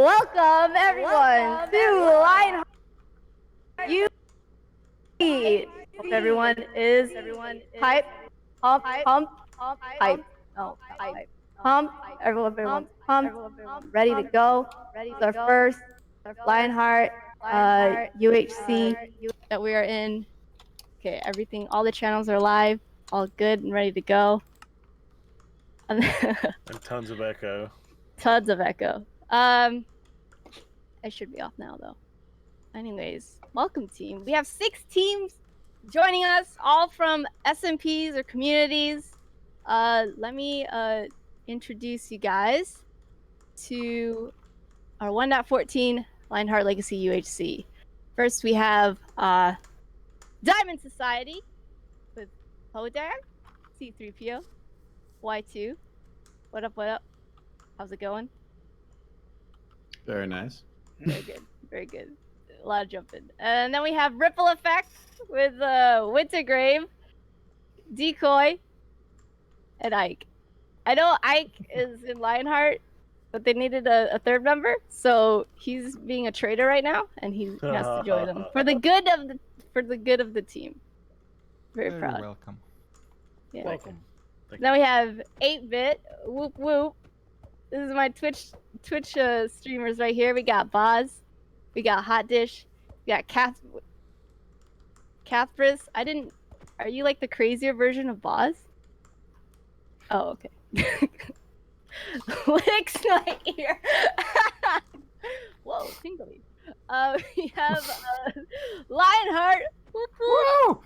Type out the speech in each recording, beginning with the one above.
Welcome everyone to Lionheart UHC. Hope everyone is hype, pump, hype. Oh, hype, pump. Everyone's pumped, ready to go. It's our first Lionheart UHC that we are in. Okay, everything, all the channels are live, all good and ready to go. And tons of echo. Tons of echo. I should be off now though. Anyways, welcome team. We have 6 teams joining us, all from SMPs or communities. Let me introduce you guys to our 1.14 Lionheart Legacy UHC. First, we have Diamond Society with Hodan, C3PO, Y2. What up, what up? How's it going? Very nice. Very good, very good. A lot of jumping. And then we have Ripple Effect with Wintergrave, Decoy, and Ike. I know Ike is in Lionheart, but they needed a third member, so he's being a traitor right now, and he has to join them for the good of the team. Very proud. Welcome. Yeah. Welcome. Then we have 8-Bit, Whoop Whoop. This is my Twitch streamers right here. We got Boz, we got Hot Dish, we got Cathbris. Are you like the crazier version of Boz? Oh, okay. Licks my ear. Whoa, tingly. We have Lionheart. Woo!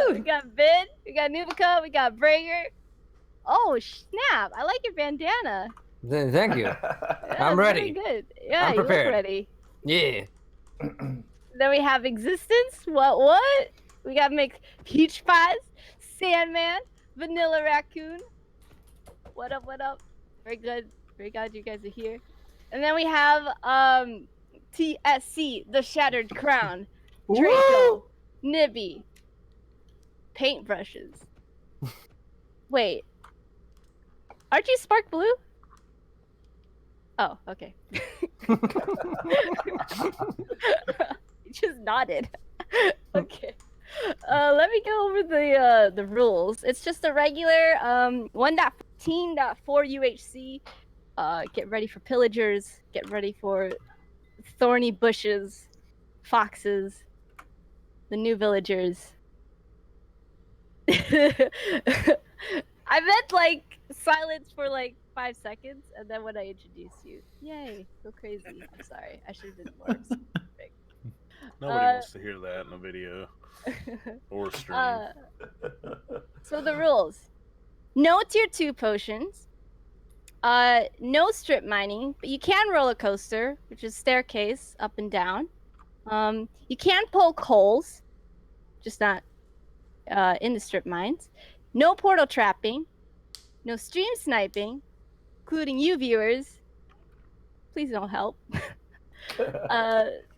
We got Vid, we got Nubica, we got Brager. Oh snap! I like your bandana. Thank you. Yeah, I'm ready. Very good. Yeah, I'm you look prepared. ready. Yeah. Then we have Existence. What? We got mixed Peach Pies, Sandman, Vanilla Raccoon. What up? Very good. Very glad you guys are here. And then we have TSC, the Shattered Crown, Draco, Nibby, Paintbrushes. Wait. Aren't you Spark Blue? Oh, okay. You just nodded. Okay. Let me go over the rules. It's just a regular 1.14.4 UHC. Get ready for pillagers. Get ready for thorny bushes, foxes, the new villagers. I meant like silence for like 5 seconds, and then when I introduce you, yay, go crazy. I'm sorry, I should have been more specific. Nobody wants to hear that in a video or stream. So the rules: no tier 2 potions, no strip mining, but you can roller coaster, which is staircase up and down. You can poke holes, just not in the strip mines. No portal trapping, no stream sniping, including you viewers. Please don't help.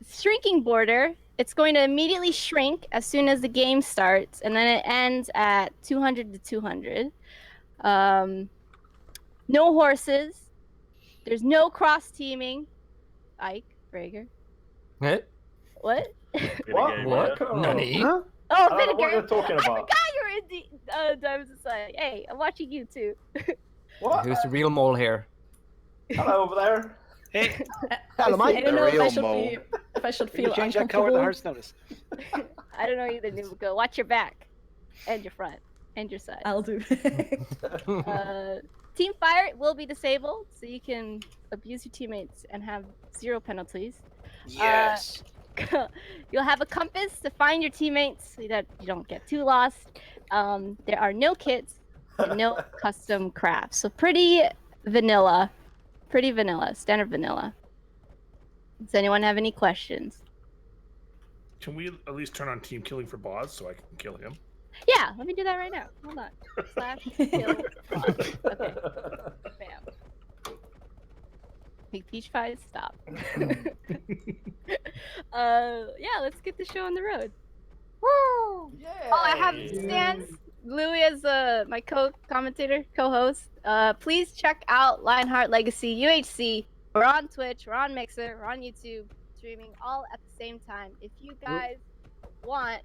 Shrinking border. It's going to immediately shrink as soon as the game starts, and then it ends at 200 to 200. No horses. There's no cross teaming. Ike, Brager. What? What? What? Nani? Huh? Oh, I don't know what you're Vinegar. talking I about. forgot you were in the Diamond Society. Hey, I'm watching you too. What? Who's the real mole here? Hello over there. Hey, Hello, I mate. don't know if I Real should mole. if I should Can you feel change that color of the uncomfortable. heart's notice? I don't know either, Nubico. Watch your back, and your front, and your side. I'll do. Team Fire will be disabled, so you can abuse your teammates and have 0 penalties. Yes. You'll have a compass to find your teammates so that you don't get too lost. There are no kits and no custom crafts, so pretty vanilla, standard vanilla. Does anyone have any questions? Can we at least turn on team killing for Boz so I can kill him? Yeah, let me do that right now. Hold on. / kill boss. Okay. Bam. Big peach pies, stop. Yeah, let's get the show on the road. Woo! Yeah. Oh, I have Stans, Louis as my co-commentator, co-host. Please check out Lionheart Legacy UHC We're on Twitch, we're on Mixer, we're on YouTube, streaming all at the same time. If you guys want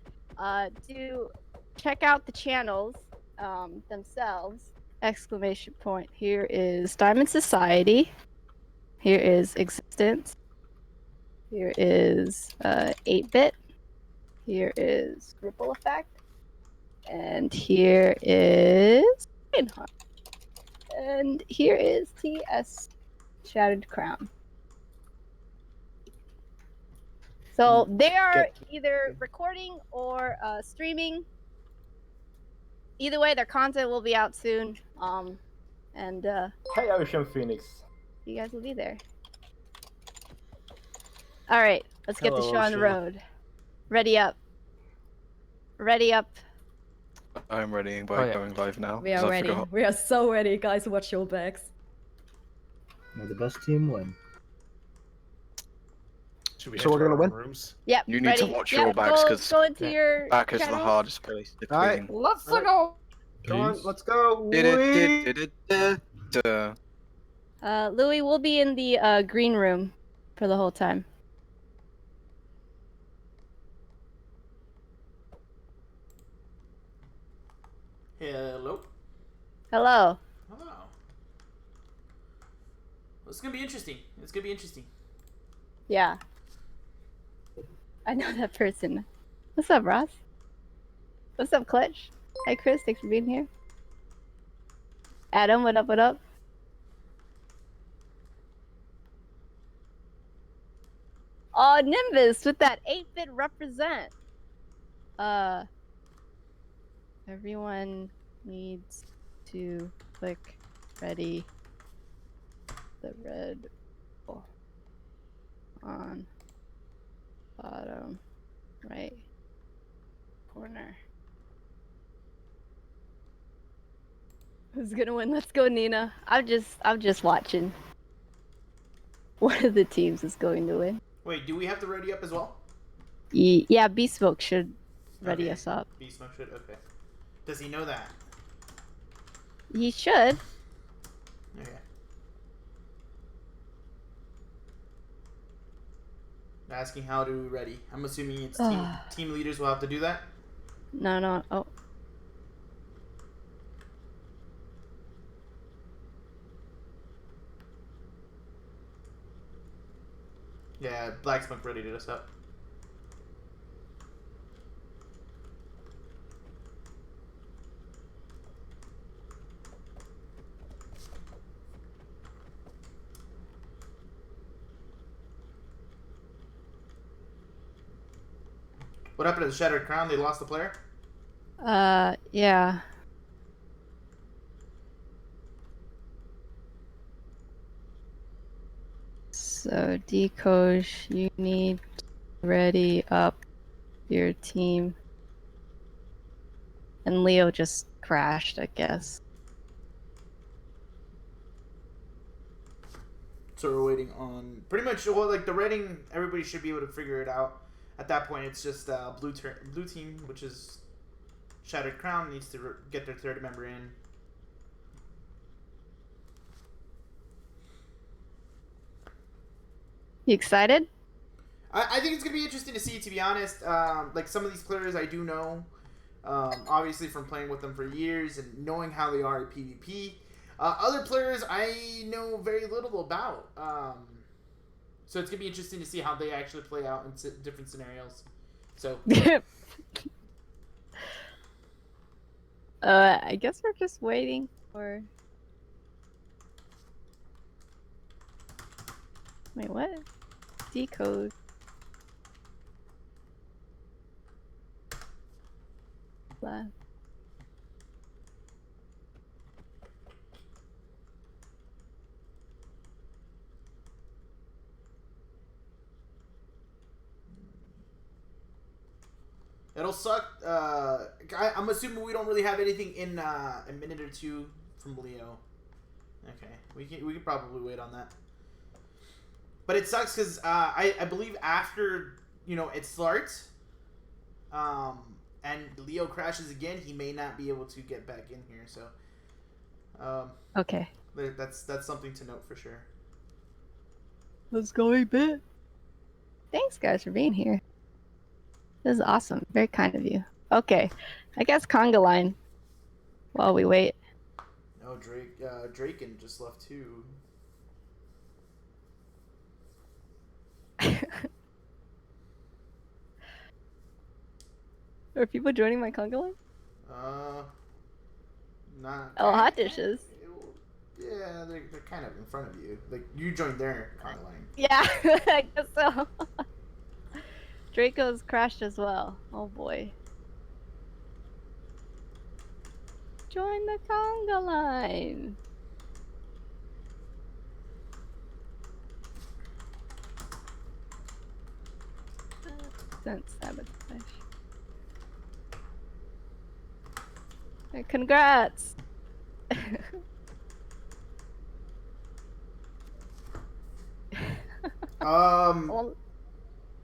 to check out the channels themselves, exclamation point. Here is Diamond Society. Here is Existence. Here is 8-Bit. Here is Ripple Effect. And here is Lionheart. And here is TS Shattered Crown. So they are either recording or streaming. Either way, their content will be out soon. And Hey, Ocean Phoenix. you guys will be there. All right, let's get the Hello, show on the Ocean. road. Ready up. Ready up. I'm ready by Oh, yeah. going live now. We 'cause are I ready. forgot. We are so ready, guys. Watch your backs. May the best team win. Should we So head we're to gonna our win? rooms? Yep. You need ready? to watch Yep, your backs, go, 'cause go into your Back is the channels. hardest place to Alright. clean. Let's go. Come on, Peace. let's go. Louis will be in the green room for the whole time. Hello. Hello. Hello. It's gonna be interesting. It's gonna be interesting. Yeah. I know that person. What's up, Ross? What's up, Clutch? Hi, Chris. Thanks for being here. Adam, what up, what up? Oh, Nimbus with that 8-bit represent. Everyone needs to click ready. The red ball on bottom right corner. Who's gonna win? Let's go, Nina. I'm just watching. One of the teams is going to win. Wait, do we have to ready up as well? Yeah, Beast Smoke should ready Okay. us up. Beast Smoke should. Okay. Does he know that? He should. Okay. Asking how to ready. I'm assuming it's team leaders will have to do that. No. Oh. Yeah, Black Smoke readied us up. What happened to the Shattered Crown? They lost the player? Yeah. So, Decoche, you need to ready up your team. And Leo just crashed, I guess. So we're waiting on pretty much, well, like the rating, everybody should be able to figure it out. At that point, it's just blue team, which is Shattered Crown, needs to get their third member in. You excited? I think it's gonna be interesting to see. To be honest, like some of these players I do know, obviously from playing with them for years and knowing how they are at PvP. Other players I know very little about. So it's gonna be interesting to see how they actually play out in different scenarios. So I guess we're just waiting for. Wait, what? Decode. Left. it'll suck. I'm assuming we don't really have anything in a minute or two from Leo. Okay, we can probably wait on that. But it sucks because I believe after it starts, and Leo crashes again, he may not be able to get back in here. So, Okay. that's something to note for sure. Let's go, 8-bit. Thanks, guys, for being here. This is awesome. Very kind of you. Okay, I guess conga line. While we wait. No, Draken just left too. Are people joining my conga line? Not. Oh, hot dishes. Yeah, they're kind of in front of you. Like, you joined their conga line. Yeah, I guess so. Draco's crashed as well. Oh boy. Join the conga line. Sense sabotage. Hey, congrats. Well,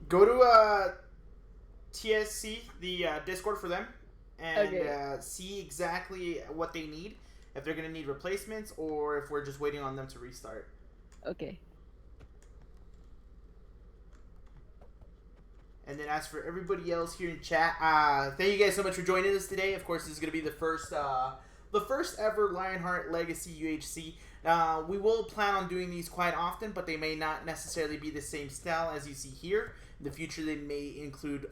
Go to TSC, the Discord for them, and see exactly what they need. If they're gonna need replacements, or if we're just waiting on them to restart. okay. And then as for everybody else here in chat, thank you guys so much for joining us today. Of course, this is gonna be the first ever Lionheart Legacy UHC. We will plan on doing these quite often, but they may not necessarily be the same style as you see here. In the future, they may include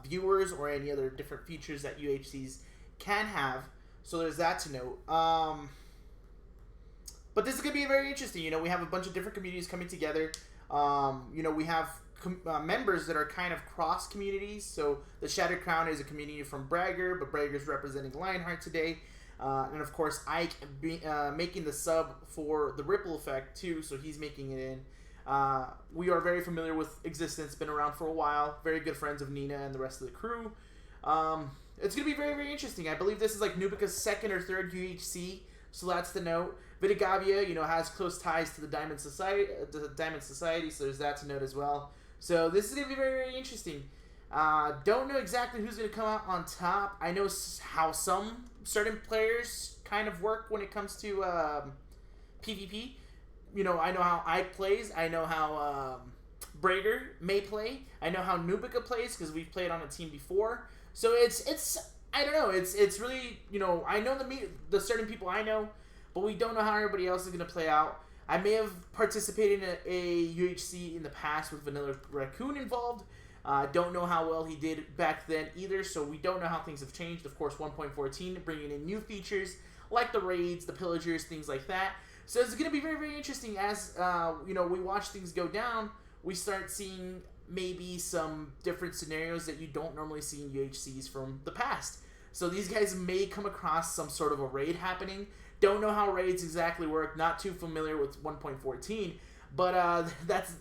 viewers or any other different features that UHCs can have. So there's that to note. But this is going to be very interesting. You know, we have a bunch of different communities coming together. You know, we have members that are kind of cross communities. So the Shattered Crown is a community from Bragger, but Bragger's representing Lionheart today. And of course, Ike making the sub for the Ripple Effect too, so he's making it in. We are very familiar with Existence, been around for a while, very good friends of Nina and the rest of the crew. It's going to be very, very interesting. I believe this is like Nubica's second or third UHC, so that's the note. Vidigavia, you know, has close ties to the Diamond Society, so there's that to note as well. So this is going to be very, very interesting. Don't know exactly who's going to come out on top. I know how some certain players kind of work when it comes to PvP. You know, I know how Ike plays. I know how Brager may play. I know how Nubica plays because we've played on a team before. So it's I don't know. It's really, you know, I know the certain people I know, but we don't know how everybody else is going to play out. I may have participated in a UHC in the past with Vanilla Raccoon involved. Don't know how well he did back then either, so we don't know how things have changed. Of course, 1.14 bringing in new features like the raids, the pillagers, things like that. So it's going to be very, very interesting as you know, we watch things go down. We start seeing maybe some different scenarios that you don't normally see in UHCs from the past. So these guys may come across some sort of a raid happening. Don't know how raids exactly work. Not too familiar with 1.14. But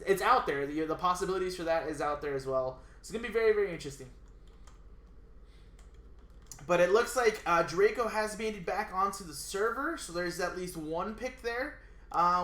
it's out there. The possibilities for that is out there as well. It's going to be very, very interesting. But it looks like Draco has made it back onto the server. So there's at least one pick there.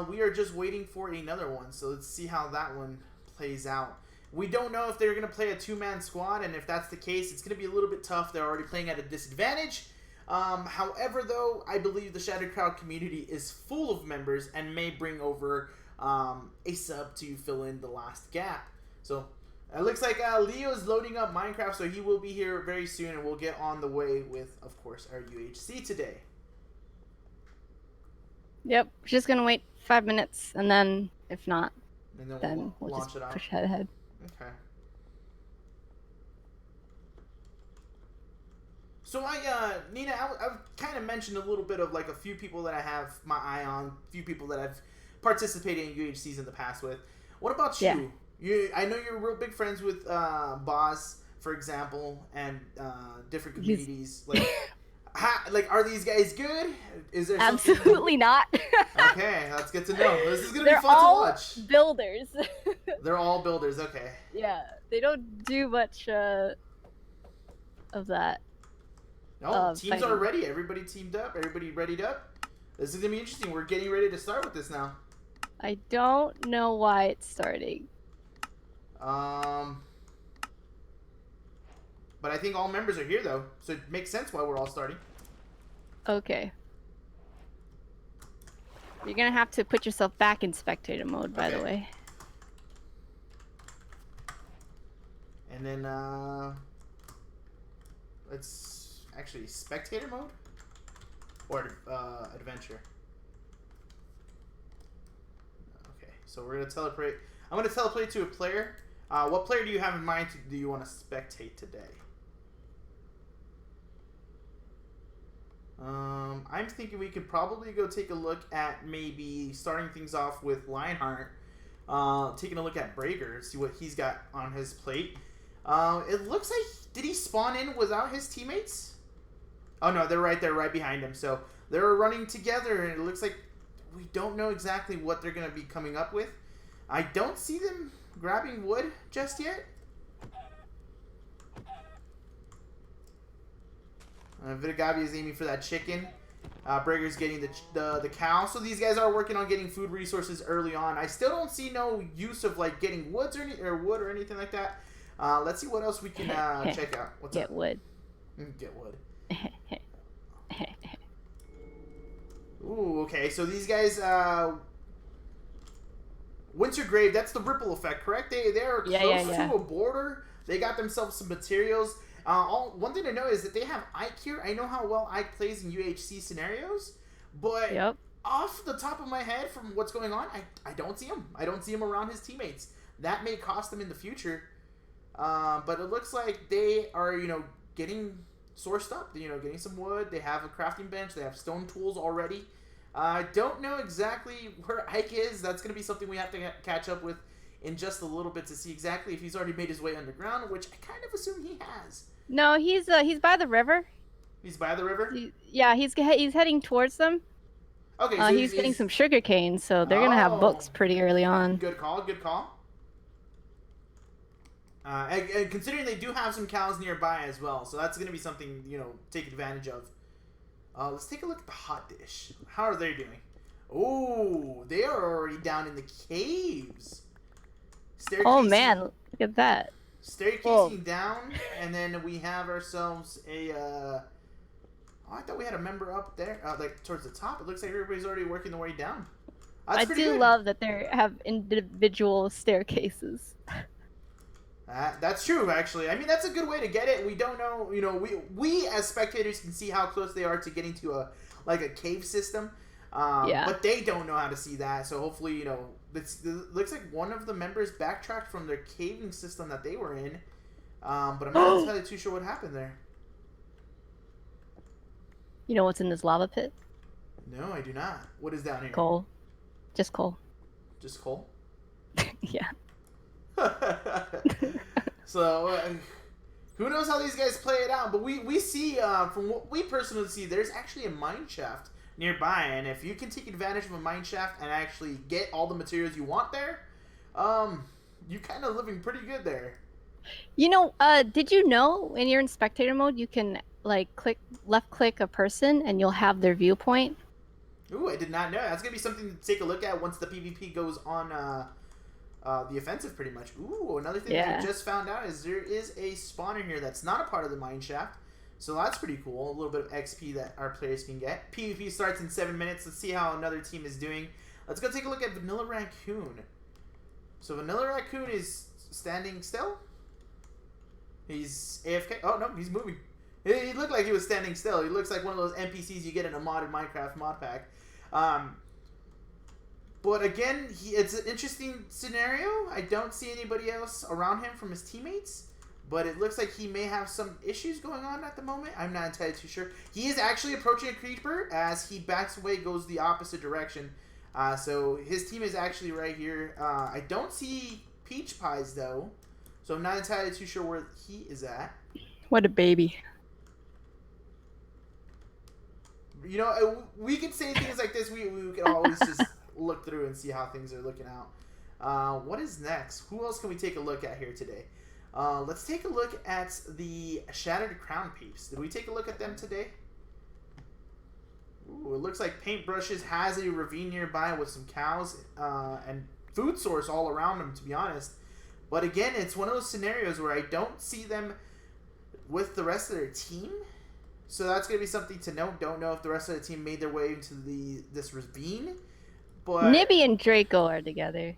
We are just waiting for another one. So let's see how that one plays out. We don't know if they're going to play a two-man squad. And if that's the case, it's going to be a little bit tough. They're already playing at a disadvantage. However, though, I believe the Shattered Crowd community is full of members and may bring over a sub to fill in the last gap. So it looks like Leo is loading up Minecraft, so he will be here very soon, and we'll get on the way with, of course, our UHC today. Yep, just gonna wait 5 minutes, and then if not, And then then we'll we'll launch just it out. push ahead. Okay. So Nina, I've kind of mentioned a little bit of like a few people that I have my eye on, a few people that I've participated in UHCs in the past with. What about you? Yeah. I know you're real big friends with Boz, for example, and different communities. Like, are these guys good? Is there Absolutely not. Okay, that's good to know. This is gonna be They're fun to all watch. builders. They're all builders. Okay. Yeah, they don't do much of that. No, teams fighting. are ready. Everybody teamed up. Everybody readied up. This is gonna be interesting. We're getting ready to start with this now. I don't know why it's starting. But I think all members are here though, so it makes sense why we're all starting. Okay. You're gonna have to put yourself back in spectator mode, by the way. And then let's actually spectator mode or adventure. Okay, so we're gonna teleport. I'm gonna teleport to a player. What player do you have in mind? Do you want to spectate today? I'm thinking we could probably go take a look at maybe starting things off with Lionheart. Taking a look at Brager, see what he's got on his plate. It looks like, did he spawn in without his teammates? Oh no, they're right there, right behind him. So they're running together, and it looks like we don't know exactly what they're going to be coming up with. I don't see them grabbing wood just yet. Vidagavi is aiming for that chicken. Brager's getting the cow. So these guys are working on getting food resources early on. I still don't see no use of like getting woods or wood or anything like that. Let's see what else we can check out. What's Get up? wood. Get wood. Ooh, okay. So these guys, Winter Grave. That's the ripple effect, correct? They are close to a border. They got themselves some materials. One thing to know is that they have Ike here. I know how well Ike plays in UHC scenarios, but off the top of my head, from what's going on, I don't see him. I don't see him around his teammates. That may cost them in the future. But it looks like they are, getting sourced up. Getting some wood. They have a crafting bench. They have stone tools already. I don't know exactly where Ike is. That's going to be something we have to catch up with in just a little bit to see exactly if he's already made his way underground, which I kind of assume he has. No, he's by the river. He's by the river? Yeah, he's heading towards them. Okay, so he's getting some sugar cane, so they're gonna have books pretty early on. Good call, good call. And considering they do have some cows nearby as well, so that's gonna be something, take advantage of. Let's take a look at the hot dish. How are they doing? Oh, they are already down in the caves. Oh man, look at that. Staircasing down, and then we have ourselves a. Oh, I thought we had a member up there, like towards the top. It looks like everybody's already working their way down. That's I do love that they have individual staircases. That's true, actually. I mean, that's a good way to get it. We don't know, we as spectators can see how close they are to getting to a cave system. But they don't know how to see that. So hopefully, it looks like one of the members backtracked from their caving system that they were in. But I'm not entirely too sure what happened there. You know what's in this lava pit? No, I do not. What is down here? Coal. Just coal. Just coal? Yeah. So, who knows how these guys play it out? But we see, from what we personally see, there's actually a mine shaft nearby, and if you can take advantage of a mine shaft and actually get all the materials you want there, you're kind of living pretty good there. Did you know when you're in spectator mode, you can left click a person and you'll have their viewpoint? Ooh, I did not know. That's gonna be something to take a look at once the PvP goes on the offensive, pretty much. Ooh, another thing that I just found out is there is a spawner here that's not a part of the mine shaft. So that's pretty cool. A little bit of XP that our players can get. PvP starts in 7 minutes. Let's see how another team is doing. Let's go take a look at Vanilla Raccoon. So Vanilla Raccoon is standing still. He's AFK. Oh, no, he's moving. He looked like he was standing still. He looks like one of those NPCs you get in a modded Minecraft mod pack. But again, it's an interesting scenario. I don't see anybody else around him from his teammates. But it looks like he may have some issues going on at the moment. I'm not entirely too sure. He is actually approaching a creeper as he backs away, goes the opposite direction. So his team is actually right here. I don't see Peach Pies, though. So I'm not entirely too sure where he is at. What a baby. We could say things like this. We can always just look through and see how things are looking out. What is next? Who else can we take a look at here today? Let's take a look at the Shattered Crown Peeps. Did we take a look at them today? Ooh, it looks like Paintbrushes has a ravine nearby with some cows and food source all around them, to be honest. But again, it's one of those scenarios where I don't see them with the rest of their team. So that's going to be something to note. Don't know if the rest of the team made their way into this ravine. But Nibby and Draco are together.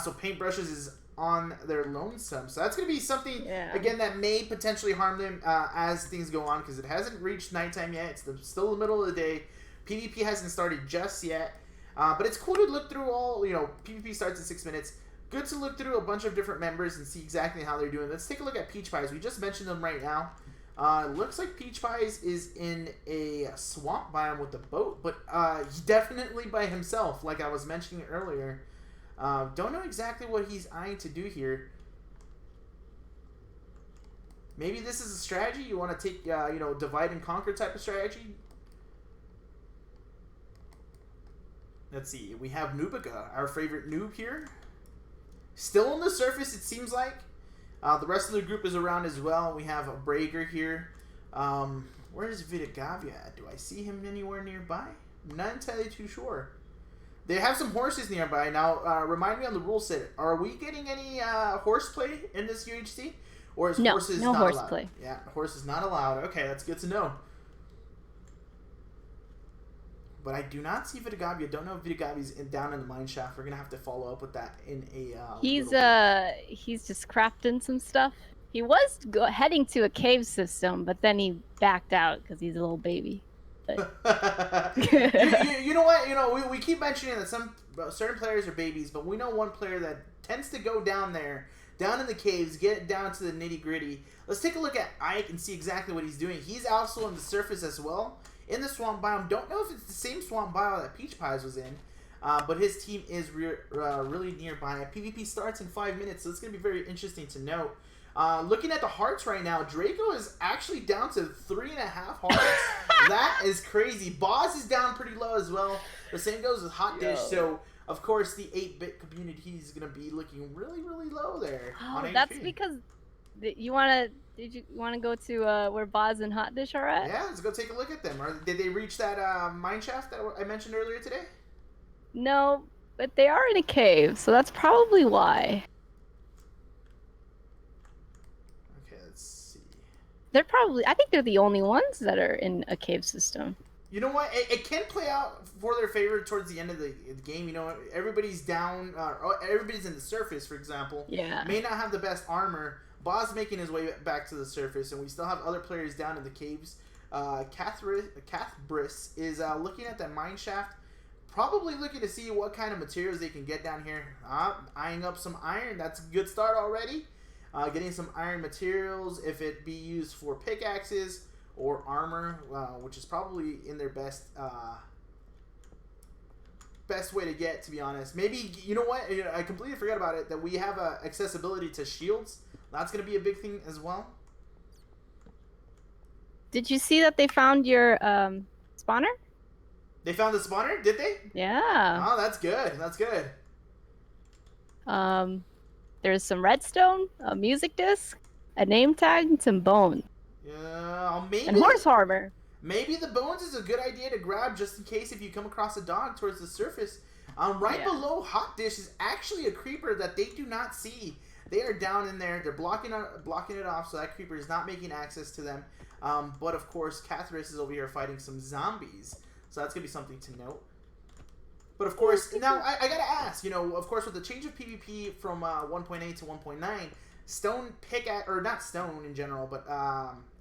So Paintbrushes is on their lonesome. So that's going to be something, Yeah. again, that may potentially harm them as things go on, because it hasn't reached nighttime yet. It's still the middle of the day. PvP hasn't started just yet. But it's cool to look through all, PvP starts in 6 minutes. Good to look through a bunch of different members and see exactly how they're doing. Let's take a look at Peach Pies. We just mentioned them right now. Looks like Peach Pies is in a swamp biome with the boat, but he's definitely by himself, like I was mentioning earlier. Don't know exactly what he's eyeing to do here. Maybe this is a strategy. You want to take, divide and conquer type of strategy. Let's see. We have Nubica, our favorite noob here. Still on the surface, it seems like. The rest of the group is around as well. We have a Brager here. Where is Vitagavia at? Do I see him anywhere nearby? I'm not entirely too sure. They have some horses nearby. Now, remind me on the rule set. Are we getting any horseplay in this UHC? Or is horses no not allowed? horseplay. Yeah, horse is not allowed. Okay, that's good to know. But I do not see Vitagavia. Don't know if Vitagavia's down in the mine shaft. We're gonna have to follow up with that in a. He's just crafting some stuff. He was heading to a cave system, but then he backed out because he's a little baby. you know what? We keep mentioning that some certain players are babies, but we know one player that tends to go down there, down in the caves, get down to the nitty gritty. Let's take a look at Ike and see exactly what he's doing. He's also on the surface as well, in the swamp biome. Don't know if it's the same swamp biome that Peach Pies was in, but his team is really nearby. PvP starts in 5 minutes, so it's going to be very interesting to note. Looking at the hearts right now, Draco is actually down to 3.5 hearts. That is crazy. Boz is down pretty low as well. The same goes with Hot Dish. So, of course, the 8-bit community is going to be looking really, really low there. Oh, on that's HP. because did you want to go to where Boz and Hot Dish are at? Yeah, let's go take a look at them. Did they reach that mine shaft that I mentioned earlier today? No, but they are in a cave, so that's probably why. They're probably, I think they're the only ones that are in a cave system. You know what? It can play out for their favor towards the end of the game. You know, everybody's down, everybody's in the surface, for example. Yeah. May not have the best armor. Boz making his way back to the surface, and we still have other players down in the caves. Cathbris is looking at that mine shaft, probably looking to see what kind of materials they can get down here. Eyeing up some iron. That's a good start already. Getting some iron materials, if it be used for pickaxes or armor, which is probably in their best way to get, to be honest. Maybe, you know what, I completely forgot about it, that we have accessibility to shields. That's going to be a big thing as well. Did you see that they found your spawner? They found the spawner, did they? Yeah. Oh, that's good. That's good. There's some redstone, a music disc, a name tag, and some bones. Yeah, maybe. And horse armor. Maybe the bones is a good idea to grab just in case if you come across a dog towards the surface. Right below Hot Dish is actually a creeper that they do not see. They are down in there. They're blocking it off, so that creeper is not making access to them. But of course, Cathris is over here fighting some zombies, so that's gonna be something to note. But of course, now I gotta ask, of course, with the change of PvP from 1.8 to 1.9, stone or not stone in general, but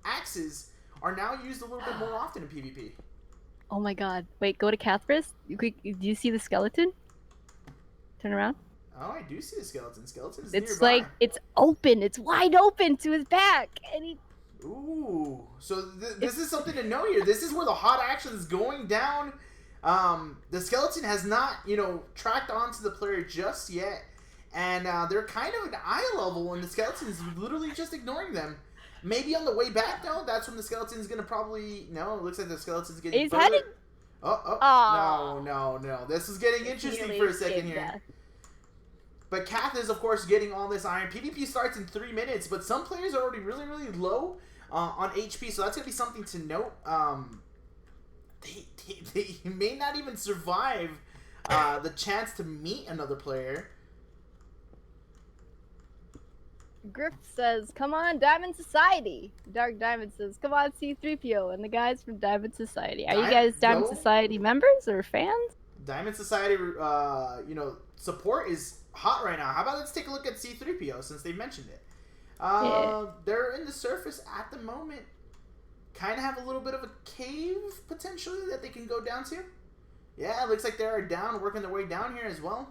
axes are now used a little bit more often in PvP. Oh my god. Wait, go to Cathris. Do you see the skeleton? Turn around. Oh, I do see the skeleton. Skeleton is It's nearby. like, it's open. It's wide open to his back. And he... Ooh. So this is something to know here. This is where the hot action is going down. The skeleton has not, tracked onto the player just yet. And they're kind of at eye level, and the skeleton is literally just ignoring them. Maybe on the way back, though, that's when the skeleton's going to probably... No, it looks like the skeleton's getting... He's heading... No. This is getting interesting for a second here. Death. But Kath is, of course, getting all this iron. PvP starts in 3 minutes, but some players are already really, really low on HP, so that's going to be something to note. They may not even survive the chance to meet another player. Griff says, come on, Diamond Society. Dark Diamond says, come on, C3PO, and the guys from Diamond Society. Are you guys Diamond Society members or fans? Diamond Society, support is hot right now. How about let's take a look at C3PO since they mentioned it. They're in the surface at the moment. Kind of have a little bit of a cave potentially that they can go down to. Yeah, it looks like they're down, working their way down here as well.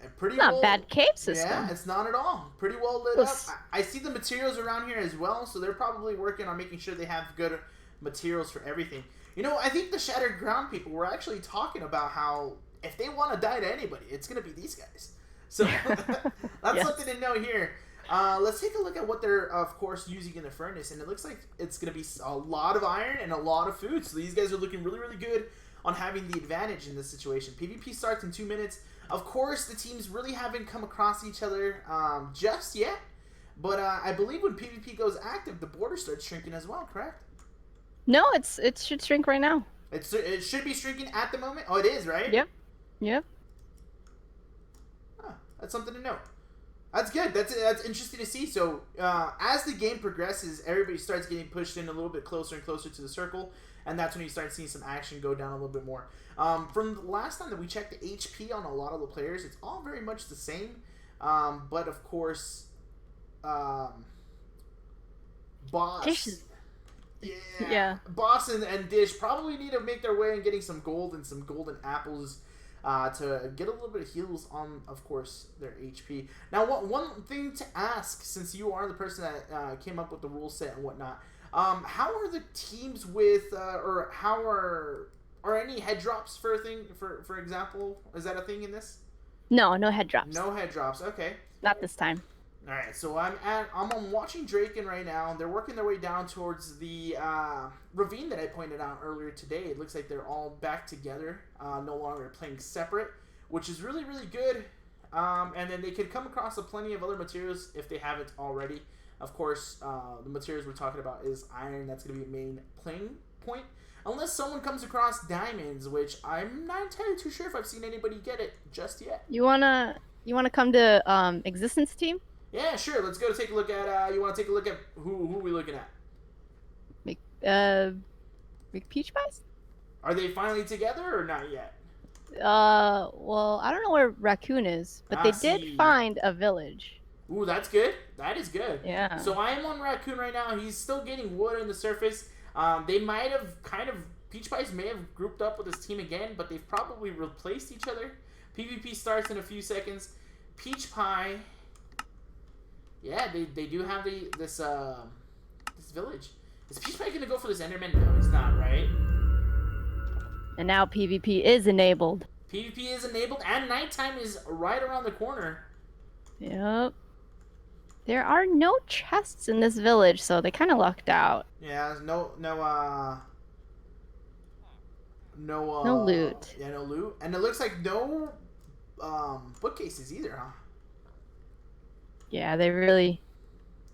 And pretty Not bad cave system. Yeah, it's not at all. Pretty well lit up. I see the materials around here as well, so they're probably working on making sure they have good materials for everything. You know, I think the Shattered Ground people were actually talking about how if they want to die to anybody, it's going to be these guys. So that's something to know here. Let's take a look at what they're, of course, using in the furnace. And it looks like it's going to be a lot of iron and a lot of food. So these guys are looking really, really good on having the advantage in this situation. PvP starts in 2 minutes. Of course, the teams really haven't come across each other just yet. But I believe when PvP goes active, the border starts shrinking as well, correct? No, it should shrink right now. It should be shrinking at the moment. Oh, it is, right? Yep. Yep. Huh, that's something to note. That's good. That's interesting to see. So as the game progresses, everybody starts getting pushed in a little bit closer and closer to the circle, and that's when you start seeing some action go down a little bit more. From the last time that we checked the HP on a lot of the players, it's all very much the same. But of course, Boss. Yeah. Boss and Dish probably need to make their way in getting some gold and some golden apples to get a little bit of heals on, of course, their HP. Now, one thing to ask, since you are the person that came up with the rule set and whatnot, how are the teams with, or how are any head drops for a thing? For example, is that a thing in this? No head drops. No head drops. Okay. Not this time. All right, so I'm watching Draken right now. They're working their way down towards the ravine that I pointed out earlier today. It looks like they're all back together, no longer playing separate, which is really, really good. And then they can come across plenty of other materials if they haven't already. Of course, the materials we're talking about is iron. That's going to be a main playing point. Unless someone comes across diamonds, which I'm not entirely too sure if I've seen anybody get it just yet. You wanna come to Existence team? Yeah, sure. Let's go take a look at. You want to take a look at who are we looking at? Big Peach Pies? Are they finally together or not yet? Well, I don't know where Raccoon is, but they did find a village. Ooh, that's good. That is good. Yeah. So I am on Raccoon right now. He's still getting wood in the surface. They might have Peach Pies may have grouped up with his team again, but they've probably replaced each other. PvP starts in a few seconds. Peach Pie. Yeah, they do have this village. Is Peach Pie gonna go for this Enderman? No, he's not, right? And now PvP is enabled. PvP is enabled, and nighttime is right around the corner. Yep. There are no chests in this village, so they kind of lucked out. Yeah, no loot. Yeah, no loot, and it looks like no bookcases either, huh? Yeah, they really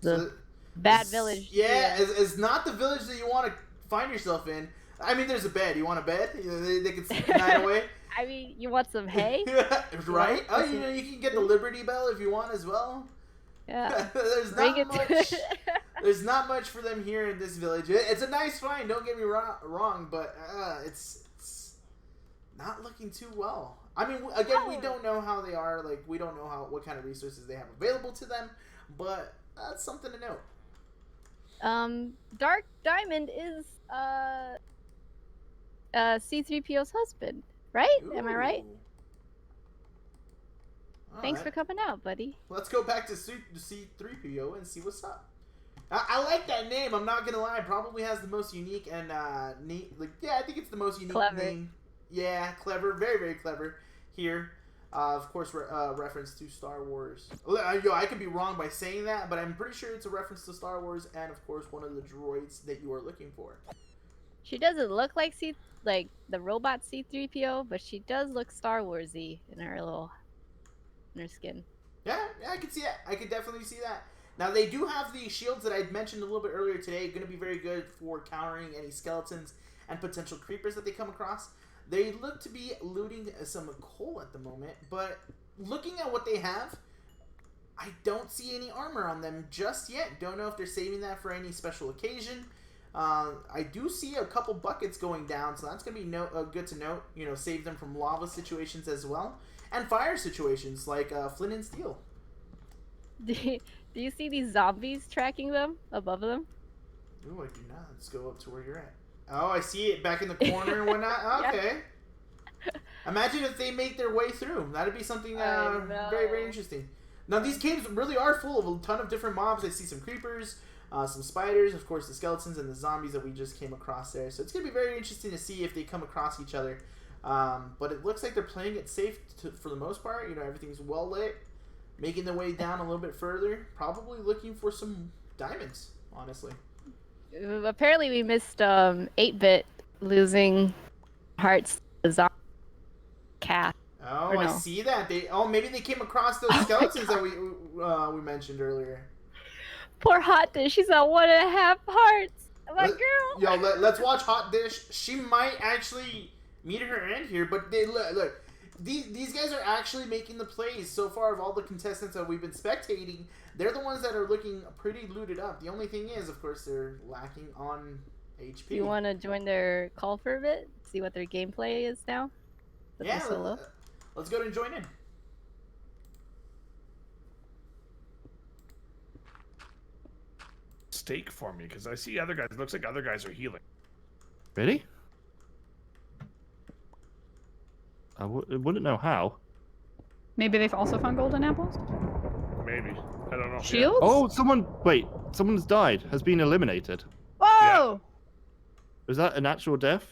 bad village. Yeah, it's not the village that you want to find yourself in. I mean, there's a bed. You want a bed? They can sleep the night away. I mean, you want some hay? Right? Oh, you can get the Liberty Bell if you want as well. Yeah. There's not much for them here in this village. It's a nice find. Don't get me wrong, but it's not looking too well. I mean, again, we don't know how they are. Like, we don't know what kind of resources they have available to them, but that's something to note. Dark Diamond is C3PO's husband, right? Ooh. Am I right? All Thanks right. for coming out, buddy. Let's go back to C3PO and see what's up. I like that name. I'm not gonna lie. It probably has the most unique and neat. Like, yeah, I think it's the most unique name. Yeah, clever. Very, very clever. Here, of course, reference to Star Wars. I could be wrong by saying that, but I'm pretty sure it's a reference to Star Wars and, of course, one of the droids that you are looking for. She doesn't look like the robot C3PO, but she does look Star Warsy in her skin. Yeah, I can see that. I could definitely see that. Now, they do have the shields that I mentioned a little bit earlier today. Going to be very good for countering any skeletons and potential creepers that they come across. They look to be looting some coal at the moment, but looking at what they have, I don't see any armor on them just yet. Don't know if they're saving that for any special occasion. I do see a couple buckets going down, so that's going to be good to note. You know, save them from lava situations as well. and fire situations like Flint and Steel. Do you see these zombies tracking them above them? Ooh, I do not. Let's go up to where you're at. Oh, I see it back in the corner and whatnot. Yeah. Okay. Imagine if they make their way through. That'd be something very, very interesting. Now, these caves really are full of a ton of different mobs. I see some creepers, some spiders, of course, the skeletons, and the zombies that we just came across there. So it's going to be very interesting to see if they come across each other. But it looks like they're playing it safe for the most part. You know, everything's well lit. Making their way down a little bit further. Probably looking for some diamonds, honestly. Apparently we missed 8-bit losing hearts to zombie cat. Oh, Or I no. see that. Maybe they came across those skeletons that we mentioned earlier. Poor Hot Dish, she's at 1.5 hearts. My Let- girl. Yo, let's watch Hot Dish. She might actually meet her end here, but look. These guys are actually making the plays so far of all the contestants that we've been spectating. They're the ones that are looking pretty looted up. The only thing is, of course, they're lacking on HP. Do you want to join their call for a bit? See what their gameplay is now? With the Yeah, solo? let's go and join in. Stake for me because I see other guys. It looks like other guys are healing. Really? I wouldn't know how. Maybe they've also found golden apples? Maybe. I don't know. Shields? Oh, someone's died, has been eliminated. Whoa! Is that an actual death?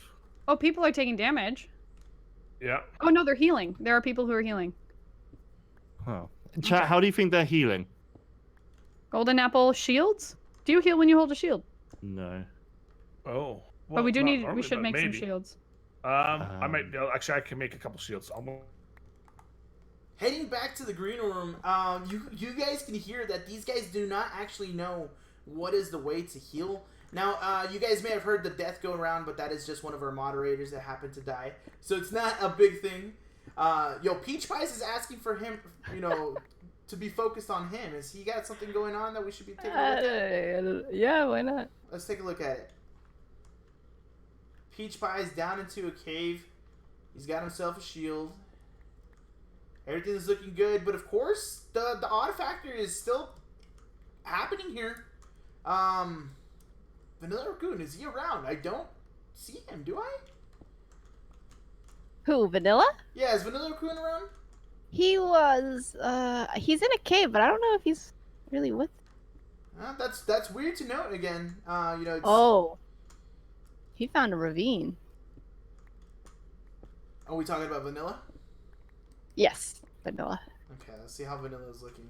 Oh, people are taking damage. Yeah. Oh, no, they're healing. There are people who are healing. Oh. Chat, how do you think they're healing? Golden apple shields? Do you heal when you hold a shield? No. Oh. But we do not need. normally, We should but make some maybe. shields. I might. Actually, I can make a couple shields. Heading back to the green room, you guys can hear that these guys do not actually know what is the way to heal. Now, you guys may have heard the death go around, but that is just one of our moderators that happened to die. So it's not a big thing. Peach Pies is asking for him, to be focused on him. Has he got something going on that we should be taking a look at? Yeah, why not? Let's take a look at it. Peach Pie's down into a cave. He's got himself a shield. Everything's looking good, but of course, the odd factor is still happening here. Vanilla Raccoon, is he around? I don't see him, do I? Who, Vanilla? Yeah, is Vanilla Raccoon around? He was, he's in a cave, but I don't know if he's really with. That's weird to note again. It's... Oh. He found a ravine. Are we talking about Vanilla? Yes, Vanilla. Okay, let's see how Vanilla's looking.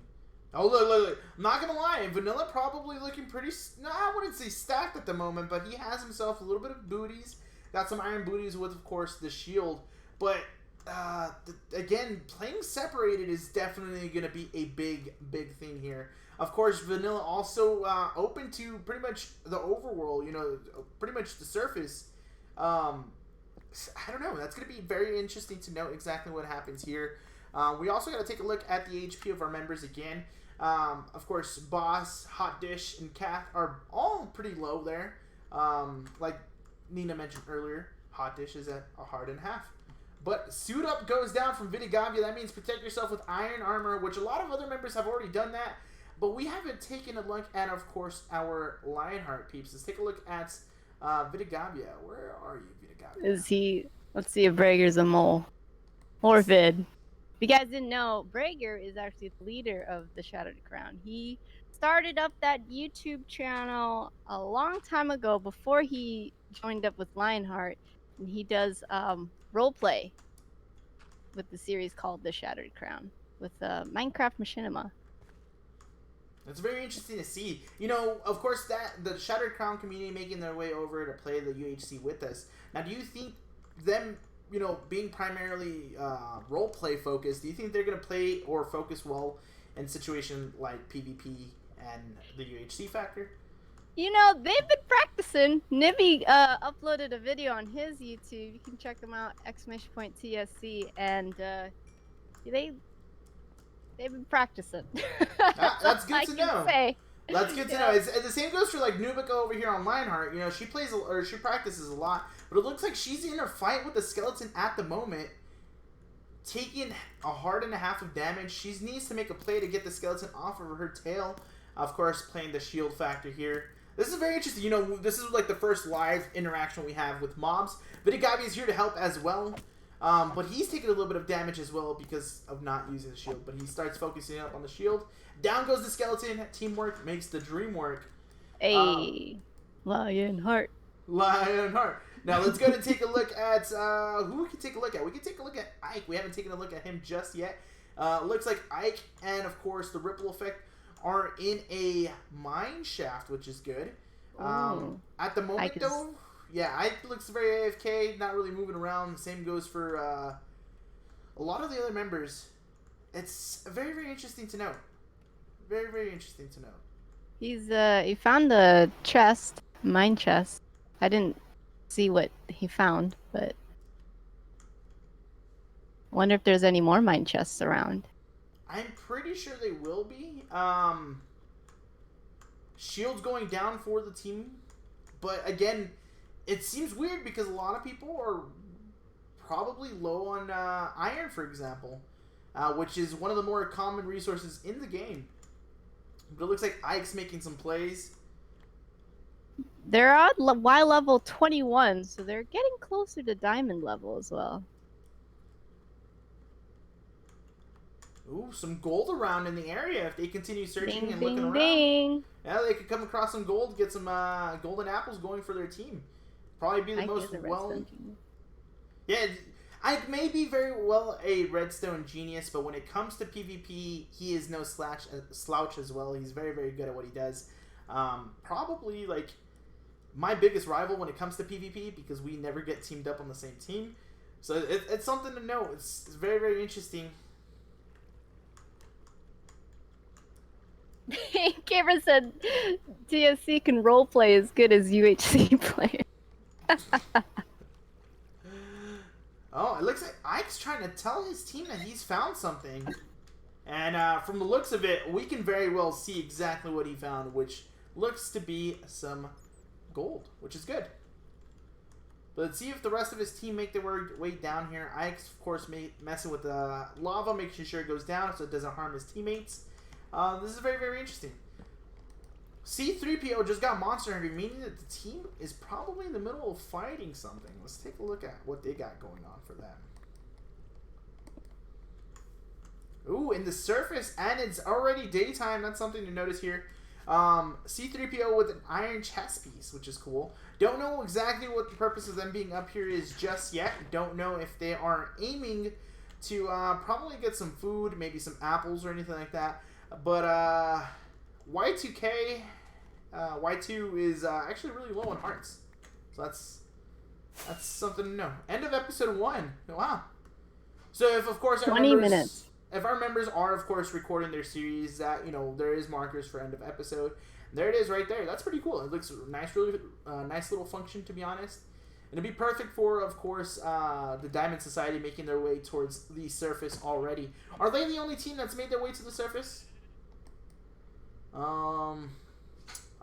Oh, look. I'm not gonna lie, Vanilla probably looking pretty... No, I wouldn't say stacked at the moment, but he has himself a little bit of booties. Got some iron booties with, of course, the shield. But, again, playing separated is definitely gonna be a big thing here. Of course, Vanilla also open to pretty much the overworld, pretty much the surface. I don't know. That's going to be very interesting to know exactly what happens here. We also got to take a look at the HP of our members again. Of course, Boss, Hot Dish, and Kath are all pretty low there. Like Nina mentioned earlier, Hot Dish is at a heart and half. But Suit Up goes down from Vidigavia. That means protect yourself with iron armor, which a lot of other members have already done that. But we haven't taken a look at, of course, our Lionheart peeps. Let's take a look at Vidigavia. Where are you, Vidigavia? Is he... Let's see if Brager's a mole. Or Vid. If you guys didn't know, Brager is actually the leader of the Shattered Crown. He started up that YouTube channel a long time ago before he joined up with Lionheart. And he does roleplay with the series called The Shattered Crown with Minecraft Machinima. It's very interesting to see. Of course, that the Shattered Crown community making their way over to play the UHC with us. Now, do you think them, being primarily role-play focused, do you think they're going to play or focus well in situations like PvP and the UHC factor? They've been practicing. Nibby uploaded a video on his YouTube. You can check them out, !TSC, and they've been practicing. That's good to know. Say. That's good to know. The same goes for like Nubica over here on Lionheart. She plays or she practices a lot, but it looks like she's in a fight with the skeleton at the moment. taking a heart and a half of damage. She needs to make a play to get the skeleton off of her tail. Of course, playing the shield factor here. This is very interesting. You know, this is like the first live interaction we have with mobs. Vidigavi is here to help as well. But he's taking a little bit of damage as well because of not using the shield. But he starts focusing up on the shield. Down goes the skeleton. Teamwork makes the dream work. Hey, Lionheart. Lionheart. Now let's go and take a look at who we can take a look at. We can take a look at Ike. We haven't taken a look at him just yet. Looks like Ike and of course the ripple effect are in a mine shaft, which is good. At the moment though, yeah, Ike looks very AFK, not really moving around. The same goes for a lot of the other members. It's very, very interesting to note. Very, very interesting to note. He's he found the chest, mine chest. I didn't see what he found, but wonder if there's any more mine chests around. I'm pretty sure they will be. Shields going down for the team, but again, it seems weird because a lot of people are probably low on iron, for example, which is one of the more common resources in the game. But it looks like Ike's making some plays. They're at Y level 21, so they're getting closer to diamond level as well. Ooh, some gold around in the area if they continue searching Ding, and ding, looking around. ding. Yeah, they could come across some gold, get some golden apples going for their team. Probably be the Ike most is a well. redstone genius. Yeah, Ike may be very well a redstone genius, but when it comes to PvP, he is no slouch as well. He's very, very good at what he does. Probably like my biggest rival when it comes to PvP because we never get teamed up on the same team. So it's something to know. It's very, very interesting. Cameron said TSC can roleplay as good as UHC player. Oh, it looks like Ike's trying to tell his team that he's found something. And from the looks of it, we can very well see exactly what he found, which looks to be some gold, which is good. But let's see if the rest of his team make their way down here. Ike's, of course, messing with the lava, making sure it goes down so it doesn't harm his teammates. This is very, very interesting. C3PO just got monster hungry, meaning that the team is probably in the middle of fighting something. Let's take a look at what they got going on for them. Ooh, in the surface, and it's already daytime. That's something to notice here. C3PO with an iron chest piece, which is cool. Don't know exactly what the purpose of them being up here is just yet. Don't know if they are aiming to probably get some food, maybe some apples or anything like that. But Y2K, Y2 is actually really low on hearts. So that's something to know. End of episode 1. Wow. So if, of course, 20 minutes. If our members are, of course, recording their series, that, you know, there is markers for end of episode. There it is right there. That's pretty cool. It looks nice, really nice little function, to be honest. And it'd be perfect for, of course, the Diamond Society making their way towards the surface already. Are they the only team that's made their way to the surface? I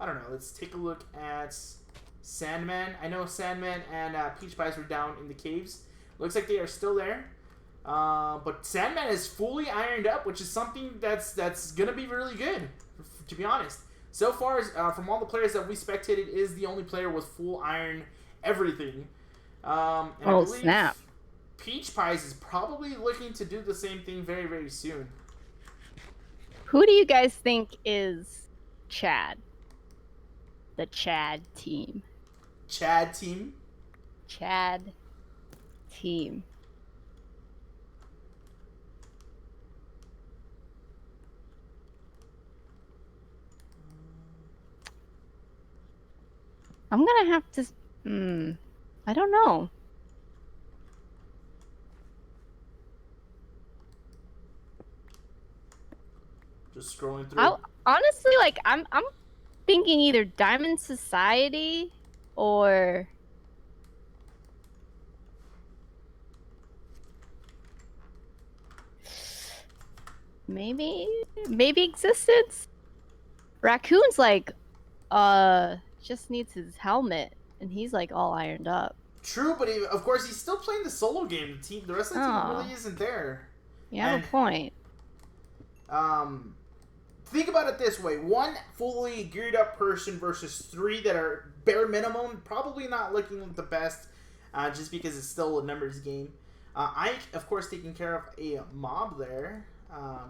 don't know. Let's take a look at Sandman. I know Sandman and Peach Pies were down in the caves. Looks like they are still there. But Sandman is fully ironed up, which is something that's gonna be really good, to be honest. So far, from all the players that we spectated, is the only player with full iron everything. And I believe snap! Peach Pies is probably looking to do the same thing very, very soon. Who do you guys think is Chad? The Chad team. Chad team? Chad team. I'm gonna have to... I don't know. Just scrolling through. Honestly, like, I'm thinking either Diamond Society or... Maybe Existence? Raccoon's like, just needs his helmet, and he's like all ironed up. True, but of course he's still playing the solo game. The rest of the team Oh. really isn't there. You have a point. Think about it this way: one fully geared up person versus 3 that are bare minimum, probably not looking the best, just because it's still a numbers game. Ike, of course, taking care of a mob there,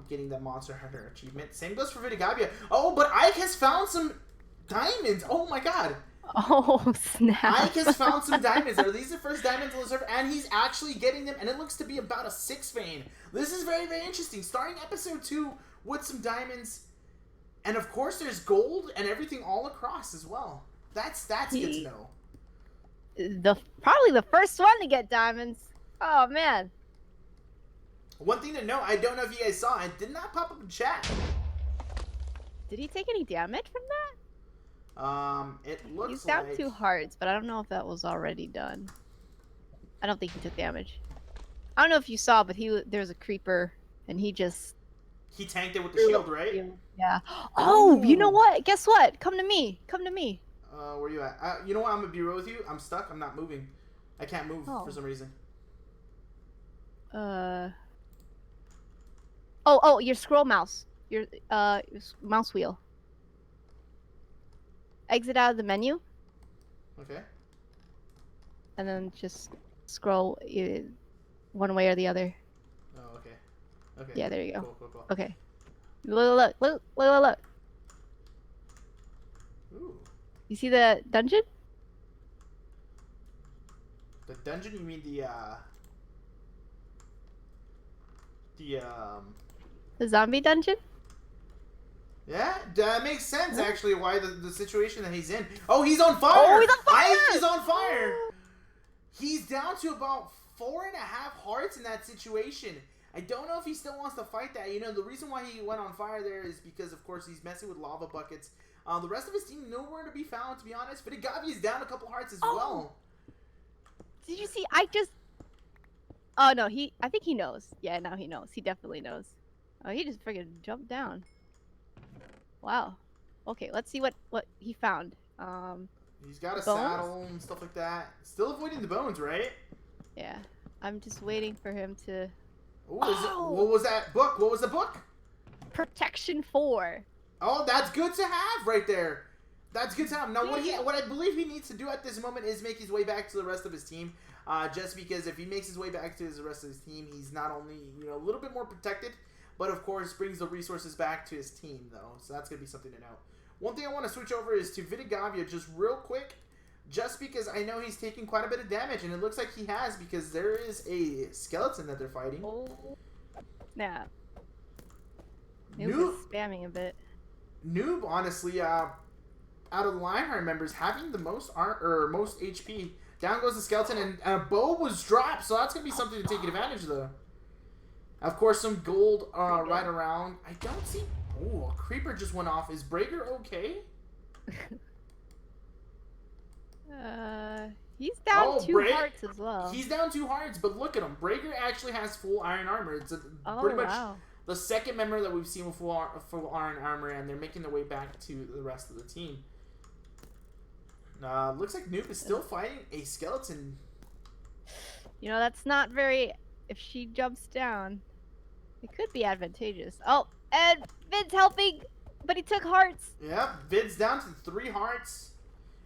getting that Monster Hunter achievement. Same goes for Vidigavia. Oh, but Ike has found some diamonds. Oh my god. Oh, snap. Ike has found some diamonds. Are these the first diamonds on the server? And he's actually getting them, and it looks to be about a 6 vein. This is very, very interesting. Starting episode 2 with some diamonds, and of course there's gold and everything all across as well. That's good to know. Probably the first one to get diamonds. Oh man. One thing to note, I don't know if you guys saw, it did not pop up in chat. Did he take any damage from that? It looks He's down like 2 hearts, but I don't know if that was already done. I don't think he took damage. I don't know if you saw, but there's a creeper, and he tanked it with the shield, right? Yeah. Oh, you know Ooh. what? Guess what? Come to me. Come to me. Where you at? You know what? I'm gonna be real with you. I'm stuck. I'm not moving. I can't move for some reason. Oh, your scroll mouse. Your mouse wheel. Exit out of the menu. Okay. And then just scroll one way or the other. Oh, okay. Okay. Yeah, there you go. Cool. Okay. Look. Ooh. You see the dungeon? The dungeon? You mean The zombie dungeon? Yeah, that makes sense actually. Why the situation that he's in? Oh, he's on fire! Oh, he's on fire! Ike is on fire! He's down to about 4.5 hearts in that situation. I don't know if he still wants to fight that. You know, the reason why he went on fire there is because, of course, he's messing with lava buckets. The rest of his team nowhere to be found, to be honest. Vidigavia's down a couple hearts as well. Did you see? I just. Oh no, I think he knows. Yeah, now he knows. He definitely knows. Oh, he just freaking jumped down. Wow. Okay, let's see what he found. He's got a bones? saddle and stuff like that. Still avoiding the bones, right? Yeah, I'm just waiting for him to. Ooh, what was that book? What was the book? Protection 4. Oh, that's good to have right there. That's good to have. Now, what I believe he needs to do at this moment is make his way back to the rest of his team. Just because if he makes his way back to the rest of his team, he's not only a little bit more protected, but of course brings the resources back to his team though. So that's gonna be something to note. One thing I want to switch over is to Vidigavia just real quick, just because I know he's taking quite a bit of damage, and it looks like he has because there is a skeleton that they're fighting. Oh. Yeah. Noob, spamming a bit. Noob, honestly, out of the Lionheart members, having the most most HP. Down goes the skeleton, and a bow was dropped, so that's gonna be something to take advantage of, though. Of course, some gold right around. I don't see. Oh, a creeper just went off. Is Breaker okay? He's down 2 hearts as well. He's down 2 hearts, but look at him. Breaker actually has full iron armor. It's pretty much the second member that we've seen with full iron armor, and they're making their way back to the rest of the team. Looks like Noob is still fighting a skeleton. You know, that's not very. If she jumps down, it could be advantageous. Oh, and Vid's helping, but he took hearts. Yep, Vid's down to 3 hearts.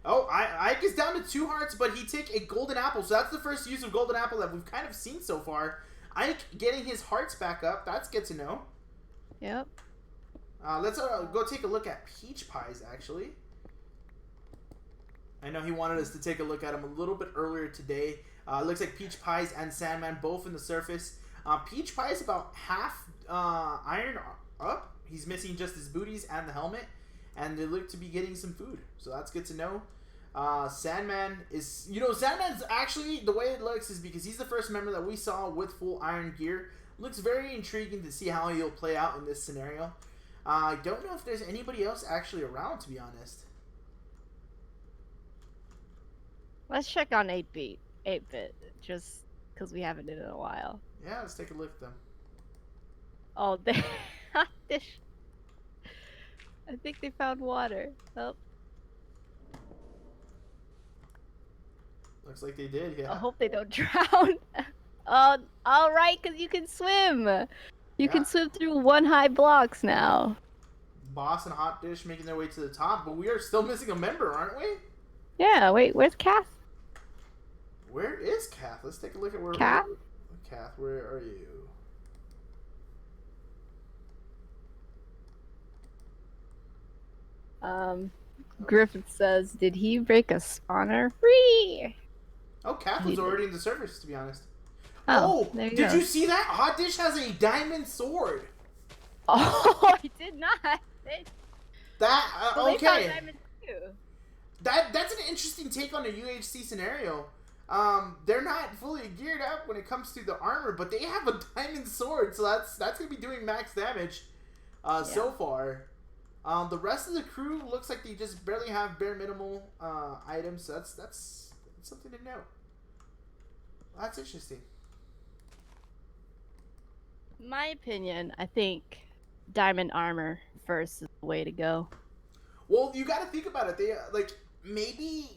Oh, Ike is down to 2 hearts, but he took a golden apple. So that's the first use of golden apple that we've kind of seen so far. Ike getting his hearts back up. That's good to know. Yep. Let's go take a look at Peach Pies, actually. I know he wanted us to take a look at him a little bit earlier today. Looks like Peach Pies and Sandman both in the surface. Peach Pie is about half iron up. He's missing just his booties and the helmet. And they look to be getting some food. So that's good to know. Sandman is... Sandman's actually... The way it looks is because he's the first member that we saw with full iron gear. Looks very intriguing to see how he'll play out in this scenario. I don't know if there's anybody else actually around, to be honest. Let's check on 8-bit, just because we haven't did it in a while. Yeah, let's take a look at them. Oh, I think they found water. Oh. Looks like they did, yeah. I hope they don't drown. All right, because you can swim. You can swim through 1 high blocks now. Boss and Hot Dish making their way to the top, but we are still missing a member, aren't we? Yeah, wait, where's Kath? Where is Kath? Let's take a look at where. Kath? Kath, where are you? Griffith says, did he break a spawner free? Oh, Kath was already in the service, to be honest. Oh, there you did go. you see that? Hot Dish has a diamond sword. Oh, I did not. That Well, they found okay. diamonds too. That's an interesting take on a UHC scenario. They're not fully geared up when it comes to the armor, but they have a diamond sword, so that's gonna be doing max damage so far. The rest of the crew looks like they just barely have bare minimal items, so that's something to note. That's interesting. My opinion, I think diamond armor first is the way to go. Well, you got to think about it. They like maybe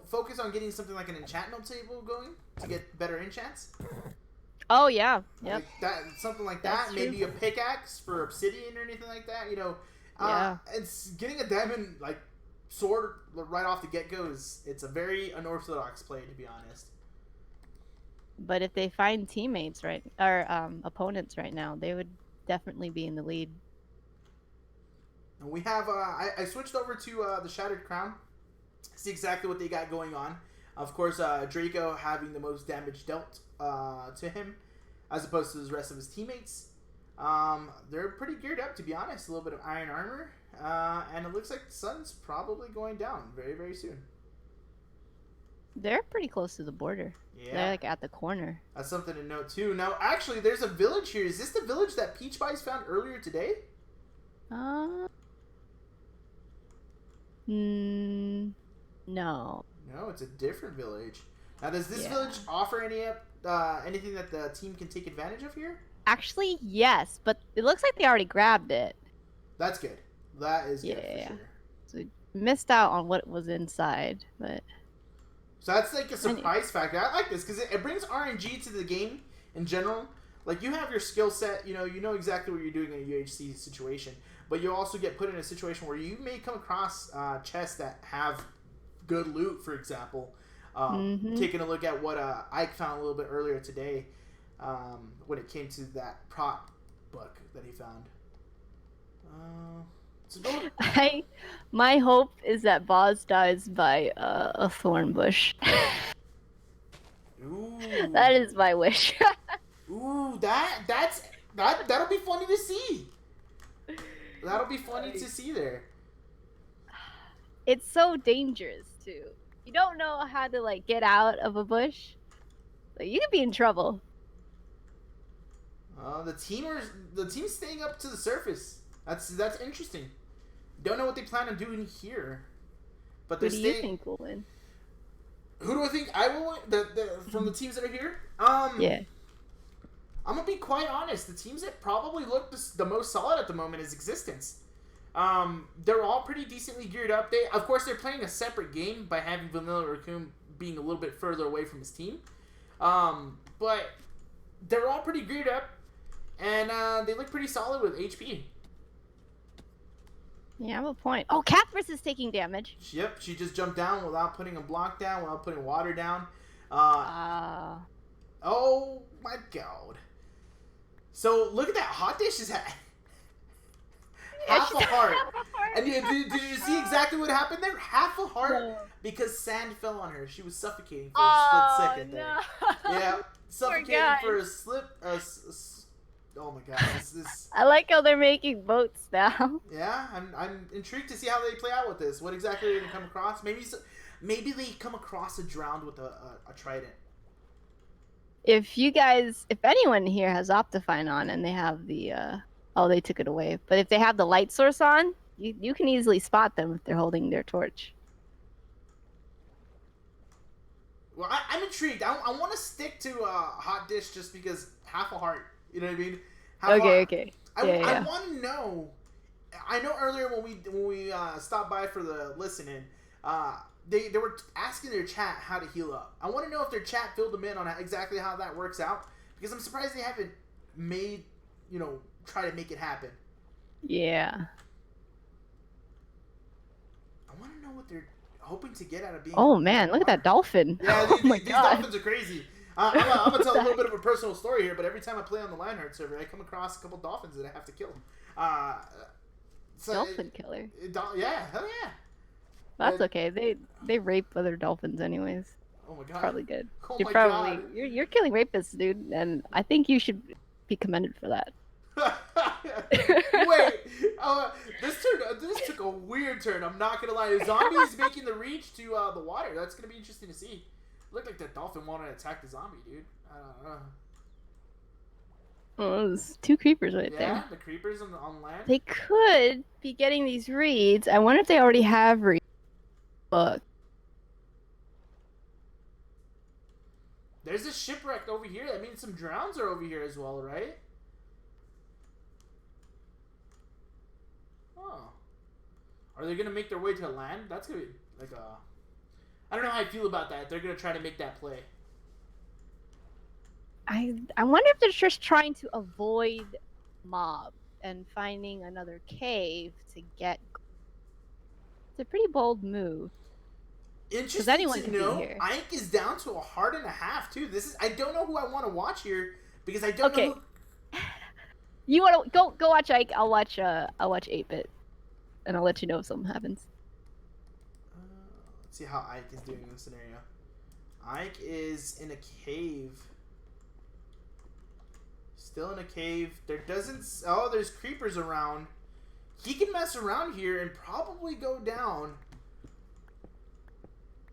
focus on getting something like an enchantment table going to get better enchants. Oh yeah, yep. Like that, something like That's that. true. Maybe a pickaxe for obsidian or anything like that. Yeah. It's getting a diamond like sword right off the get go it's a very unorthodox play, to be honest. But if they find teammates or opponents right now, they would definitely be in the lead. And we have I switched over to the Shattered Crown. See exactly what they got going on. Of course, Draco having the most damage dealt to him, as opposed to the rest of his teammates. They're pretty geared up, to be honest. A little bit of iron armor, and it looks like the sun's probably going down very, very soon. They're pretty close to the border. Yeah. They're like at the corner. That's something to note too. Now, actually, there's a village here. Is this the village that Peach Pies found earlier today? No. No, it's a different village. Now, does this village offer anything that the team can take advantage of here? Actually, yes, but it looks like they already grabbed it. That's good. That is good for sure. So we missed out on what was inside, but... So that's like a surprise factor. I like this because it brings RNG to the game in general. Like, you have your skill set, you know exactly what you're doing in a UHC situation, but you also get put in a situation where you may come across chests that have good loot, for example. Taking a look at what Ike found a little bit earlier today when it came to that prop book that he found. My hope is that Boz dies by a thorn bush. Ooh. That is my wish. Ooh, that'll be funny to see. That'll be funny to see there. It's so dangerous too. You don't know how to like get out of a bush. Like, you could be in trouble. The team's staying up to the surface. That's interesting. Don't know what they plan on doing here, but they're Who do staying. you think will win? Who do I think I will win? From the teams that are here? Yeah. I'm gonna be quite honest. The teams that probably look the most solid at the moment is Existence. They're all pretty decently geared up. Of course, they're playing a separate game by having Vanilla Raccoon being a little bit further away from his team. But they're all pretty geared up, and they look pretty solid with HP. Yeah, I have a point. Oh, Cathris is taking damage. Yep, she just jumped down without putting a block down, without putting water down. Oh my god. So look at that. Hot Dish is half a heart. And did you see exactly what happened there? Half a heart because sand fell on her. She was suffocating for a split second there. Yeah, suffocating for a slip. Oh my god, this. I like how they're making boats now. Yeah, I'm intrigued to see how they play out with this. What exactly are they gonna come across? Maybe they come across a drowned with a trident. If anyone here has Optifine on and they have the, they took it away. But if they have the light source on, you can easily spot them if they're holding their torch. Well, I'm intrigued. I want to stick to Hot Dish just because half a heart. You know what I mean? Okay. I want to know. I know earlier when we stopped by for the listening, They were asking their chat how to heal up. I want to know if their chat filled them in on exactly how that works out, because I'm surprised they haven't made, try to make it happen. Yeah. I want to know what they're hoping to get out of being. Oh man, look at that dolphin. Yeah, Oh my these god. dolphins are crazy. I'm gonna tell a little bit of a personal story here, but every time I play on the Lionheart server, I come across a couple dolphins that I have to kill. Dolphin killer. Yeah, hell yeah. That's okay. They rape other dolphins anyways. Oh my god. Probably good. Oh You're my probably god. you're killing rapists, dude, and I think you should be commended for that. Wait, this took a weird turn. I'm not gonna lie. The zombie's making the reach to the water. That's gonna be interesting to see. Looked like that dolphin wanted to attack the zombie, dude. I don't know. Oh, there's 2 creepers right Yeah, there. the creepers on land. They could be getting these reads. I wonder if they already have reads. But There's a shipwreck over here. That means some drowns are over here as well, right? Oh. Are they gonna make their way to land? That's gonna be like a... I don't know how I feel about that. They're gonna try to make that play. I wonder if they're just trying to avoid mobs and finding another cave to get. It's a pretty bold move. Interesting anyone to could be know. here. Ike is down to a heart and a half too. This is... I don't know who I want to watch here because I don't know who... You want to go watch Ike? I'll watch 8-Bit, and I'll let you know if something happens. Let's see how Ike is doing in this scenario. Ike is in a cave. Still in a cave. There doesn't... Oh, there's creepers around. He can mess around here and probably go down.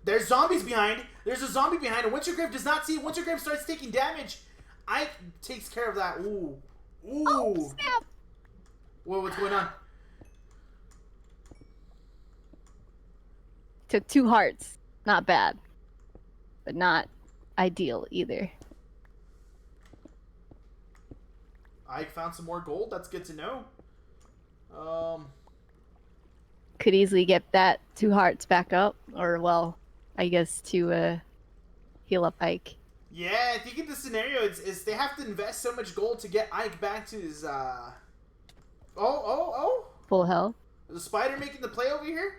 There's zombies behind. There's a zombie behind. And Wintergrave does not see it. Wintergrave starts taking damage. Ike takes care of that. Ooh. Ooh. Oh, snap. Whoa, what's going on? Took 2 hearts. Not bad, but not ideal either. Ike found some more gold. That's good to know. Could easily get that 2 hearts back up, or well, I guess to heal up Ike. Yeah, I think in this scenario, it's they have to invest so much gold to get Ike back to his, Oh! Full health. Is the spider making the play over here?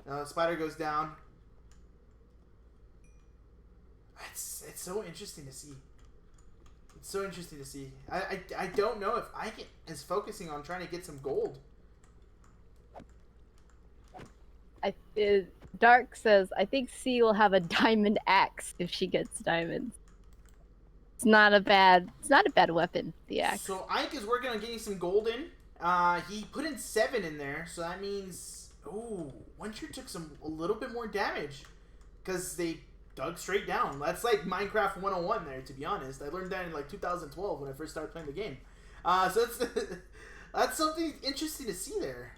No, the spider goes down. It's so interesting to see. It's so interesting to see. I don't know if Ike is focusing on trying to get some gold. Dark says, I think C will have a diamond axe if she gets diamonds. It's not a bad weapon, the axe. So Ike is working on getting some gold in. He put in 7 in there, so that means... Ooh, Winter took a little bit more damage. Because they dug straight down. That's like Minecraft 101 there, to be honest. I learned that in like 2012 when I first started playing the game. So that's something interesting to see there.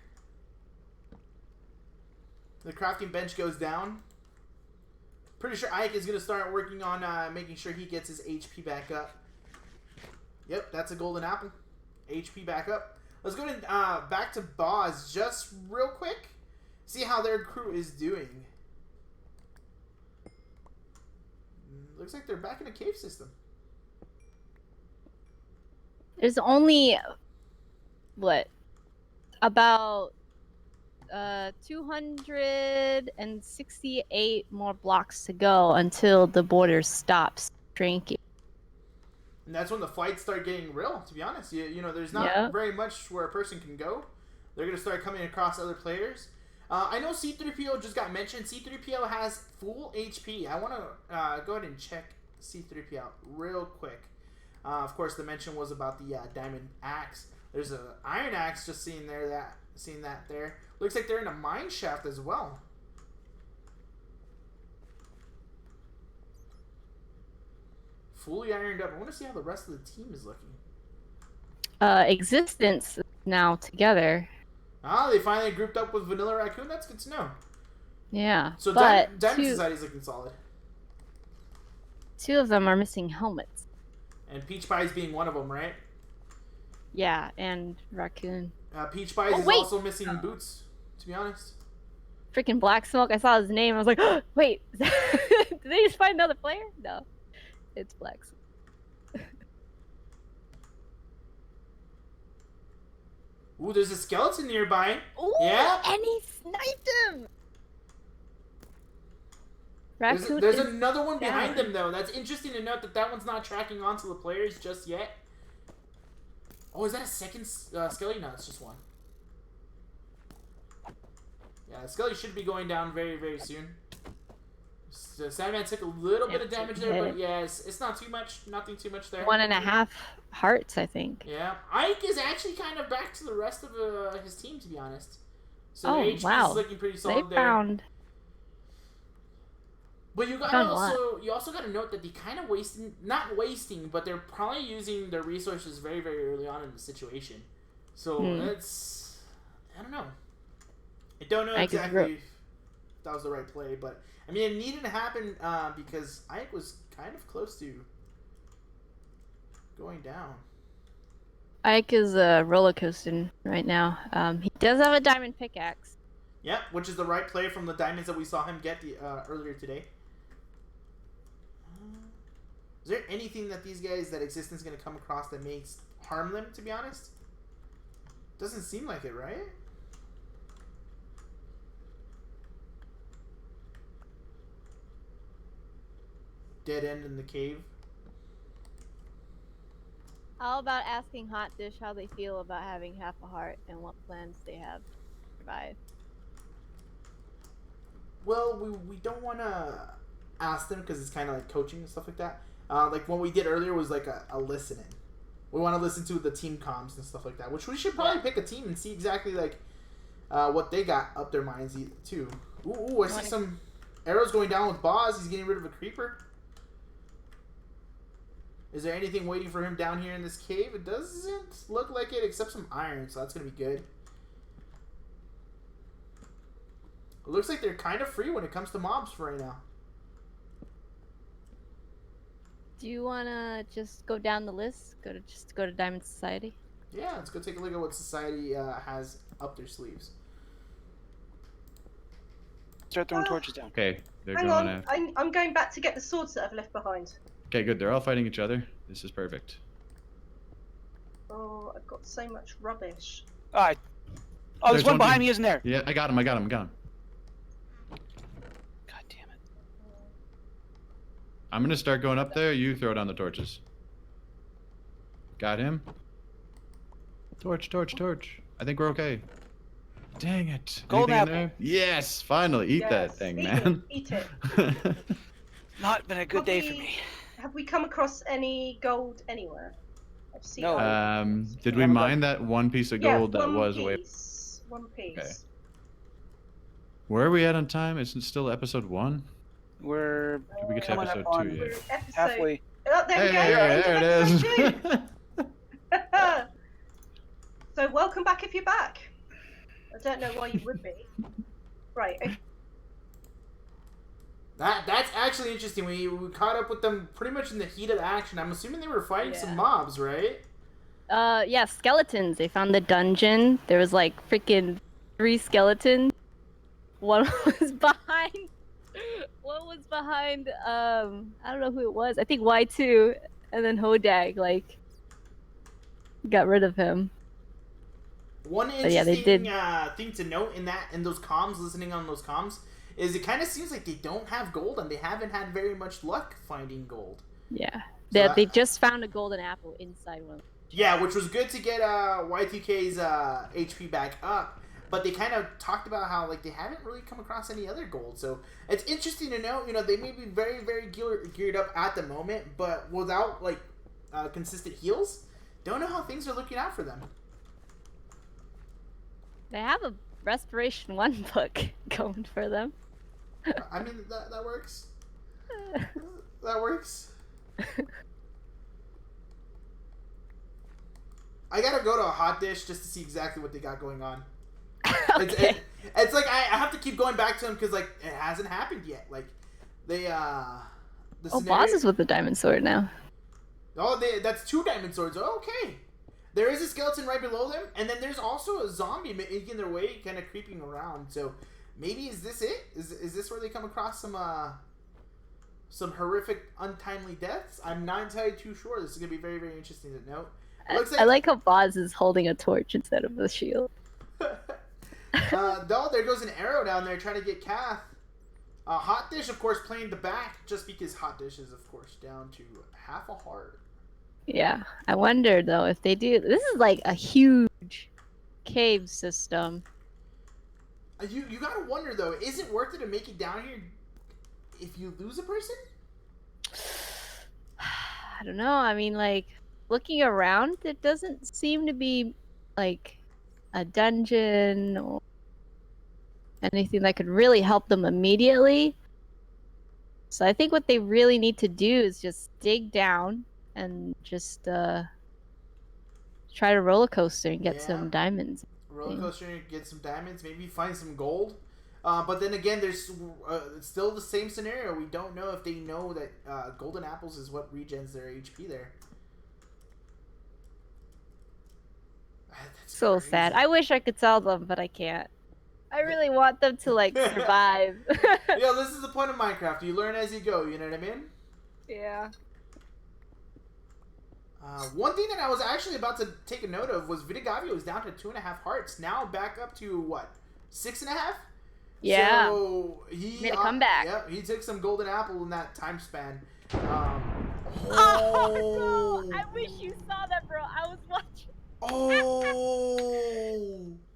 The crafting bench goes down. Pretty sure Ike is going to start working on making sure he gets his HP back up. Yep, that's a golden apple. HP back up. Let's go to back to Boz just real quick. See how their crew is doing. Looks like they're back in a cave system. There's only, what, about 268 more blocks to go until the border stops shrinking. And that's when the fights start getting real, to be honest. You know, there's not very much where a person can go. They're going to start coming across other players. I know C3PO just got mentioned. C3PO has full HP. I want to go ahead and check C3PO out real quick. Of course, the mention was about the diamond axe. There's an iron axe just seeing that there. Looks like they're in a mine shaft as well. Fully ironed up. I want to see how the rest of the team is looking. Existence is now together. Ah, they finally grouped up with Vanilla Raccoon. That's good to know. Yeah, So but Diamond Society's looking solid. 2 of them are missing helmets. And Peach Pie's being one of them, right? Yeah, and Raccoon. Peach Pie is also missing boots, to be honest. freaking black smoke. I saw his name. I was like, oh, wait, did they just find another player? No, it's black smoke. Ooh, there's a skeleton nearby. Ooh, Yeah. and he sniped him. There's another one behind them, though. That's interesting to note that one's not tracking onto the players just yet. Oh, is that a second Skelly? No, it's just one. Yeah, Skelly should be going down very, very soon. So Sandman took a little bit of damage there, but yeah, it's not too much. Nothing too much there. 1.5 hearts, I think. Yeah, Ike is actually kind of back to the rest of his team, to be honest. So Oh, HP wow. is looking pretty solid They there. found. But you also got to note that they kind of not wasting, but they're probably using their resources very, very early on in the situation. So it's, I don't know. I don't know exactly if that was the right play, but I mean, it needed to happen because Ike was kind of close to going down. Ike is roller coasting right now. He does have a diamond pickaxe. Yeah, which is the right play from the diamonds that we saw him get earlier today. Is there anything that these guys, that Existence is going to come across that makes harm them, to be honest? Doesn't seem like it, right? Dead end in the cave. How about asking Hot Dish how they feel about having half a heart and what plans they have to survive? Well, we don't want to ask them because it's kind of like coaching and stuff like that. Like what we did earlier was like a listening. We want to listen to the team comms and stuff like that, which we should probably pick a team and see exactly like what they got up their minds too. Ooh, I see some arrows going down with Boz. He's getting rid of a creeper. Is there anything waiting for him down here in this cave? It doesn't look like it, except some iron, so that's going to be good. It looks like they're kind of free when it comes to mobs for right now. Do you want to just go down the list? Go to Diamond Society? Yeah, let's go take a look at what Society has up their sleeves. Start throwing torches down. Okay, they're Hang going on, after. I'm going back to get the swords that I've left behind. Okay, good. They're all fighting each other. This is perfect. Oh, I've got so much rubbish. Alright. Oh, there's one behind me, isn't there? Yeah, I got him. God damn it. I'm gonna start going up there. You throw down the torches. Got him. Torch, torch, torch. I think we're okay. Dang it. Golden Anything in apple. there? Yes, finally. Eat that Yes, thing, eat man. It, eat it. Not been a good day for me. Have we come across any gold anywhere? I've seen No. Did we mine that one piece of gold that was away? One piece. Okay. Where are we at on time? Isn't it still episode 1? We're Did we get to coming episode up 2 on yet? halfway. Oh, there we go. Hey, Into there it episode is. 2. So welcome back if you're back. I don't know why you would be. Right. That's actually interesting. We caught up with them pretty much in the heat of the action. I'm assuming they were fighting some mobs, right? Yeah, skeletons. They found the dungeon. There was like freaking 3 skeletons. One was behind. One was behind. I don't know who it was. I think Y2, and then Hodag like got rid of him. One interesting thing to note in those comms, listening on those comms, is it kind of seems like they don't have gold and they haven't had very much luck finding gold. Yeah, So they just found a golden apple inside one. Yeah, which was good to get Y2K's HP back up, but they kind of talked about how like they haven't really come across any other gold. So it's interesting to know, you know, they may be very, very geared up at the moment, but without like consistent heals, don't know how things are looking out for them. They have a Restoration 1 book going for them. I mean, that works. That works. I gotta go to a Hot Dish just to see exactly what they got going on. Okay. It's like I have to keep going back to them because like it hasn't happened yet. Like they Boz is with the diamond sword now. Oh, that's 2 diamond swords. Okay. There is a skeleton right below them, and then there's also a zombie making their way, kind of creeping around. So maybe is this it? Is this where they come across some horrific, untimely deaths? I'm not entirely too sure. This is gonna be very, very interesting to note. It looks I like how Boz is holding a torch instead of a shield. Doll, there goes an arrow down there trying to get Kath. Hot Dish, of course, playing the back just because Hot Dish is, of course, down to half a heart. Yeah, I wonder though if they do. This is like a huge cave system. You gotta wonder though, is it worth it to make it down here if you lose a person? I don't know. I mean, like looking around, it doesn't seem to be like a dungeon or anything that could really help them immediately. So I think what they really need to do is just dig down and just try to roller coaster and get some diamonds. Roller coaster and get some diamonds, maybe find some gold. But then again, there's still the same scenario. We don't know if they know that golden apples is what regens their HP there. That's So crazy. sad. I wish I could sell them, but I can't. I really want them to like survive. Yeah, this is the point of Minecraft. You learn as you go. You know what I mean? Yeah. One thing that I was actually about to take a note of was Vitagavio was down to 2.5 hearts. Now back up to what, 6.5? Yeah. So he made a comeback. Yeah, he took some golden apple in that time span. Oh no! I wish you saw that, bro. I was watching. Oh.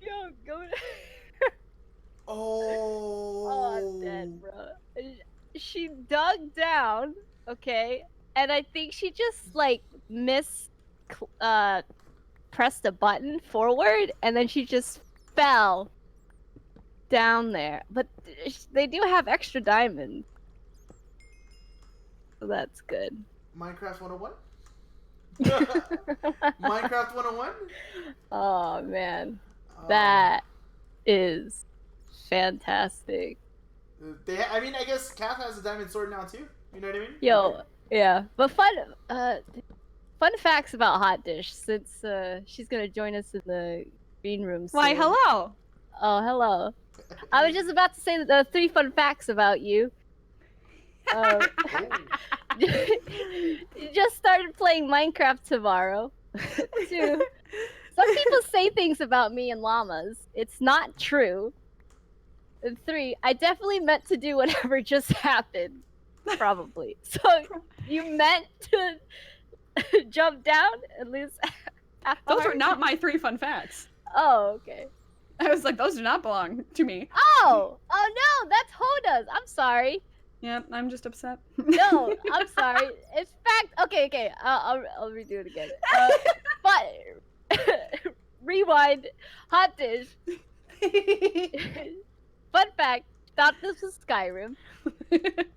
Yo, go. Oh. Oh, I'm dead, bro. She dug down, okay, and I think she just like pressed a button forward, and then she just fell down there. But they do have extra diamonds, so that's good. Minecraft 101. Minecraft 101. Oh man, that is fantastic. I mean, I guess Kath has a diamond sword now too. You know what I mean? Yo, yeah. But fun facts about Hot Dish, since she's gonna join us in the green room soon. Why, hello. Oh, hello. I was just about to say the 3 fun facts about you. You just started playing Minecraft tomorrow. 2. Some people say things about me and llamas. It's not true. And 3, I definitely meant to do whatever just happened. Probably. So you meant to jump down and lose half a Those heart? are not my 3 fun facts. Oh, okay. I was like, those do not belong to me. Oh no, that's Hoda's. I'm sorry. Yeah, I'm just upset. No, I'm sorry. It's fact. Okay. I'll redo it again. But rewind. Hot Dish. Fun fact. Thought this was Skyrim.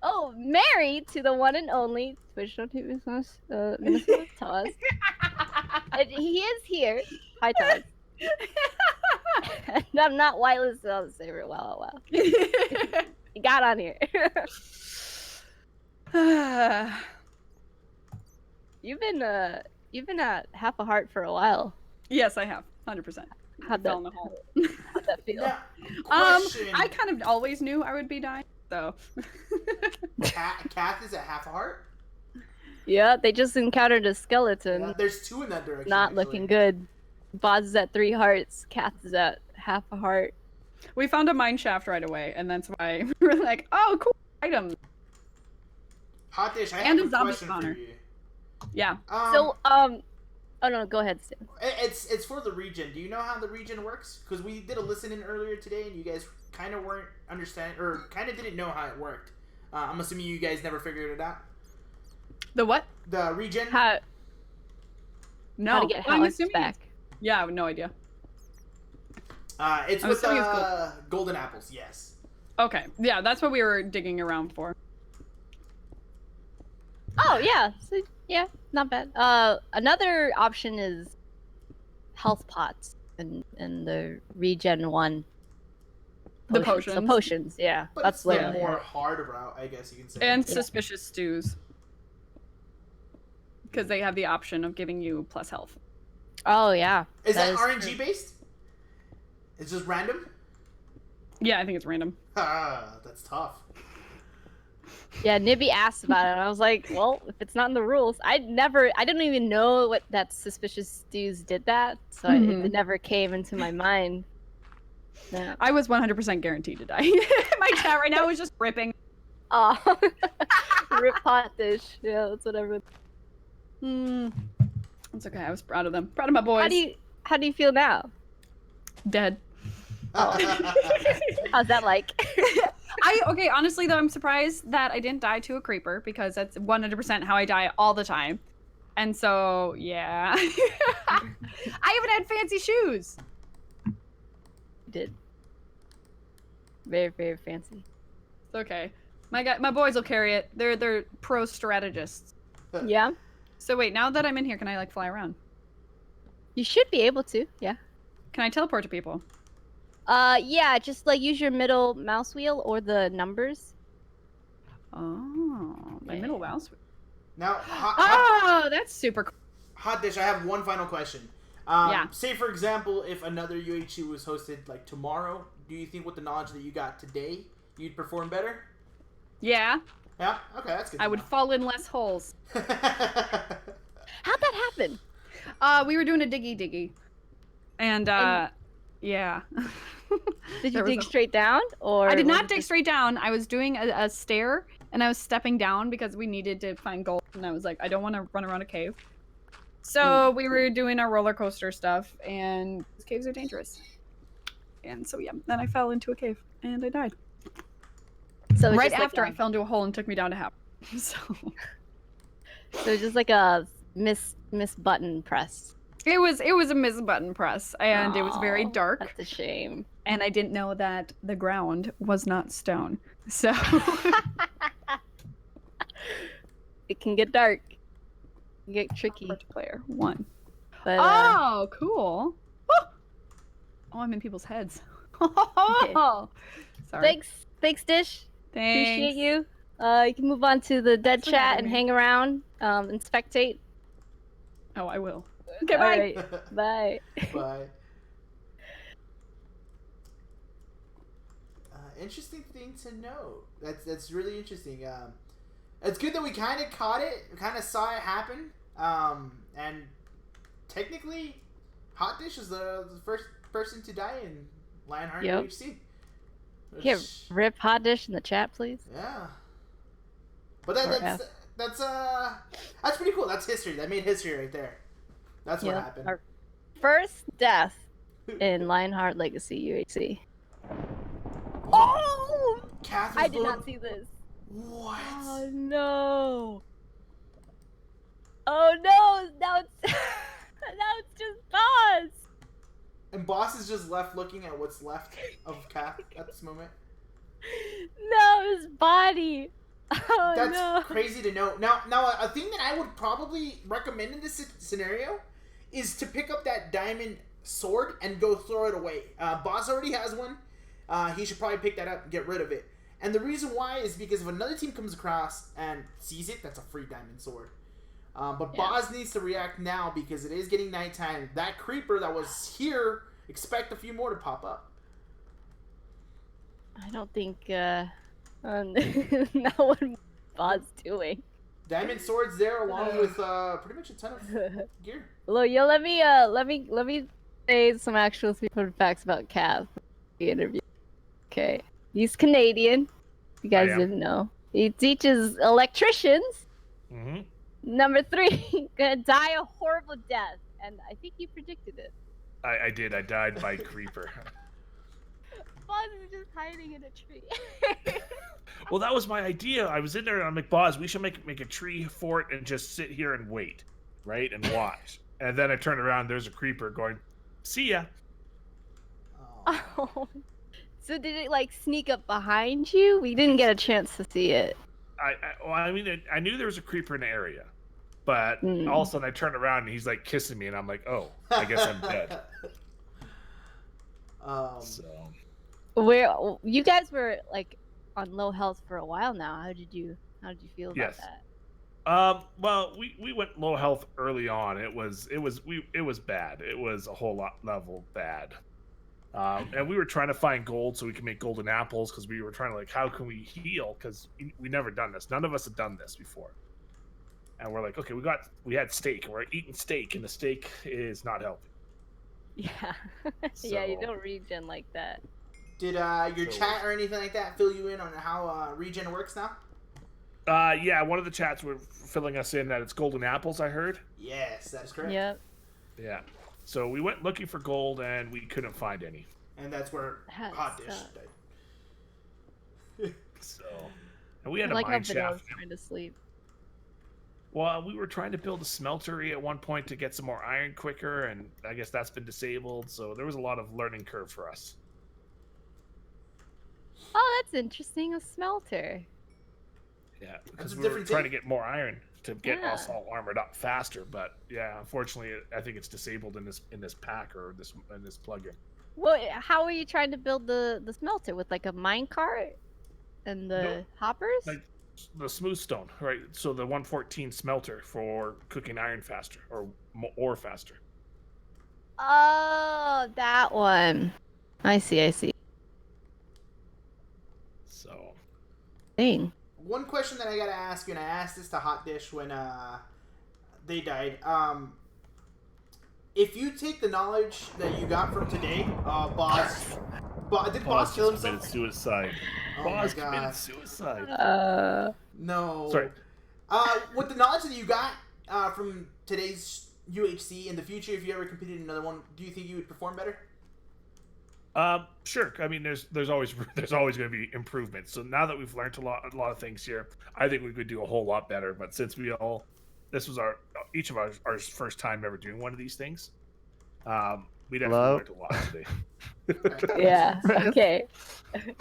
Oh, married to the one and only Twitch.tv Minnesota Toss. And he is here. Hi, Toss. And I'm not whitelisted on the server. Wow. He got on here. You've been at half a heart for a while. Yes, I have. 100%. How'd Fell in the hole. that feel? Now, question. I kind of always knew I would be dying, so. Kath is at half a heart. Yeah, they just encountered a skeleton. Yeah, there's 2 in that direction. Not actually. looking good. Boz is at 3 hearts. Kath is at half a heart. We found a mine shaft right away, and that's why we were like, oh, cool item. Hot Dish, I And have a a zombie question for spawner. you. Yeah. Oh no, go ahead, Stan. It's for the region. Do you know how the region works? Because we did a listen-in earlier today, and you guys kind of weren't understanding, or kind of didn't know how it worked. I'm assuming you guys never figured it out. The what? The region? No. How to get I'm Alex assuming back. Yeah, I have no idea. It's I'm with assuming it's golden apples, yes. Okay. Yeah, that's what we were digging around for. Oh yeah, so, yeah, not bad. Another option is health pots and the regen one. The potions. The potions. potions, yeah. But That's it's the literally more it. hard route, I guess you can say. And suspicious stews. Because they have the option of giving you plus health. Oh yeah. Is that is RNG true. based? It's just random? Yeah, I think it's random. Ah, that's tough. Yeah, Nibby asked about it, and I was like, well, if it's not in the rules, I didn't even know what that Suspicious Stews did that, so it never came into my mind. Yeah. I was 100% guaranteed to die. My chat right now is just ripping. Oh, rip hot dish. Yeah, that's whatever. It's okay. I was proud of them. Proud of my boys. How do you feel now? Dead. Oh. How's that like? Okay, honestly though, I'm surprised that I didn't die to a creeper because that's 100% how I die all the time. And so, yeah. I even had fancy shoes. You did. Very, very fancy. It's okay. My boys will carry it. They're pro strategists. Yeah. So wait, now that I'm in here, can I like fly around? You should be able to, yeah. Can I teleport to people? Yeah, just like use your middle mouse wheel or the numbers. Oh, my middle mouse. Now, that's super cool. Hot Dish, I have one final question. Yeah. Say, for example, if another UHC was hosted like tomorrow, do you think with the knowledge that you got today, you'd perform better? Yeah. Yeah? Okay, that's good. I would fall in less holes. How'd that happen? We were doing a diggy. And yeah. Did you dig straight down, or I did not dig straight down. I was doing a stair, and I was stepping down because we needed to find gold, and I was like, I don't want to run around a cave. So we were doing our roller coaster stuff, and these caves are dangerous. And so yeah, then I fell into a cave, and I died. So right after I fell into a hole and took me down to half. So it's just like a miss button press. It was a miss button press, and it was very dark. That's a shame. And I didn't know that the ground was not stone. So it can get dark. It can get tricky. Player 1. But, oh, cool. Oh, I'm in people's heads. Oh, sorry. Thanks, Dish. Thanks. Appreciate you. You can move on to the dead chat and hang around and spectate. Oh, I will. Okay, bye. Right. Bye. Bye. Interesting thing to note. That's really interesting. It's good that we kind of caught it, kind of saw it happen. And technically, Hot Dish is the first person to die in Lionheart UHC. Here, rip Hot Dish in the chat, please. Yeah. But that's pretty cool. That's history. That made history right there. That's what happened. Our first death in Lionheart Legacy UHC. Oh! I did not see this. What? Oh no! Oh no! Now it's just Boss. And Boss is just left looking at what's left of Kath at this moment. No, his body. Oh, That's crazy to know. Now, a thing that I would probably recommend in this scenario is to pick up that diamond sword and go throw it away. Boss already has one. He should probably pick that up and get rid of it. And the reason why is because if another team comes across and sees it, that's a free diamond sword. But Boz needs to react now because it is getting nighttime. That creeper that was here, expect a few more to pop up. I don't think not what Boz doing. Diamond swords there along with pretty much a ton of gear. Hello, yo, let me say some actual fun facts about Cav. The interview. Okay, he's Canadian. You guys didn't know. He teaches electricians. Mm-hmm. Number 3, gonna die a horrible death, and I think you predicted it. I did. I died by creeper. Boz is just hiding in a tree. Well, that was my idea. I was in there and I'm like, Boz, we should make a tree fort and just sit here and wait, right, and watch. And then I turned around. There's a creeper going, "See ya." Oh. So did it like sneak up behind you? We didn't get a chance to see it. I mean, I knew there was a creeper in the area, but all of a sudden I turned around and he's like kissing me, and I'm like, oh, I guess I'm dead. So. Where you guys were like on low health for a while now. How did you feel about that? Well, we went low health early on. It was bad. It was a whole lot level bad. And we were trying to find gold so we can make golden apples because we were trying to like, how can we heal? Because we never done this. None of us had done this before. And we're like, okay, we had steak and we're eating steak and the steak is not healthy. Yeah. Yeah, you don't regen like that. Did your chat or anything like that fill you in on how regen works now? Yeah, one of the chats were filling us in that it's golden apples, I heard. Yes, that is correct. Yep. Yeah. So we went looking for gold and we couldn't find any. And that's where Hot Dish died. So, and we had I a like how mine Vanille's shaft. trying to sleep. Well, we were trying to build a smeltery at one point to get some more iron quicker, and I guess that's been disabled. So there was a lot of learning curve for us. Oh, that's interesting. A smelter. Yeah, because we were trying to get more iron to get us all armored up faster. But yeah, unfortunately, I think it's disabled in this pack or in this plugin. Well, how are you trying to build the smelter with like a mine cart and the hoppers? Like the smooth stone, right? So the 114 smelter for cooking iron faster or faster. Oh, that one. I see. So. Dang. One question that I gotta ask you, and I asked this to Hot Dish when they died. If you take the knowledge that you got from today, did Boss kill himself? Committed suicide. Oh Boss my committed God. suicide. No. Sorry. With the knowledge that you got from today's UHC, in the future, if you ever competed in another one, do you think you would perform better? Sure. I mean, there's always going to be improvements. So now that we've learned a lot of things here, I think we could do a whole lot better. But since this was each of our first time ever doing one of these things, we definitely learned a lot today. Yeah. Okay. We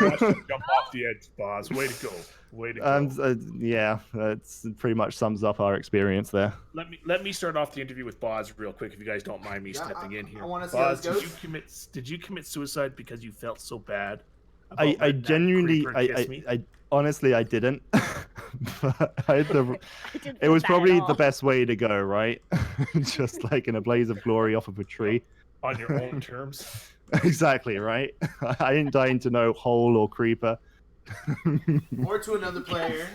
watched you jump off the edge, Boz. Way to go. Way to go. Yeah, that's pretty much sums up our experience there. Let me start off the interview with Boz real quick, if you guys don't mind me stepping in here. I want to see how this Boz, goes. did you commit suicide because you felt so bad? I genuinely, I honestly, I didn't. But it was probably the best way to go, right? Just like in a blaze of glory off of a tree. On your own terms. Exactly, right? I didn't die into no hole or creeper. Or to another player.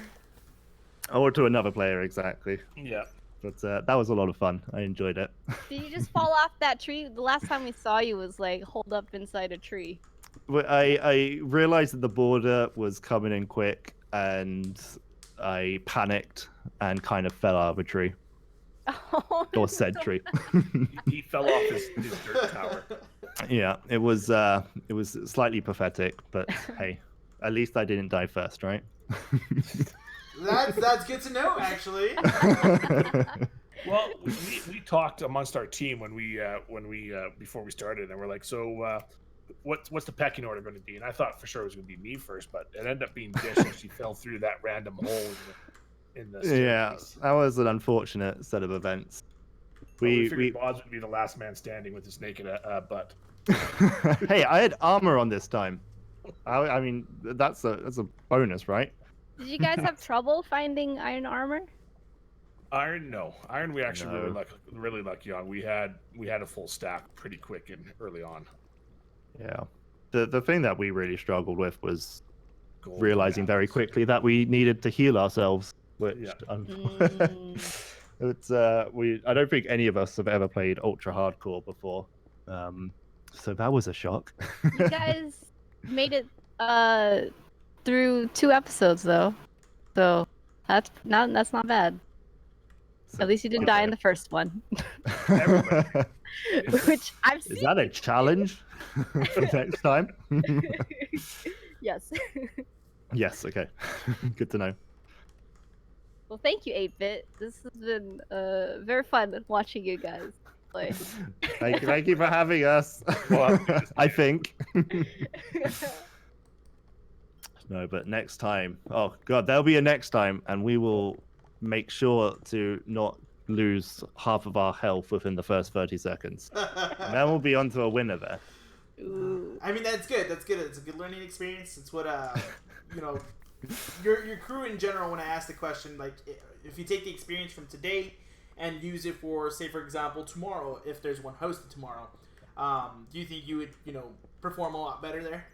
Or to another player, exactly. Yeah. But that was a lot of fun. I enjoyed it. Did you just fall off that tree? The last time we saw you was like holed up inside a tree. I realized that the border was coming in quick, and I panicked and kind of fell out of a tree. Or said tree. He fell off his dirt tower. Yeah, it was slightly pathetic, but hey, at least I didn't die first, right? That's good to know, actually. Well, we talked amongst our team when we before we started, and we're like, so what's the pecking order going to be? And I thought for sure it was going to be me first, but it ended up being Dish, and she fell through that random hole in the staircase. That was an unfortunate set of events. We figured Boz would be the last man standing with his naked butt. Hey, I had armor on this time. I mean, that's a bonus, right? Did you guys have trouble finding iron armor? Iron, no. Iron, we actually really lucky on. We had a full stack pretty quick and early on. Yeah. The thing that we really struggled with was Gold realizing very quickly that we needed to heal ourselves, which it's I don't think any of us have ever played ultra hardcore before. So that was a shock. You guys made it through 2 episodes though. So that's not bad. At least you didn't die in the first one. Which I've seen. Is that a challenge for next time? Yes. Yes, okay. Good to know. Well, thank you, 8-Bit. This has been very fun watching you guys play. Thank you for having us. I think. No, but next time. Oh, God, there'll be a next time, and we will make sure to not lose half of our health within the first 30 seconds. And then we'll be on to a winner there. Ooh. I mean, that's good. That's good. It's a good learning experience. It's what your crew in general. When I asked the question, like, if you take the experience from today and use it for, say, for example, tomorrow, if there's one hosted tomorrow. Do you think you would, perform a lot better there?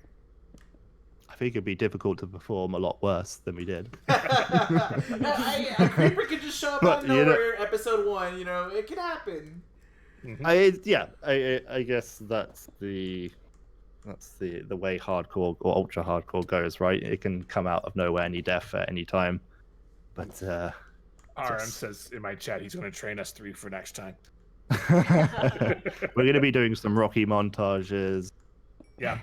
I think it'd be difficult to perform a lot worse than we did. A creeper could just show up out of nowhere, episode 1. It could happen. I guess that's the way hardcore or ultra hardcore goes, right? It can come out of nowhere, any death at any time. But RM says in my chat he's going to train us 3 for next time. we're going to be doing some Rocky montages. Yeah.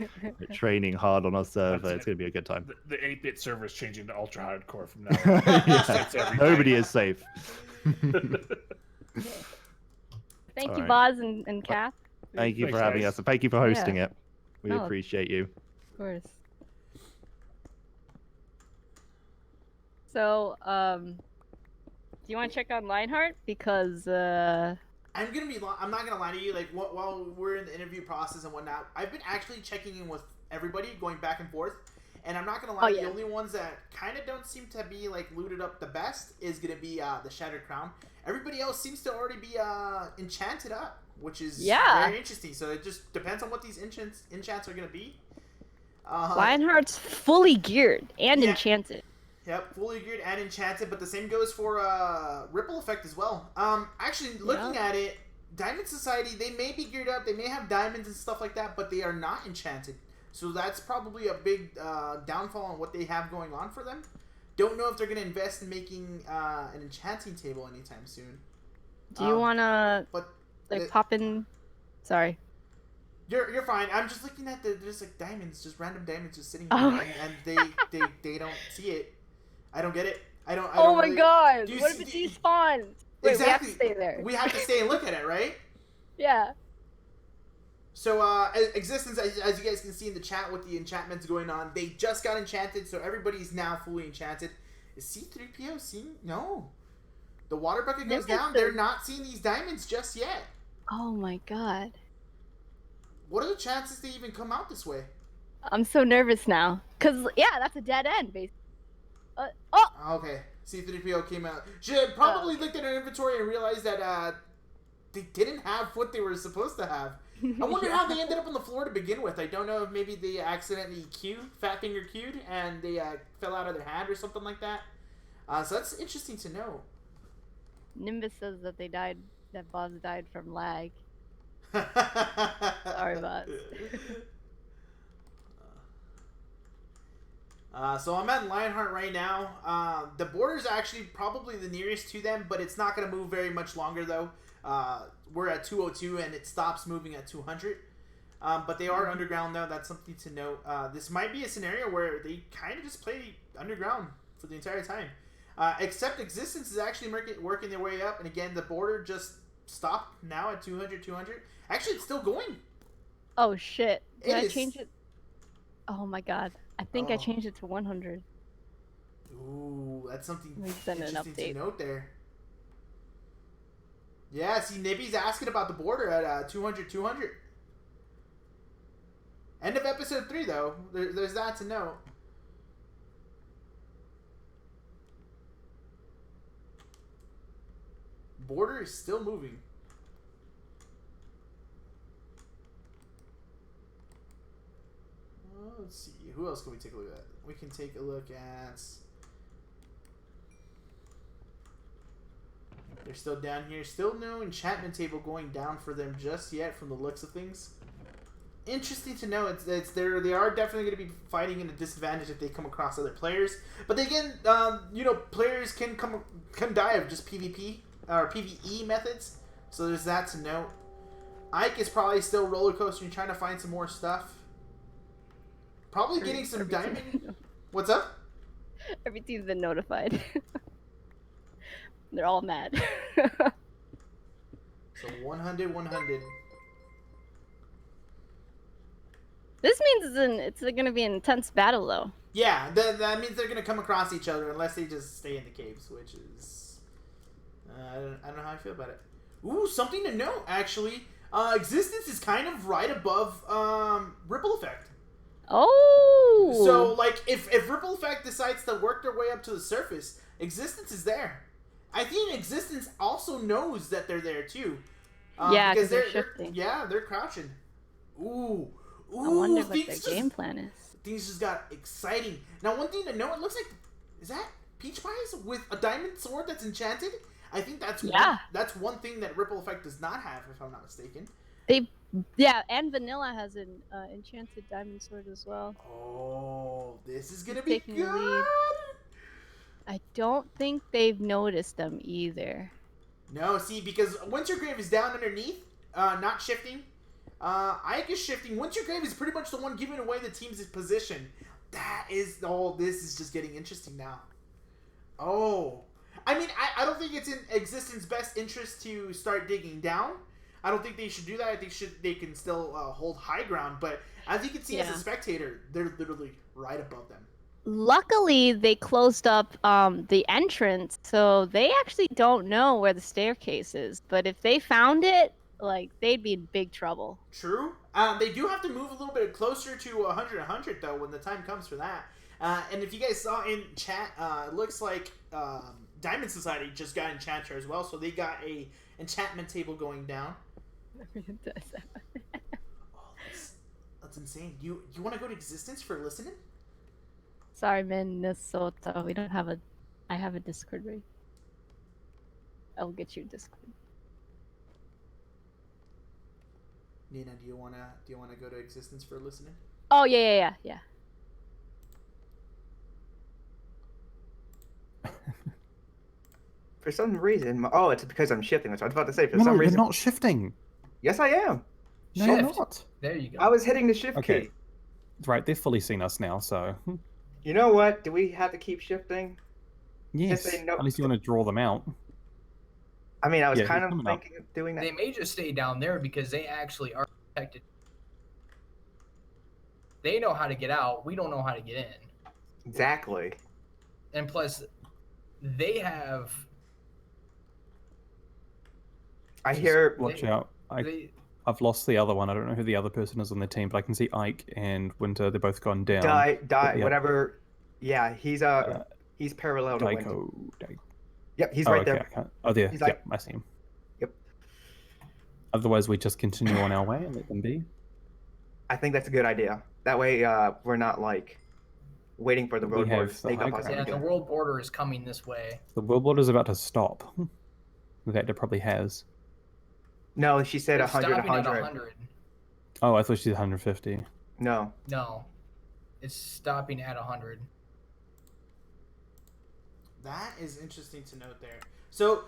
Training hard on our server. It's going to be a good time. The 8-bit server is changing to ultra hardcore from now on. Nobody is safe. Thank you, Boz and Kath. Thank you for having us, and thank you for hosting it. We No, appreciate you. Of course. So, do you want to check on Lionheart? Because, I'm not gonna lie to you. Like, while we're in the interview process and whatnot, I've been actually checking in with everybody, going back and forth. And I'm not gonna lie, the only ones that kind of don't seem to be like looted up the best is gonna be the Shattered Crown. Everybody else seems to already be enchanted up, which is very interesting. So it just depends on what these enchants are gonna be. Lionheart's fully geared and enchanted. Yep, fully geared and enchanted, but the same goes for Ripple Effect as well. Actually, looking at it, Diamond Society, they may be geared up, they may have diamonds and stuff like that, but they are not enchanted. So that's probably a big downfall on what they have going on for them. Don't know if they're going to invest in making an enchanting table anytime soon. Do you want to pop in? Sorry. You're fine. I'm just looking at there's like diamonds, just random diamonds just sitting there, and they don't see it. I don't get it. I don't oh my really... god! What if it despawns? Wait, exactly. we have to stay there. We have to stay and look at it, right? Yeah. So, Existence, as you guys can see in the chat with the enchantments going on, they just got enchanted, so everybody's now fully enchanted. Is C3PO seeing? No. The water bucket goes down. They're not seeing these diamonds just yet. Oh my god. What are the chances they even come out this way? I'm so nervous now. Because, yeah, that's a dead end, basically. Okay. C3PO came out. She probably looked at her inventory and realized that they didn't have what they were supposed to have. I wonder how they ended up on the floor to begin with. I don't know if maybe they accidentally fat finger queued and they fell out of their hand or something like that. So that's interesting to know. Nimbus says that that Boz died from lag. Sorry, Boz. So I'm at Lionheart right now. The border's actually probably the nearest to them, but it's not going to move very much longer though. We're at 202 and it stops moving at 200. But they are underground though. That's something to note. This might be a scenario where they kind of just play underground for the entire time. Except Existence is actually working their way up. And again, the border just stopped now at 200. Actually, it's still going. Oh shit. Did I change it? Oh my god. I think I changed it to 100. Ooh, that's something send an interesting update. to note there. Yeah, see, Nibby's asking about the border at 200. End of episode 3, though. There's that to note. Border is still moving. Let's see. Who else can we take a look at? We can take a look at... They're still down here. Still no enchantment table going down for them just yet from the looks of things. Interesting to know. They are definitely going to be fighting in a disadvantage if they come across other players. But again, players can die of just PvP or PvE methods. So there's that to note. Ike is probably still rollercoastering, trying to find some more stuff. Probably getting some diamond. What's up? Every team's been notified. They're all mad. So 100. This means it's going to be an intense battle, though. Yeah, that means they're going to come across each other unless they just stay in the caves, which is... I don't know how I feel about it. Ooh, something to note, actually. Existence is kind of right above Ripple Effect. Oh! So, like, if Ripple Effect decides to work their way up to the surface, Existence is there. I think Existence also knows that they're there too. Yeah, because they're shifting. They're crouching. Ooh. I wonder what things their game plan is. Things just got exciting. Now, one thing to note, it looks like, is that Peach Pies with a diamond sword that's enchanted? I think that's one thing that Ripple Effect does not have, if I'm not mistaken. And Vanilla has an enchanted diamond sword as well. Oh, this is gonna be taking the good. lead. I don't think they've noticed them either. No, see, because Winter Grave is down underneath, not shifting. Ike is shifting. Winter Grave is pretty much the one giving away the team's position. This is just getting interesting now. Oh. I mean, I don't think it's in Existence's best interest to start digging down. I don't think they should do that. I think they can still hold high ground. But as you can see as a spectator, they're literally right above them. Luckily, they closed up the entrance, so they actually don't know where the staircase is. But if they found it, like, they'd be in big trouble. True. They do have to move a little bit closer to 100 though when the time comes for that. And if you guys saw in chat, it looks like Diamond Society just got Enchanter as well, so they got a enchantment table going down. That's insane. You want to go to Existence for listening? Sorry, Minnesota. We don't have I have a Discord right. I'll get you Discord. Nina, do you wanna go to Existence for listening? Oh yeah. For some reason, it's because I'm shifting. Which I was about to say. For No, some reason, you're not shifting. Yes, I am. No, you're not. There you go. I was hitting the shift key. Right, they've fully seen us now, so. You know what? Do we have to keep shifting? Yes. At least you want to draw them out. I mean, I was kind of thinking of doing that. They may just stay down there because they actually are protected. They know how to get out. We don't know how to get in. Exactly. And plus, they have. I hear. Watch out! I've lost the other one. I don't know who the other person is on the team, but I can see Ike and Winter. They're both gone down. Whatever. Yeah, he's parallel to Winter. Yep, he's right there. Oh, there. He's yep, I see him. Yep. Otherwise, we just continue on our way and let them be. I think that's a good idea. That way, we're not like waiting for the road board to sneak up on us. Yeah, the world border is coming this way. The world border is about to stop. In fact, it probably has. No, she said 100. Oh, I thought she said 150. No. No, it's stopping at 100. That is interesting to note there. So,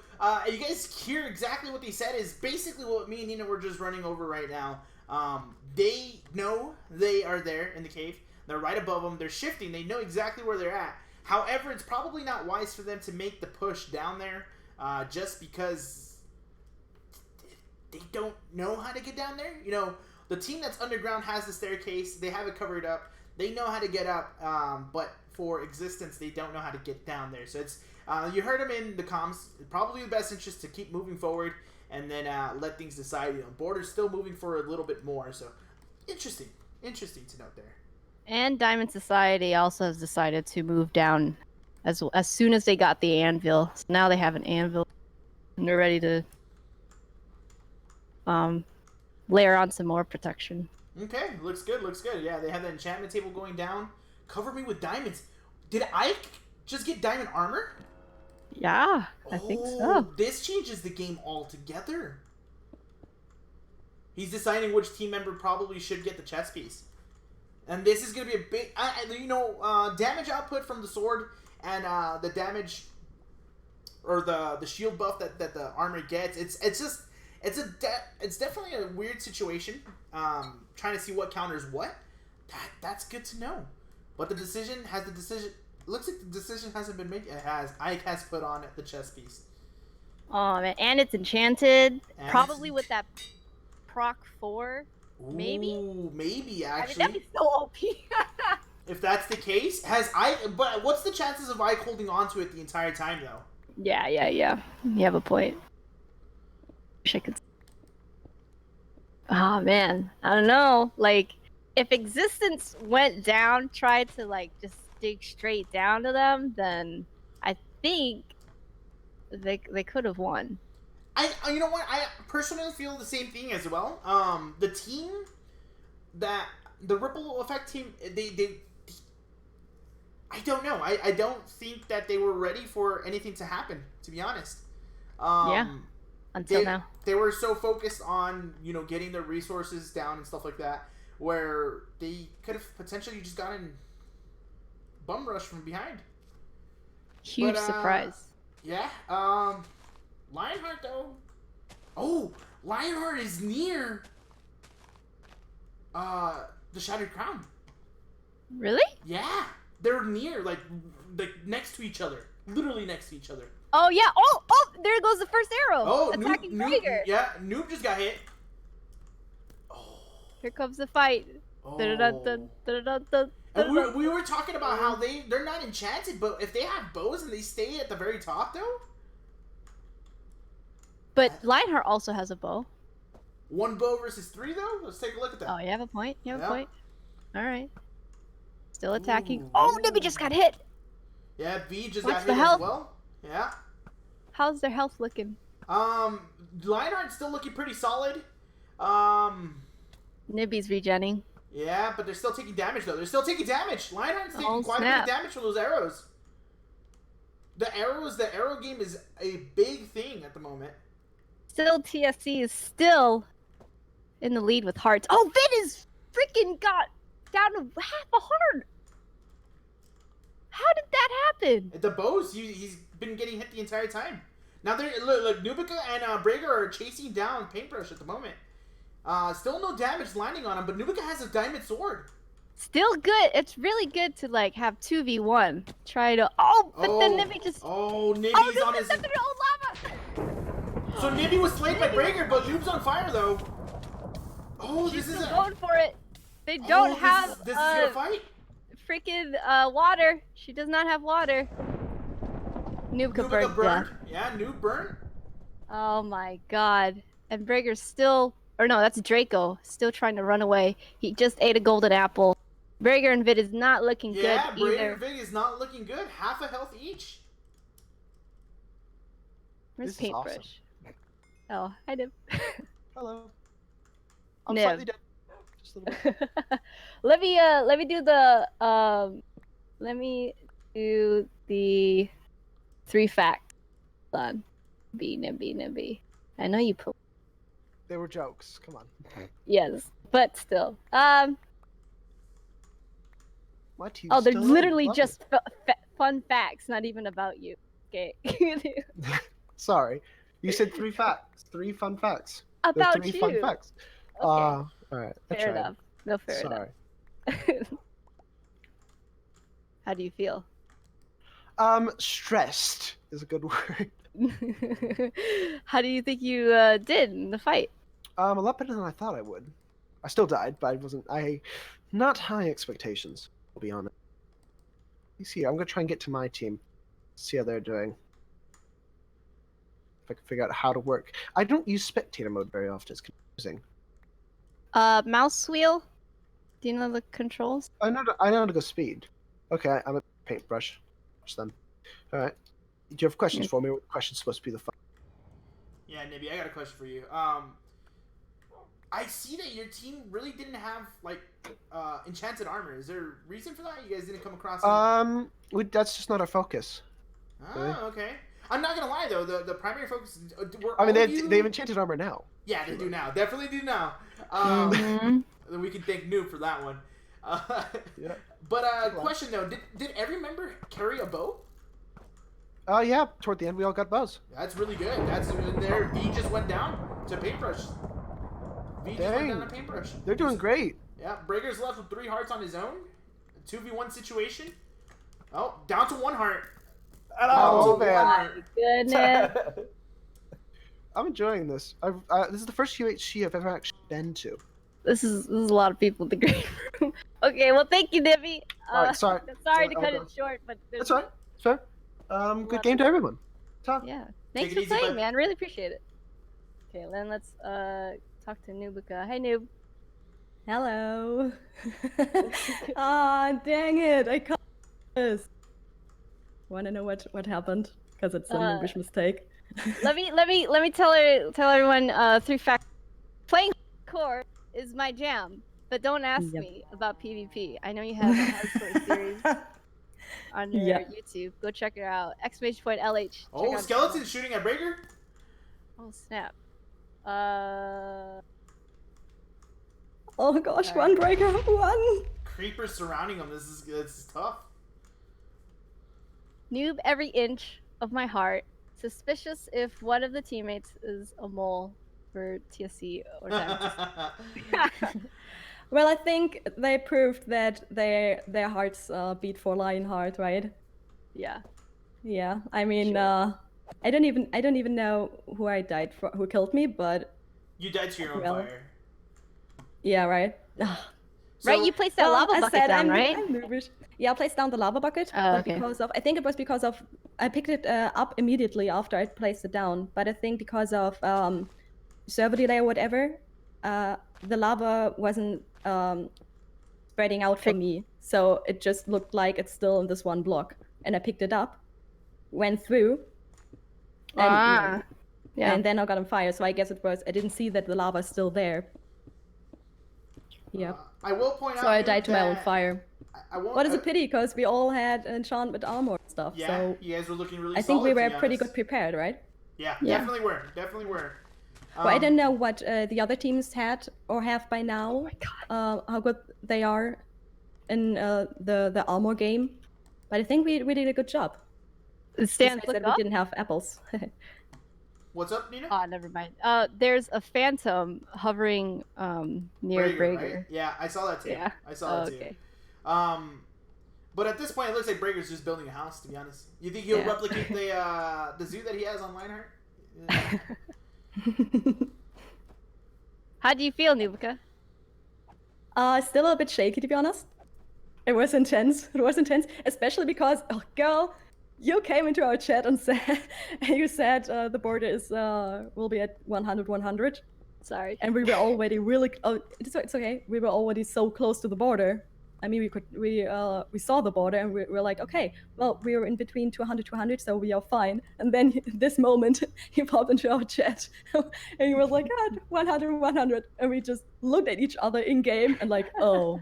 you guys hear exactly what they said is basically what me and Nina were just running over right now. They know they are there in the cave. They're right above them. They're shifting. They know exactly where they're at. However, it's probably not wise for them to make the push down there just because they don't know how to get down there. You know, the team that's underground has the staircase. They have it covered up. They know how to get up, but for Existence, they don't know how to get down there. So it's you heard them in the comms. Probably the best interest to keep moving forward and then let things decide. You know, Border's still moving for a little bit more. So interesting to note there. And Diamond Society also has decided to move down as soon as they got the anvil. So now they have an anvil and they're ready to layer on some more protection. Okay, looks good. Yeah, they have the enchantment table going down. Cover me with diamonds. Did Ike just get diamond armor? Yeah, I think so. This changes the game altogether. He's deciding which team member probably should get the chess piece. And this is going to be a big, damage output from the sword and the damage or the shield buff that the armor gets. It's definitely a weird situation. Trying to see what counters what. That's good to know. But looks like the decision hasn't been made. It has. Ike has put on the chess piece. Oh man, and it's enchanted. Probably with that proc 4. Maybe. Ooh, maybe actually. I mean, that'd be so OP. If that's the case, but what's the chances of Ike holding on to it the entire time though? Yeah. You have a point. Wish I could. Oh man, I don't know. Like, if Existence went down, tried to like just dig straight down to them, then I think they could have won. You know what? I personally feel the same thing as well. The team that the ripple effect team, they I don't know. I don't think that they were ready for anything to happen, to be honest. Yeah. Until now. They were so focused on, getting their resources down and stuff like that, where they could have potentially just gotten bum rush from behind. Huge surprise. Yeah. Lionheart though. Oh, Lionheart is near the Shattered Crown. Really? Yeah. They're near, like next to each other. Literally next to each other. Oh yeah. Oh, there goes the first arrow. Oh, attacking Noob, Traeger. yeah, Noob just got hit. Here comes the fight. Oh. Da-da-da-da-da-da-da. And we were talking about how they're not enchanted, but if they have bows and they stay at the very top though. But Lionheart also has a bow. 1 bow versus 3 though? Let's take a look at that. Oh, you have a point. You have a Yeah. point. All right. Still attacking. Ooh. Oh, Nibby just got hit. Yeah, B just What's got the hit as health? well. Yeah. How's their health looking? Lionheart's still looking pretty solid. Nibby's regenning. Yeah, but they're still taking damage though. They're still taking damage. Lionheart's taking quite a bit of damage from those arrows. The arrow game is a big thing at the moment. Still, TSC is still in the lead with hearts. Oh, Vin is freaking got down to half a heart. How did that happen? The bows, he's been getting hit the entire time. Now look, Nubica and Brager are chasing down Paintbrush at the moment. Still no damage landing on him, but Nubica has a diamond sword. Still good. It's really good to like have 2v1. Try to. Oh, but then Nibby just. Oh, Nibby's on his. lava. So Nibby was slayed by Brager, but Noob's on fire though. Oh, She's this is still going for it. They don't have. This is gonna fight. Freaking water. She does not have water. Nubica burned. Yeah, Noob burned. Oh my god. And Brager's still. Or no, that's Draco. Still trying to run away. He just ate a golden apple. Brager and Vid is not looking good Yeah, either. Brager and Vig is not looking good. Half a health each. Where's This is Paintbrush? awesome. Oh, hi Nib. Hello. I'm Nib. slightly dead. Just a little bit. let me do the 3 facts on Nibby. I know you put. They were jokes. Come on. Yes, but still. My team's Oh, they're still literally in. Love just fun facts, not even about you. Okay. it. Sorry. You said 3 facts. 3 fun facts. They're About 3 you. fun facts. Okay. All right. I Fair tried. enough. No, fair Sorry. enough. How do you feel? Stressed is a good word. How do you think you did in the fight? A lot better than I thought I would. I still died, but not high expectations, I'll be honest. You see, I'm gonna try and get to my team. See how they're doing. If I can figure out how to work. I don't use spectator mode very often, it's confusing. Mouse wheel? Do you know the controls? I know how to go speed. Okay, I'm a paintbrush. Watch them. Alright. Do you have questions for me? What question's supposed to be the fun? Yeah, Nibby, I got a question for you. I see that your team really didn't have like enchanted armor. Is there a reason for that? You guys didn't come across any... That's just not our focus. Oh, okay. I'm not gonna lie though, the primary focus I mean, they have enchanted armor now. Yeah, they do now. Definitely do now. We can thank Noob for that one. Yeah. But question though, did every member carry a bow? Yeah, toward the end we all got bows. That's really good. That's there. V just went down to paintbrush. V just went down to paintbrush. They're doing great. Yeah, Brager's left with 3 hearts on his own. 2v1 situation. Oh, down to 1 heart. Oh, man. Goodness. I'm enjoying this. This is the first UHC I've ever actually been to. This is a lot of people in the green room. Okay, well, thank you, Nibby. Alright, sorry. Sorry to I'll cut go. it short, but That's right. That's fair. Good game to everyone. Yeah, thanks Take it for easy, playing, bud. man. Really appreciate it. Okay, then let's talk to Nubica. Hi, Noob. Hello. Aw, dang it! I caught this. Want to know what happened? because it's a noobish mistake. let me tell everyone 3 facts. Playing core is my jam, but don't ask me about PvP. I know you have a hardcore series on your YouTube. Go check it out. !LH. Oh, skeleton shooting at Breaker. Oh snap. Oh gosh, one breaker, one. Creepers surrounding him. This is tough. Noob every inch of my heart. Suspicious if one of the teammates is a mole for TSC or Dynasty. Well, I think they proved that their hearts beat for Lionheart, right? Yeah. Yeah. I mean, I don't even know who I died for, who killed me, but you died to your own fire. Yeah. Right. Right. You placed that lava bucket down, right? I'm noobish. Yeah, I placed down the lava bucket, but because of I picked it up immediately after I placed it down. But I think because of server delay or whatever, the lava wasn't spreading out for me, so it just looked like it's still in this one block. And I picked it up, went through, and and then I got on fire. So I guess it was I didn't see that the lava is still there. Yeah. I will point out. So I died to my own fire. What is a I- pity, because we all had enchantment armor and stuff. Yeah, so you guys were looking really I think we solid, to were be pretty honest. good prepared, right? Yeah, Yeah. definitely were. Well, I don't know what the other teams had or have by now. How good they are in the armor game, but I think we did a good job. Stan, Besides look that up. we didn't have apples. What's up, Nina? Oh, never mind. There's a phantom hovering near Breaker. Right? Yeah, I saw that too. Yeah. I saw that okay. too. But at this point, it looks like Breaker's just building a house. To be honest, you think he'll Yeah. replicate the zoo that he has on Lionheart? How do you feel, Nubica? Still a bit shaky, to be honest. It was intense. It was intense, especially because, oh, girl, you came into our chat and said the border is will be at 100. Sorry. And we were already really. Oh, it's okay. We were already so close to the border. I mean, we saw the border and we were like, okay, well, we were in between 200, so we are fine. And then this moment, he popped into our chat and he was like, God, 100, and we just looked at each other in game and like, oh,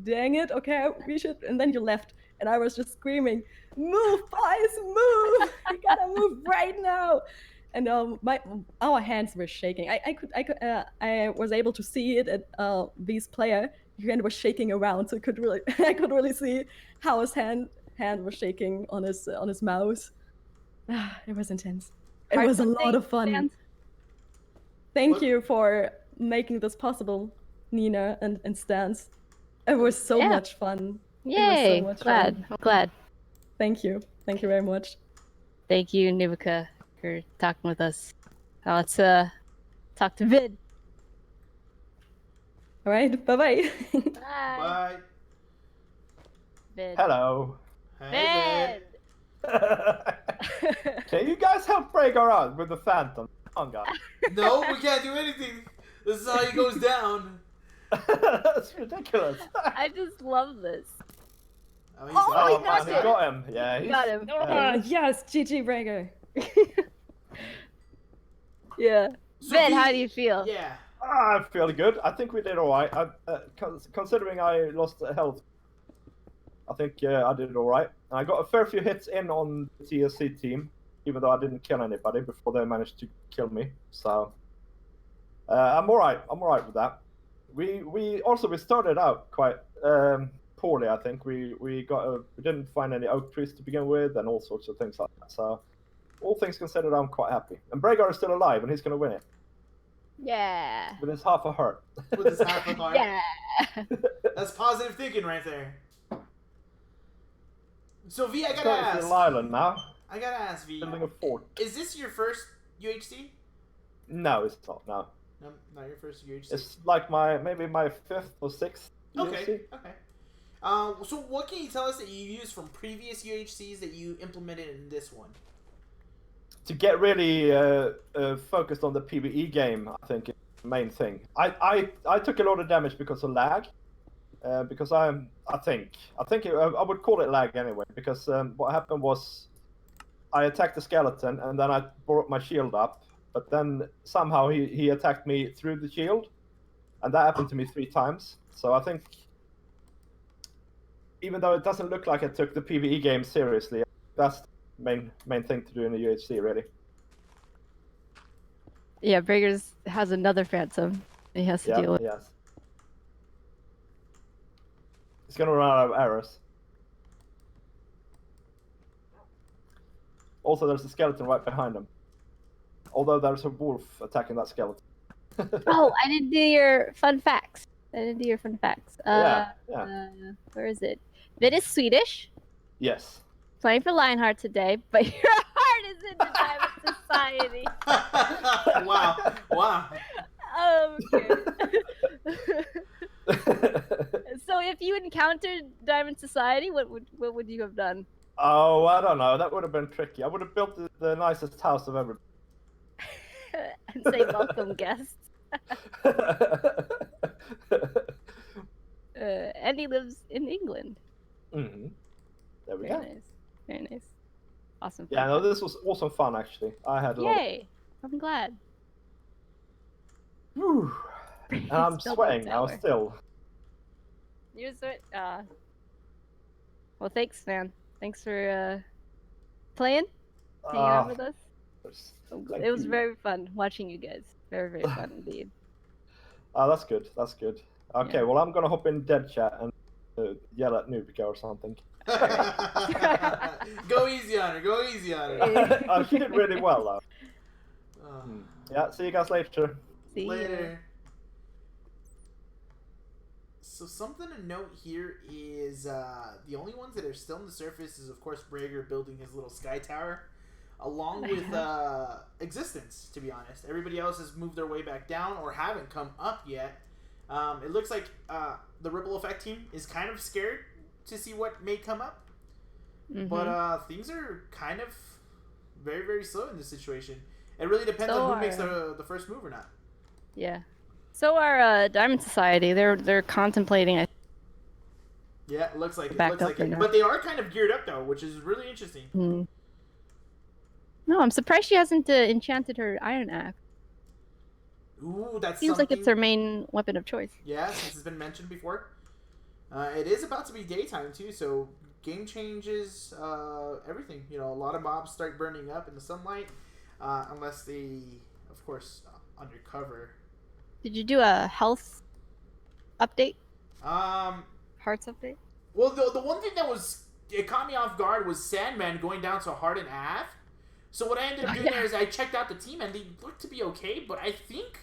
dang it, okay, we should. And then you left, and I was just screaming, move, boys, move! You gotta move right now. And our hands were shaking. I was able to see it at V's player. Your hand was shaking around, so I could really see how his hand was shaking on his mouse. It was intense. It was a lot of fun. Thank you for making this possible, Nina and Stans. It was so much fun. Yay! It was so much Glad. fun. I'm glad. Thank you. Thank you very much. Thank you, Nubica, for talking with us. Now let's talk to Vid. All right. Bye-bye. Bye. Vid. Hello. Hey, Can you guys help Breaker out with the Phantom? Come on, guys. No, we can't do anything. This is how he goes down. That's ridiculous. I just love this. Oh, he man, got he it. got him. Yeah, Got him. Yes, GG Breaker. Yeah. So Vid, V- how do you feel? Yeah. I feel good. I think we did alright. Considering I lost health, I think I did alright. I got a fair few hits in on the TSC team, even though I didn't kill anybody before they managed to kill me. So I'm alright. I'm alright with that. We started out quite poorly. I think we didn't find any oak trees to begin with, and all sorts of things like that. So all things considered, I'm quite happy. And Bregar is still alive, and he's going to win it. Yeah. With his half a heart. With his half a heart. Yeah. That's positive thinking right there. So V, I He's gotta got his ask. little island now. I gotta ask V. Building a fort. Is this your first UHC? No, it's not. No. No, not your first UHC. It's like maybe my 5th or 6th. Okay. Okay. So what can you tell us that you used from previous UHCs that you implemented in this one? To get really focused on the PvE game, I think is the main thing. I took a lot of damage because of lag. Because I would call it lag anyway. Because what happened was I attacked the skeleton, and then I brought my shield up. But then somehow he attacked me through the shield, and that happened to me 3 times. So I think, even though it doesn't look like I took the PvE game seriously, that's the main thing to do in the UHC, really. Yeah, Breakers has another phantom he has to deal with. Yes. He's gonna run out of arrows. Also, there's a skeleton right behind him. Although there's a wolf attacking that skeleton. Oh, I didn't do your fun facts. Yeah. Where is it? Vid is Swedish. Yes. Playing for Lionheart today, but your heart is in the Diamond Society. Wow. So if you encountered Diamond Society, what would you have done? Oh, I don't know. That would have been tricky. I would have built the nicest house I've ever. And say welcome guests. And he lives in England. Mm-hmm. There we Very go. nice. Very nice. Awesome. Yeah, no, this was awesome fun actually. I had a lot. Yay! I'm glad. Whew. And I'm Still sweating don't now tower. still. You're sweat. Well, thanks, man. Thanks for playing, hanging out with us. Thank It was you. very fun watching you guys. Very, very fun indeed. Oh, that's good. That's good. Okay, well, I'm gonna hop in dead chat and yell at Nubica or something. Go easy on her. Go easy on her. Oh, she did really well though. Yeah, see you guys later. See Later. So something to note here is the only ones that are still on the surface is of course Brager building his little sky tower, along with Existence. To be honest, everybody else has moved their way back down or haven't come up yet. It looks like the Ripple Effect team is kind of scared to see what may come up, but things are kind of very, very slow in this situation. It really depends on who makes the first move or not. Yeah. So our Diamond Society, they're contemplating. Yeah, it looks like Backed up it. right now. But they are kind of geared up though, which is really interesting. No, I'm surprised she hasn't enchanted her Iron Axe. Ooh, that Seems like it's her main weapon of choice. Yeah, since it's been mentioned before. It is about to be daytime too, so game changes everything. You know, a lot of mobs start burning up in the sunlight, unless they, of course, undercover. Did you do a health update? Hearts update? Well, the one thing that it caught me off guard was Sandman going down to Hard and Ave. So what I ended up doing there is I checked out the team and they looked to be okay, but I think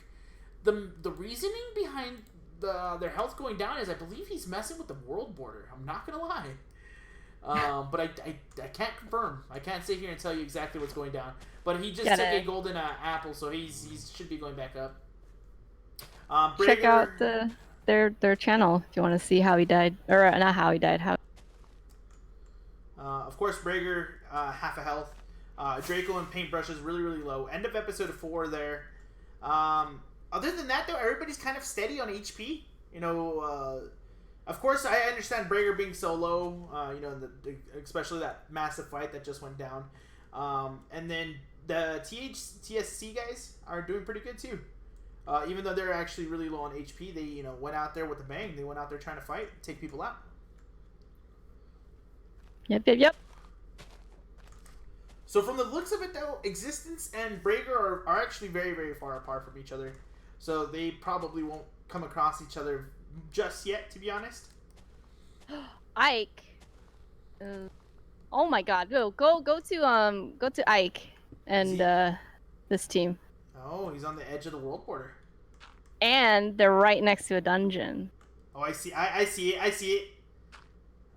the reasoning behind their health going down is I believe he's messing with the world border. I'm not gonna lie. But I can't confirm. I can't sit here and tell you exactly what's going down. But he just took a golden apple, so he should be going back up. Check out their channel if you want to see how he died, or not how he died. How. Of course, Brager half a health. Draco and Paintbrush is really, really low. End of episode 4 there. Other than that, though, everybody's kind of steady on HP. You know, of course, I understand Brager being so low. You know, especially that massive fight that just went down. And then the TSC guys are doing pretty good too. Even though they're actually really low on HP, they went out there with a bang. They went out there trying to fight, take people out. Yep. So from the looks of it, though, Existence and Brager are actually very, very far apart from each other. So they probably won't come across each other just yet, to be honest. Ike. Oh my God! Go to Ike and this team. Oh, he's on the edge of the world border. And they're right next to a dungeon. Oh, I see. I see it. I see it.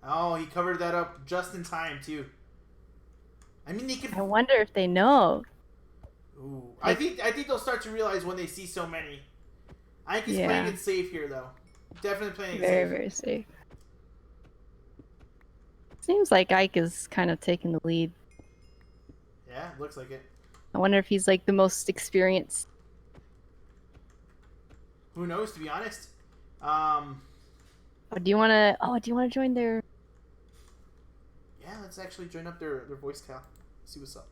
Oh, he covered that up just in time too. I mean, they could. I wonder if they know. Ooh, I think they'll start to realize when they see so many. Ike is playing it safe here, though. Definitely playing it very, safe. very safe. Seems like Ike is kind of taking the lead. Yeah, looks like it. I wonder if he's like the most experienced. Who knows? To be honest. Do you want to? Oh, do you want to join their? Yeah, let's actually join up their voice See what's up.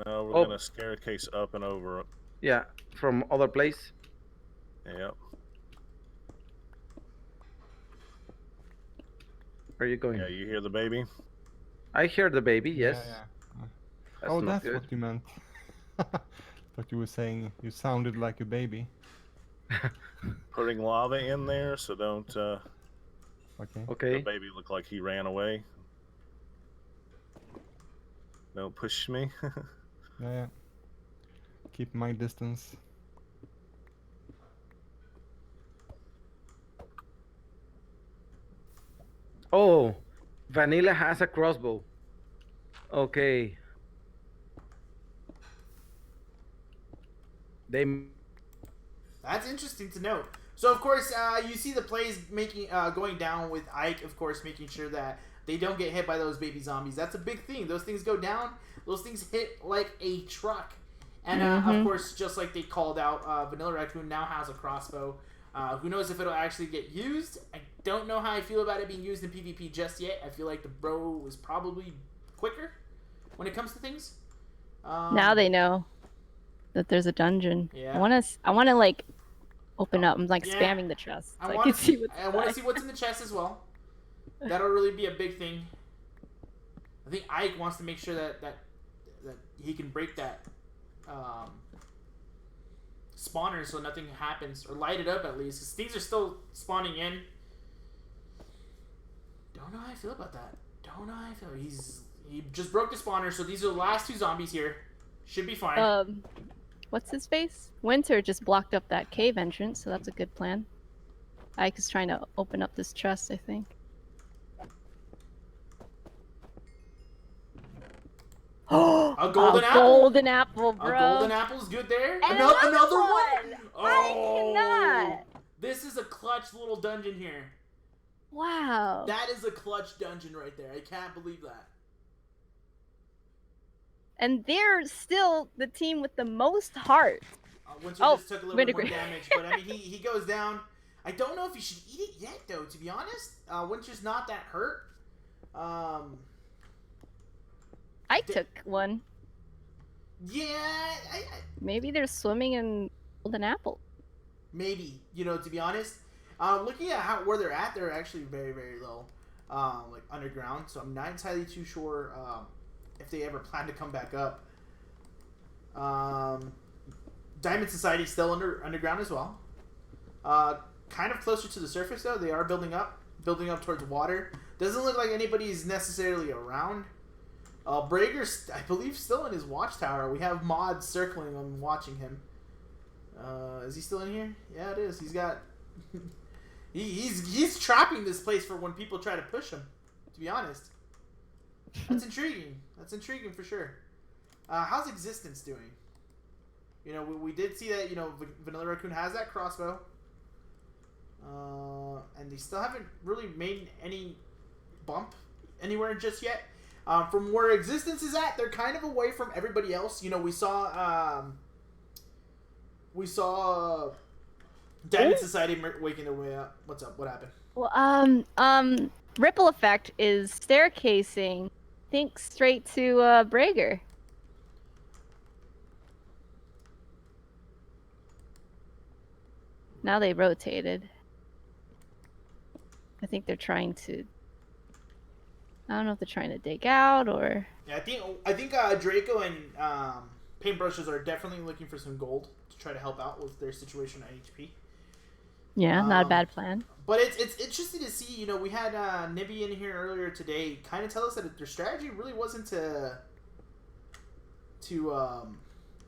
No, we're gonna staircase up and over. Yeah, from other place. Yep. Where are you going? Yeah, you hear the baby? I hear the baby. Yes. Yeah. That's Oh, not that's good. what you meant. But you were saying you sounded like a baby. Putting lava in there, so don't. Okay. Okay. The baby looked like he ran away. Don't push me. Yeah. Keep my distance. Oh, Vanilla has a crossbow. Okay. They. That's interesting to note. So of course, you see the plays making going down with Ike. Of course, making sure that they don't get hit by those baby zombies. That's a big thing. Those things go down. Those things hit like a truck. And of course, just like they called out, Vanilla Raccoon now has a crossbow. Who knows if it'll actually get used? I don't know how I feel about it being used in PvP just yet. I feel like the bro is probably quicker when it comes to things. Now they know that there's a dungeon. Yeah. I wanna like open up. I'm like Yeah. spamming the chest. I So want can to see see. what's I want to see what's in the chest as well. That'll really be a big thing. I think Ike wants to make sure that he can break that spawner so nothing happens, or light it up at least, because things are still spawning in. Don't know how I feel about that. Don't know how I feel. He just broke the spawner, so these are the last two zombies here. Should be fine. What's his face? Winter just blocked up that cave entrance, so that's a good plan. Ike is trying to open up this chest, I think. A golden apple. Golden apple, bro. A golden apple's good there. And Another one. I cannot. This is a clutch little dungeon here. Wow. That is a clutch dungeon right there. I can't believe that. And they're still the team with the most heart. Winter just took a little bit more damage, but I mean, he goes down. I don't know if he should eat it yet, though, to be honest. Winter's not that hurt. I took one. Yeah, Maybe they're swimming in golden apple. maybe. You know, to be honest, looking at where they're at, they're actually very, very low, like underground. So I'm not entirely too sure if they ever plan to come back up. Diamond Society's still underground as well. Kind of closer to the surface though. They are building up towards water. Doesn't look like anybody's necessarily around. Brager's, I believe, still in his watchtower. We have mods circling him, watching him. Is he still in here? Yeah, it is. He's got. he's trapping this place for when people try to push him. To be honest, that's intriguing. That's intriguing for sure. How's Existence doing? You know, we did see that. You know, Vanilla Raccoon has that crossbow. And they still haven't really made any bump anywhere just yet. From where Existence is at, they're kind of away from everybody else. You know, we saw Diamond Society waking their way up. What's up? What happened? Well, Ripple Effect is staircasing, I think, straight to Brager. Now they rotated. I think they're trying to. I don't know if they're trying to dig out or. Yeah, I think Draco and Paintbrushes are definitely looking for some gold to try to help out with their situation at HP. Yeah, not a bad plan. But it's interesting to see. You know, we had Nibby in here earlier today, kind of tell us that their strategy really wasn't to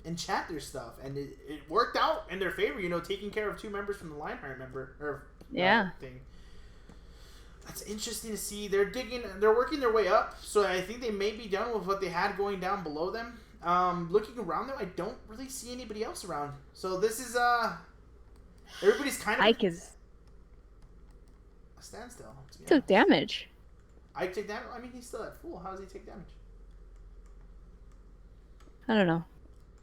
enchant their stuff, and it worked out in their favor. You know, taking care of two members from the Lionheart thing. That's interesting to see. They're working their way up, so I think they may be done with what they had going down below them. Looking around them, I don't really see anybody else around. So this is everybody's kind of Ike is a standstill. took damage. Ike take damage? I mean, he's still at full. How does he take damage? I don't know.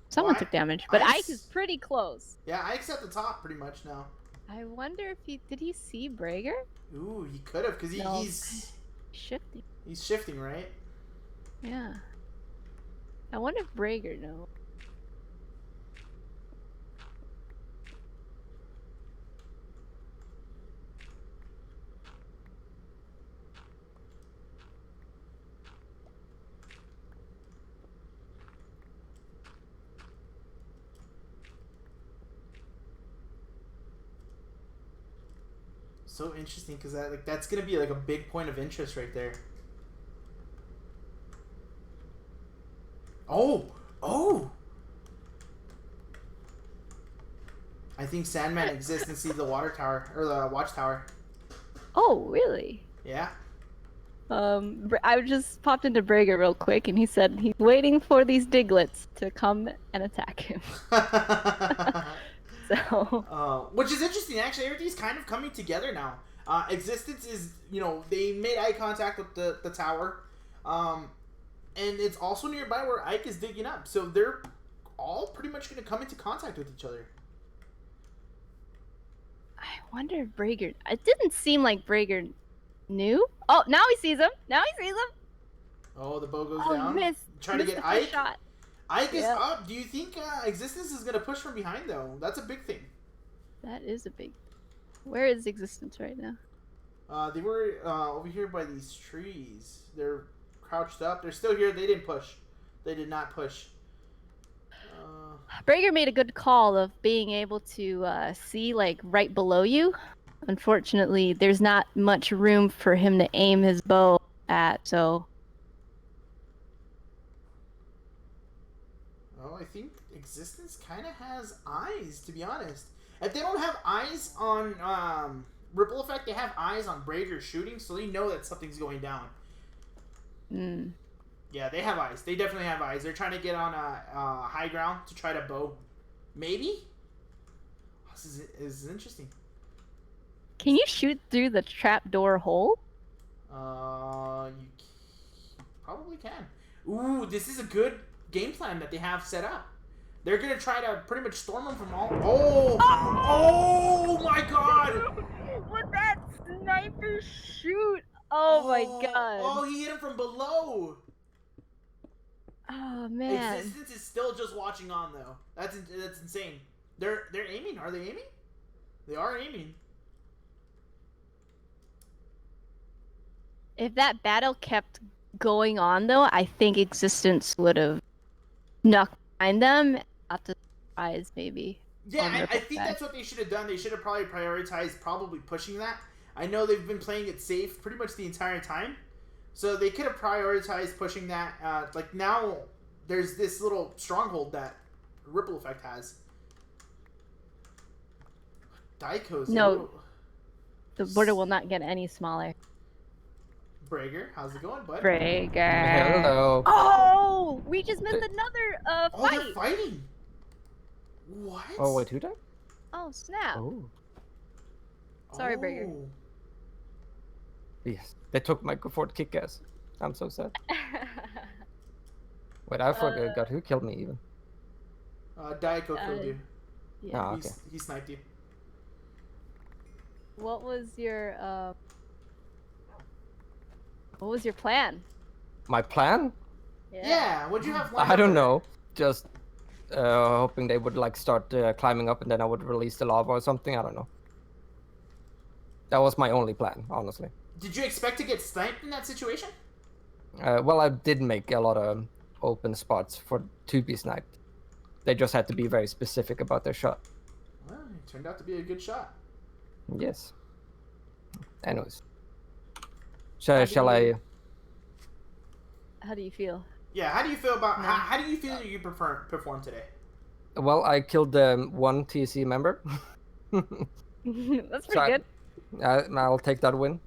Someone took damage, but Ike is pretty close. Yeah, Ike's at the top pretty much now. I wonder if did he see Brager? Ooh, he could have, because Shifting. He's shifting, right? Yeah. I wonder if Brager knows. So interesting because that's gonna be like a big point of interest right there. Oh! I think Sandman exists inside the water tower or the watchtower. Oh, really? Yeah. I just popped into Brager real quick, and he said he's waiting for these diglets to come and attack him. So. Which is interesting. Actually, everything's kind of coming together now. Existence is, they made eye contact with the tower, and it's also nearby where Ike is digging up. So they're all pretty much going to come into contact with each other. I wonder if Brager. It didn't seem like Brager knew. Oh, now he sees him. Oh, the bow goes down. Trying to get the Ike. shot. Ike is up. Do you think Existence is going to push from behind, though? That's a big thing. That is a big. Where is Existence right now? They were over here by these trees. They're crouched up. They're still here. They didn't push. They did not push. Brager made a good call of being able to see like right below you. Unfortunately, there's not much room for him to aim his bow at, so. Oh, I think Existence kind of has eyes, to be honest. If they don't have eyes on Ripple Effect, they have eyes on Brager shooting, so they know that something's going down. Hmm. Yeah, they have eyes. They definitely have eyes. They're trying to get on high ground to try to bow. Maybe? This is interesting. Can you shoot through the trapdoor hole? You probably can. Ooh, this is a good game plan that they have set up. They're going to try to pretty much storm them from all... Oh my god! With that sniper shoot! Oh my god. Oh, he hit him from below! Oh man. Existence is still just watching on though. That's insane. They're aiming. Are they aiming? They are aiming. If that battle kept going on though, I think Existence would have snuck behind them at the surprise maybe. Yeah, I think that's what they should have done. They should have probably prioritized pushing that. I know they've been playing it safe pretty much the entire time. So they could have prioritized pushing that. Like now, there's this little stronghold that Ripple Effect has. Daiko's. No, the border will not get any smaller. Brager, how's it going, bud? Brager. Hello. Oh, we just missed another Oh, fight. they're fighting. What? Oh wait, who died? Oh snap. Oh. Sorry, Brager. Yes, they took my Ford kick-ass. I'm so sad. Wait, I forgot who killed me even. Daiko killed you. Yeah. Oh, okay. He sniped you. What was your plan? My plan? Yeah, what'd you have planned? I don't know. Just hoping they would like start climbing up and then I would release the lava or something. I don't know. That was my only plan, honestly. Did you expect to get sniped in that situation? Well, I did make a lot of open spots to be sniped. They just had to be very specific about their shot. Well, it turned out to be a good shot. Yes. Anyways. Shall I... How do you feel? Yeah, how do you feel about... How do you feel you performed today? Well, I killed one TC member. That's pretty good. I'll take that win.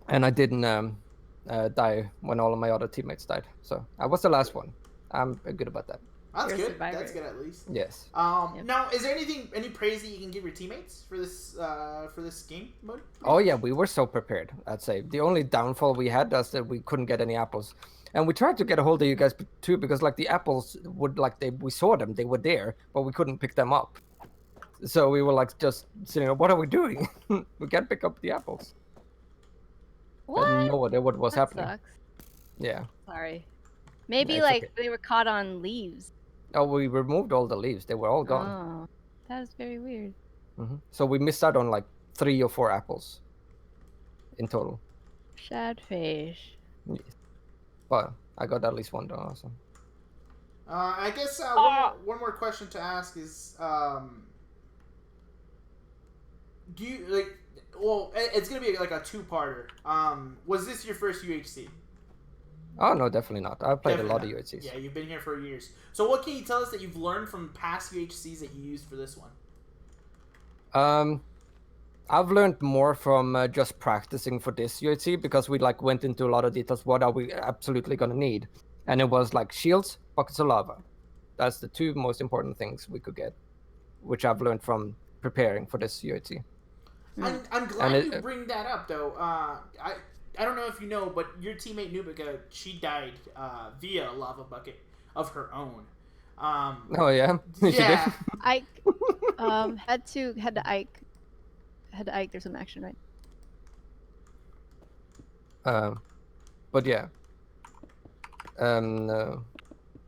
And I didn't die when all of my other teammates died. So I was the last one. I'm good about that. That's good. That's good at least. Yes. Now, is there any praise that you can give your teammates for this game mode? Oh yeah, we were so prepared. I'd say the only downfall we had was that we couldn't get any apples, and we tried to get a hold of you guys too because like the apples would we saw them, they were there, but we couldn't pick them up. So we were like just sitting there, what are we doing? We can't pick up the apples. What? Had no idea what was That happening. sucks. Yeah. Sorry. Maybe it's like okay. they were caught on leaves. Oh, we removed all the leaves. They were all gone. Oh, that is very weird. So we missed out on like 3 or 4 apples in total. Shadfish. Yes. But I got at least one though. So. I guess one more question to ask is, do you like? Well, it's gonna be like a two-parter. Was this your first UHC? Oh no, definitely not. I've played Definitely a lot not. of UHCs. Yeah, you've been here for years. So what can you tell us that you've learned from past UHCs that you used for this one? I've learned more from just practicing for this UHC because we like went into a lot of details. What are we absolutely gonna need? And it was like shields, buckets of lava. That's the 2 most important things we could get, which I've learned from preparing for this UHC. I'm glad you bring that up, though. I don't know if you know, but your teammate Nubika, she died via a lava bucket of her own. Oh yeah. Yeah. Ike. Head to Ike. Head to Ike. There's some action, right? But yeah.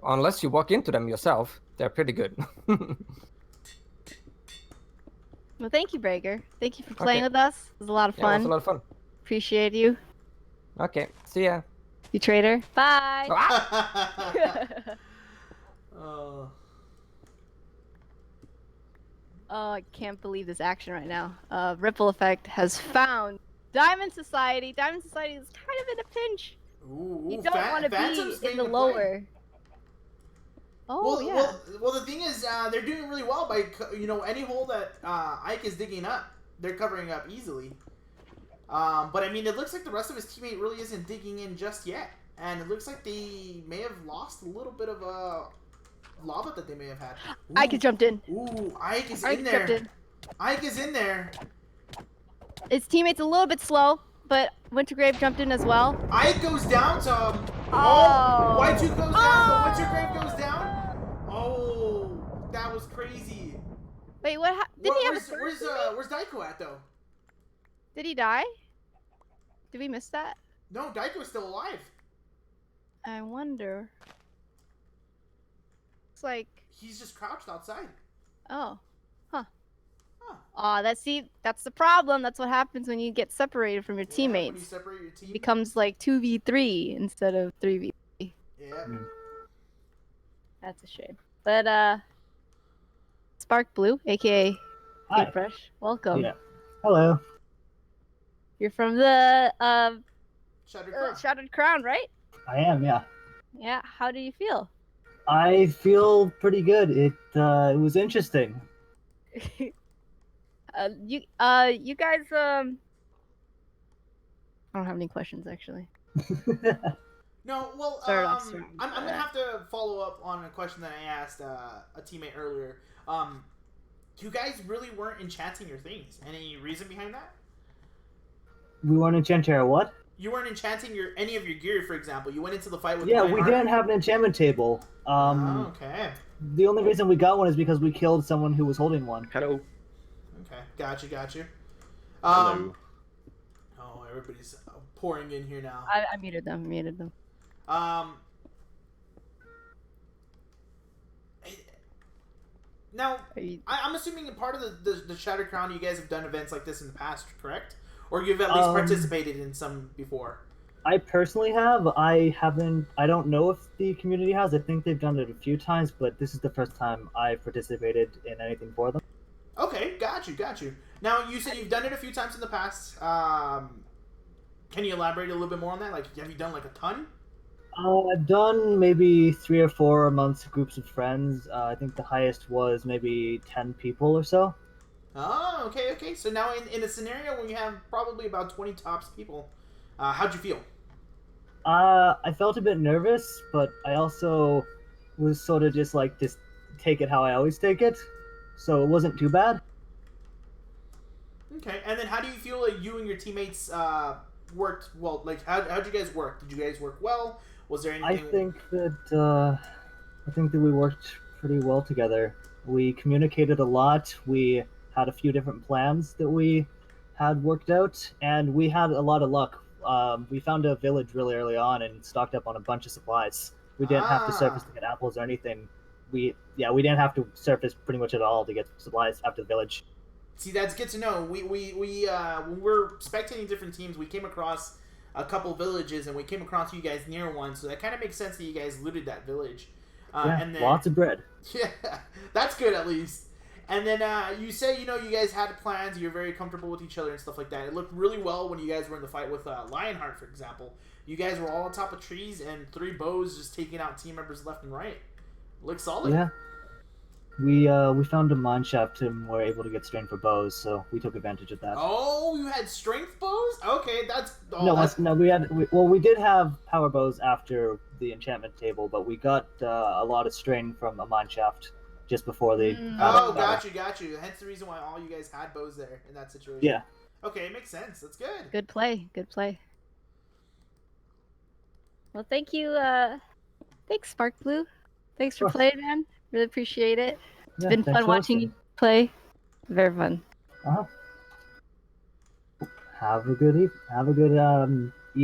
Unless you walk into them yourself, they're pretty good. Well, thank you, Breaker. Thank you for playing with us. It was a lot of Yeah, fun. it was a lot of fun. Appreciate you. Okay, see ya. You traitor. Bye. Oh, I can't believe this action right now. Ripple Effect has found Diamond Society. Diamond Society is kind of in a pinch. You don't want to Phantom's be in made the the play. lower. Oh, yeah. Well, the thing is, they're doing really well by any hole that Ike is digging up, they're covering up easily. But I mean, it looks like the rest of his teammate really isn't digging in just yet, and it looks like they may have lost a little bit of lava that they may have had. Ooh. Ike jumped in. Ooh, Ike is Ike in there. jumped in. Ike is in there. His teammate's a little bit slow, but Wintergrave jumped in as well. Ike goes down to Oh. Y2 goes down, but Wintergrave goes down. Oh, that was crazy. Wait, what? Didn't he have a where's Daiko at though? Did he die? Did we miss that? No, Daiko's still alive. I wonder. It's like he's just crouched outside. Oh, huh. Aw, that's the problem. That's what happens when you get separated from your teammates. When you separate your team, It becomes like 2v3 instead of 3v3. Yeah. That's a shame. But Spark Blue, aka Kate Fresh, welcome. Yeah. Hello. You're from the Shattered Crown, right? I am, yeah. Yeah. How do you feel? I feel pretty good. It was interesting. You guys I don't have any questions actually. No, well, Start off I'm gonna have to follow up on a question that I asked a teammate earlier. You guys really weren't enchanting your things. Any reason behind that? We weren't enchanting our what? You weren't enchanting any of your gear, for example. You went into the fight with. Yeah, we Lionheart. didn't have an enchantment table. Okay. The only reason we got one is because we killed someone who was holding one. Hello. Okay, got you. Hello. Oh, everybody's pouring in here now. I muted them. Now, I'm assuming a part of the Shattered Crown, you guys have done events like this in the past, correct? Or you've at least participated in some before? I personally have. I haven't. I don't know if the community has. I think they've done it a few times, but this is the first time I've participated in anything for them. Okay, got you. Now, you said you've done it a few times in the past. Can you elaborate a little bit more on that? Like, have you done like a ton? I've done maybe 3 or 4 amongst groups of friends. I think the highest was maybe 10 people or so. Oh, okay. So now in a scenario when you have probably about 20 tops people, how'd you feel? I felt a bit nervous, but I also was sort of just take it how I always take it. So it wasn't too bad. Okay, and then how do you feel like you and your teammates worked well? Like, how'd you guys work? Did you guys work well? Was there anything? I think that we worked pretty well together. We communicated a lot. We had a few different plans that we had worked out, and we had a lot of luck we found a village really early on and stocked up on a bunch of supplies. We didn't have to surface to get apples or anything. We didn't have to surface pretty much at all to get supplies after the village. See, that's good to know. We when we're spectating different teams, we came across a couple villages, and we came across you guys near one, so that kind of makes sense that you guys looted that village. And then, lots of bread. Yeah, that's good at least. And then you say, you guys had plans, you're very comfortable with each other and stuff like that. It looked really well when you guys were in the fight with Lionheart, for example. You guys were all on top of trees and 3 bows just taking out team members left and right. Looks solid. Yeah. We found a mine shaft and were able to get strain for bows, so we took advantage of that. Oh, you had strength bows? Okay, that's... Oh, we did have power bows after the enchantment table, but we got a lot of strain from a mine shaft just before the Oh, got you. Hence the reason why all you guys had bows there in that situation. Yeah. Okay, it makes sense. That's good. Good play. Well, thank you. Thanks, Spark Blue. Thanks for playing, man. Really appreciate it. It's been fun watching you play. Very fun. Have a good eve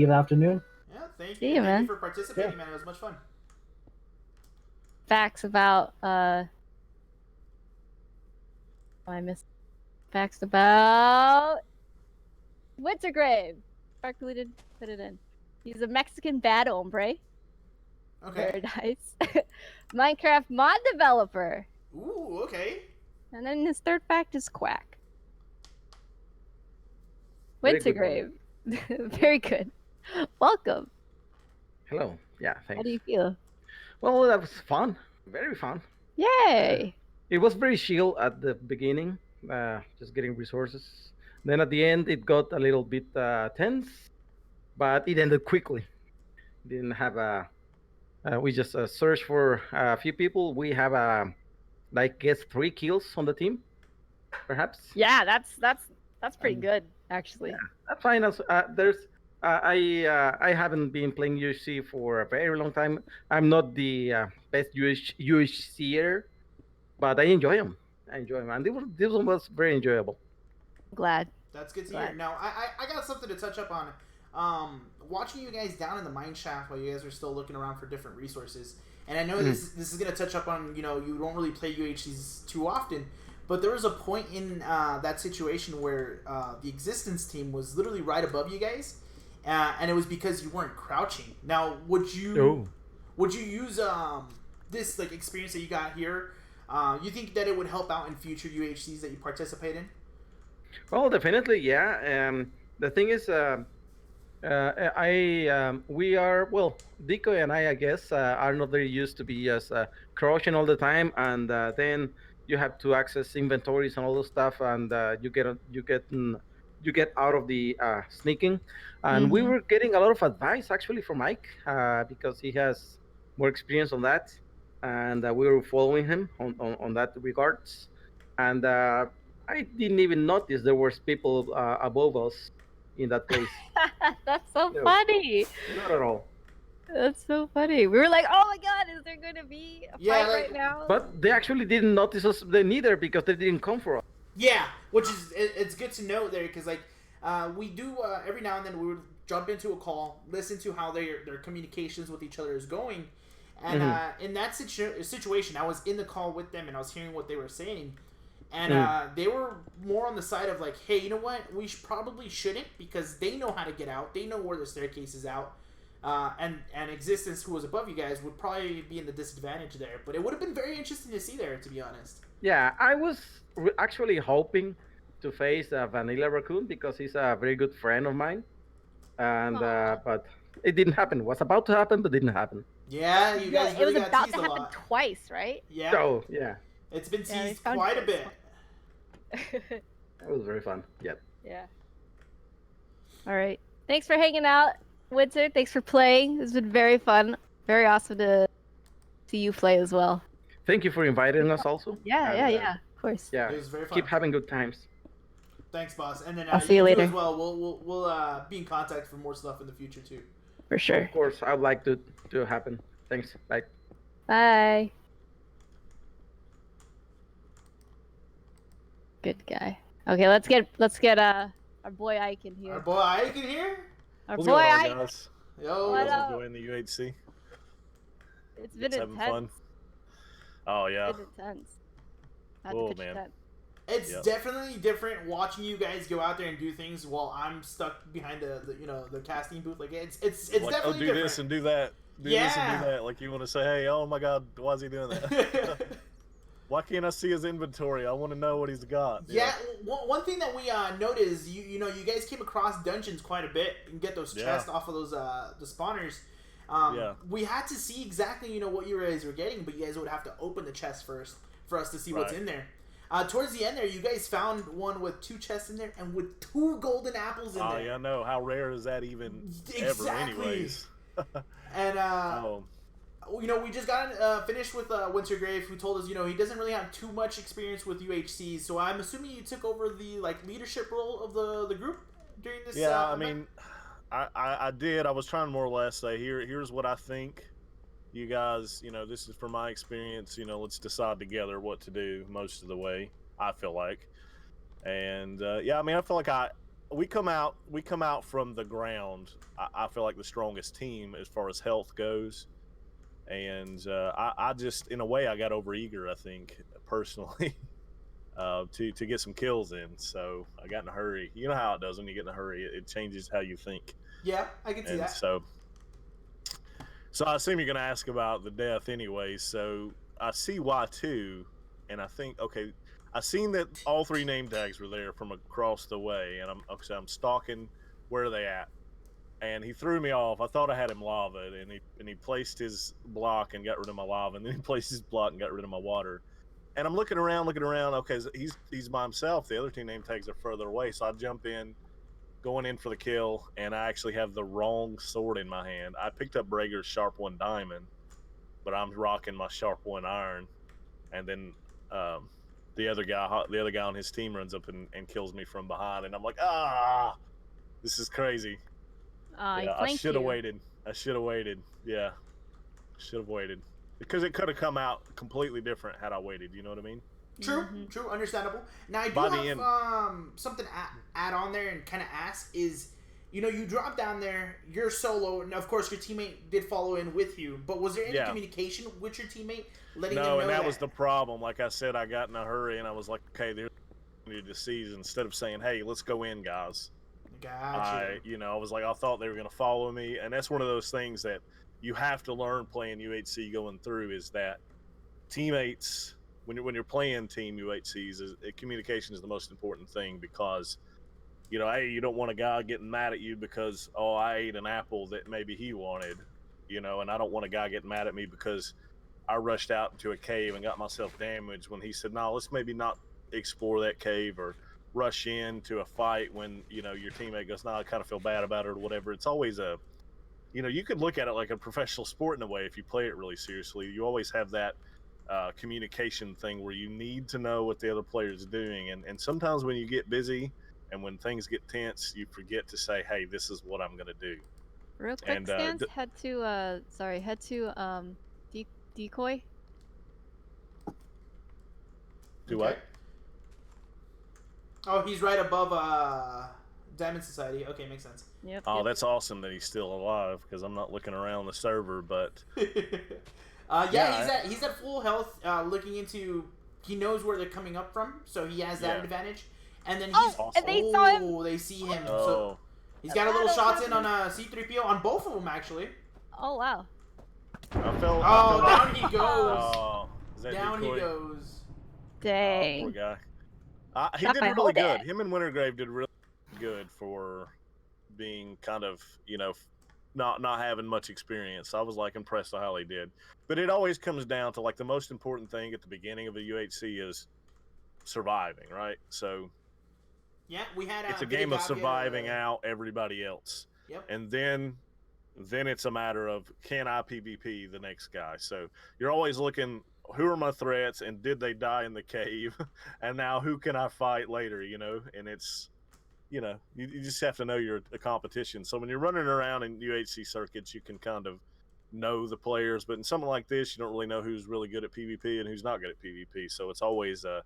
afternoon. Yeah, thank you. See you, man. Thank you for participating, man. It was much fun. Facts about I missed facts about Wintergrave. Spark Blue did put it in. He's a Mexican bad hombre. Okay. Very nice. Minecraft mod developer. Ooh, okay. And then his third fact is quack. Very good Wintergrave. Very good. Welcome. Hello. Yeah, thanks. How do you feel? Well, that was fun. Very fun. Yay! It was very chill at the beginning, just getting resources. Then at the end, it got a little bit tense, but it ended quickly. Didn't have a... we just searched for a few people. We have, I guess, 3 kills on the team, perhaps. Yeah, that's pretty good, actually. Yeah, that's fine. I haven't been playing UHC for a very long time. I'm not the best UHCer, but I enjoy them. And this one was very enjoyable. Glad. That's good to hear. Now, I got something to touch up on. Watching you guys down in the mine shaft while you guys are still looking around for different resources, and I know this is going to touch up on, you don't really play UHCs too often, but there was a point in that situation where the existence team was literally right above you guys, and it was because you weren't crouching. Now, would you use this experience that you got here? You think that it would help out in future UHCs that you participate in? Well, definitely, yeah. The thing is, we are, Dico and I guess, are not very used to be as crouching all the time, and then you have to access inventories and all those stuff, and you get out of the sneaking. And we were getting a lot of advice actually from Mike because he has more experience on that, and we were following him on that regards. And I didn't even notice there was people above us in that place. That's so funny. Not at all. That's so funny. We were like, oh my god, is there going to be a fight right now? But they actually didn't notice us neither because they didn't come for us. Yeah, which is, it's good to know there because we do every now and then we would jump into a call, listen to how their communications with each other is going. And in that situation, I was in the call with them and I was hearing what they were saying. And they were more on the side of hey, you know what? We probably shouldn't because they know how to get out. They know where the staircase is out. And Existence, who was above you guys, would probably be in the disadvantage there. But it would have been very interesting to see there, to be honest. Yeah, I was actually hoping to face Vanilla Raccoon because he's a very good friend of mine. And but it didn't happen. It was about to happen, but didn't happen. Yeah, you guys really got about teased to a happen lot. twice, right? Yeah. So, yeah. It's been teased quite a bit. It was very fun. Yep. Yeah. All right. Thanks for hanging out, Winter. Thanks for playing. It's been very fun. Very awesome to see you play as well. Thank you for inviting us also. Yeah, yeah. Of course. Yeah. It was very fun. Keep having good times. Thanks, boss. And then I'll see you later as well. We'll be in contact for more stuff in the future too. For sure. Of course, I'd like to happen. Thanks. Bye. Bye. Good guy. Okay, let's get our boy Ike in here. Our boy Ike in here? Our What's boy going on, Ike. guys? Yo. What You guys up? enjoying the UHC? It's been Having intense. fun? Oh yeah. It's been intense. I had to Cool, pitch a man. tent. It's Yep. definitely different watching you guys go out there and do things while I'm stuck behind the you know the casting booth. Like it's Like, definitely do different. this and do that. Do this and do that. Like you want to say, hey, oh my God, why is he doing that? Why can't I see his inventory? I want to know what he's got. Yeah, one thing that we noticed, you know, you guys came across dungeons quite a bit and get those chests off of those the spawners. We had to see exactly what you guys were getting, but you guys would have to open the chest first for us to see what's in there. Towards the end there, you guys found one with 2 chests in there and with 2 golden apples in there. Oh yeah, no. How rare is that even ever, anyways? And you know, we just got finished with Wintergrave, who told us, you know, he doesn't really have too much experience with UHC. So I'm assuming you took over the leadership role of the group during this. Yeah, I mean, I did. I was trying to more or less say, here's what I think. You guys, you know, this is from my experience. You know, let's decide together what to do most of the way. I feel like, and yeah, I mean, I feel like we come out from the ground. I feel like the strongest team as far as health goes. And I just, in a way, I got overeager, I think, personally, to get some kills in. So I got in a hurry. You know how it does when you get in a hurry. It changes how you think. Yeah, I can see that. So I assume you're going to ask about the death anyway. So I see why, too. And I think, okay, I seen that all 3 name tags were there from across the way. And I'm stalking where are they at. And he threw me off. I thought I had him lava, and he placed his block and got rid of my lava, and then he placed his block and got rid of my water. And I'm looking around. Okay, he's by himself. The other 2 name tags are further away, so I jump in, going in for the kill, and I actually have the wrong sword in my hand. I picked up Brager's sharp 1 diamond, but I'm rocking my sharp 1 iron, and then the other guy on his team runs up and kills me from behind, and I'm like, this is crazy. Yeah, I should have waited. Yeah, should have waited because it could have come out completely different had I waited. You know what I mean? True, true, understandable. Now I do have something add on there and kind of ask is, you know, you drop down there, you're solo, and of course your teammate did follow in with you. But was there any communication with your teammate letting them know and that was the problem. Like I said, I got in a hurry and I was like, okay, there's to seize. Instead of saying, hey, let's go in, guys. Gotcha. I was like, I thought they were going to follow me, and that's one of those things that you have to learn playing UHC going through is that teammates, when you're playing team UHCs, communication is the most important thing because, you know, hey, you don't want a guy getting mad at you because, oh, I ate an apple that maybe he wanted, you know, and I don't want a guy getting mad at me because I rushed out into a cave and got myself damaged when he said, no, let's maybe not explore that cave or rush into a fight when, you know, your teammate goes, no, I kind of feel bad about it or whatever. It's always you know, you could look at it like a professional sport in a way if you play it really seriously. You always have that communication thing where you need to know what the other player's doing. And sometimes when you get busy and when things get tense, you forget to say, hey, this is what I'm going to do. Real quick, Stance, head to decoy. Do what? Oh, he's right above Diamond Society. Okay, makes sense. Yep. Oh, that's awesome that he's still alive because I'm not looking around the server, but he's at full health. Looking into, he knows where they're coming up from, so he has that advantage. And then he's and they saw him. Oh, they see him. So he's got a little shots in on C-3PO on both of them actually. Oh wow. Down he goes. Oh, is that down decoy? He goes. Dang. Poor guy. He did really good. Him and Wintergrave did really good for being kind of, you know, not having much experience. I was like impressed with how they did. But it always comes down to like the most important thing at the beginning of a UHC is surviving, right? So yeah, we had it's a game of surviving out everybody else. Yep. And then it's a matter of can I PvP the next guy? So you're always looking, who are my threats and did they die in the cave? And now who can I fight later, you know? And it's, you know, you just have to know you're a competition. So when you're running around in UHC circuits, you can kind of know the players, but in something like this, you don't really know who's really good at PvP and who's not good at PvP. So it's always a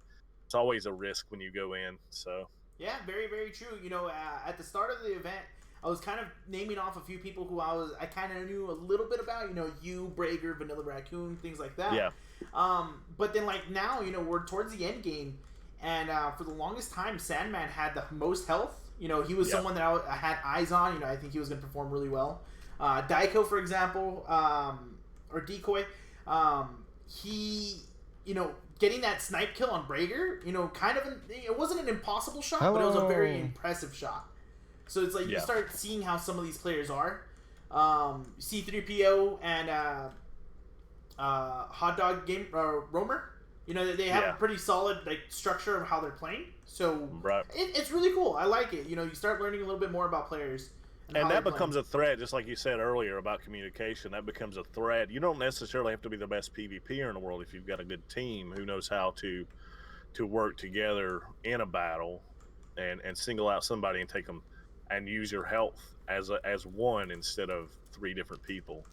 risk when you go in. So yeah, very, very true. You know, at the start of the event, I was kind of naming off a few people who I kind of knew a little bit about. You know, you, Brager, Vanilla Raccoon, things like that. Yeah. But then like now, you know, we're towards the end game, and for the longest time, Sandman had the most health. You know, he was someone that I had eyes on. You know, I think he was going to perform really well. Daiko, for example, or Decoy, he, you know, getting that snipe kill on Brager, you know, kind of, it wasn't an impossible shot, but it was a very impressive shot. So it's like you start seeing how some of these players are. C3PO and Hot Dog Game Roamer, you know, they have a pretty solid like structure of how they're playing. So it's really cool. I like it. You know, you start learning a little bit more about players. And that becomes a thread, just like you said earlier about communication. That becomes a thread. You don't necessarily have to be the best PvPer in the world if you've got a good team who knows how to work together in a battle and single out somebody and take them and use your health as one instead of 3 different people.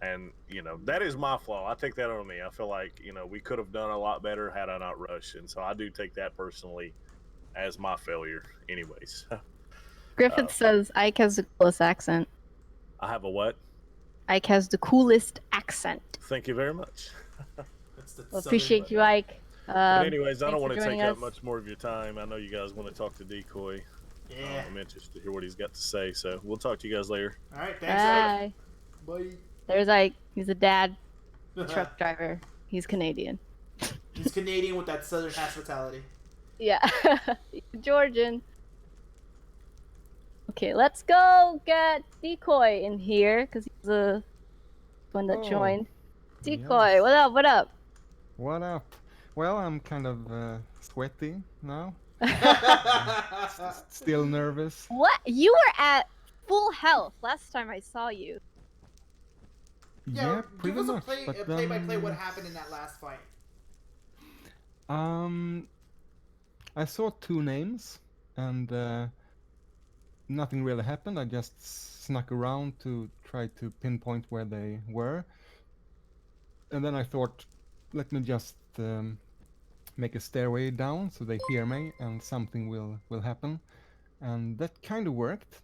And, you know, that is my flaw. I take that on me. I feel like, you know, we could have done a lot better had I not rushed. And so I do take that personally as my failure anyways. Griffith says Ike has the coolest accent. I have a what? Ike has the coolest accent. Thank you very much. Well, appreciate you, Ike. But anyways, I don't want to take up much more of your time. I know you guys want to talk to Decoy. Yeah. I'm interested to hear what he's got to say. So we'll talk to you guys later. All right. Thanks, Ike. Bye. There's Ike. He's a dad, truck driver. He's Canadian. He's Canadian with that southern hospitality. Yeah. Georgian. Okay, let's go get Decoy in here because he's the one that joined. Decoy, yes. what up? What up? What up? Well, I'm kind of sweaty now. Still nervous. What? You were at full health last time I saw you. Yeah, pretty give us much. a play-by-play what happened in that last fight. I saw 2 names, and nothing really happened. I just snuck around to try to pinpoint where they were. And then I thought, let me just make a stairway down so they hear me and something will happen. And that kind of worked.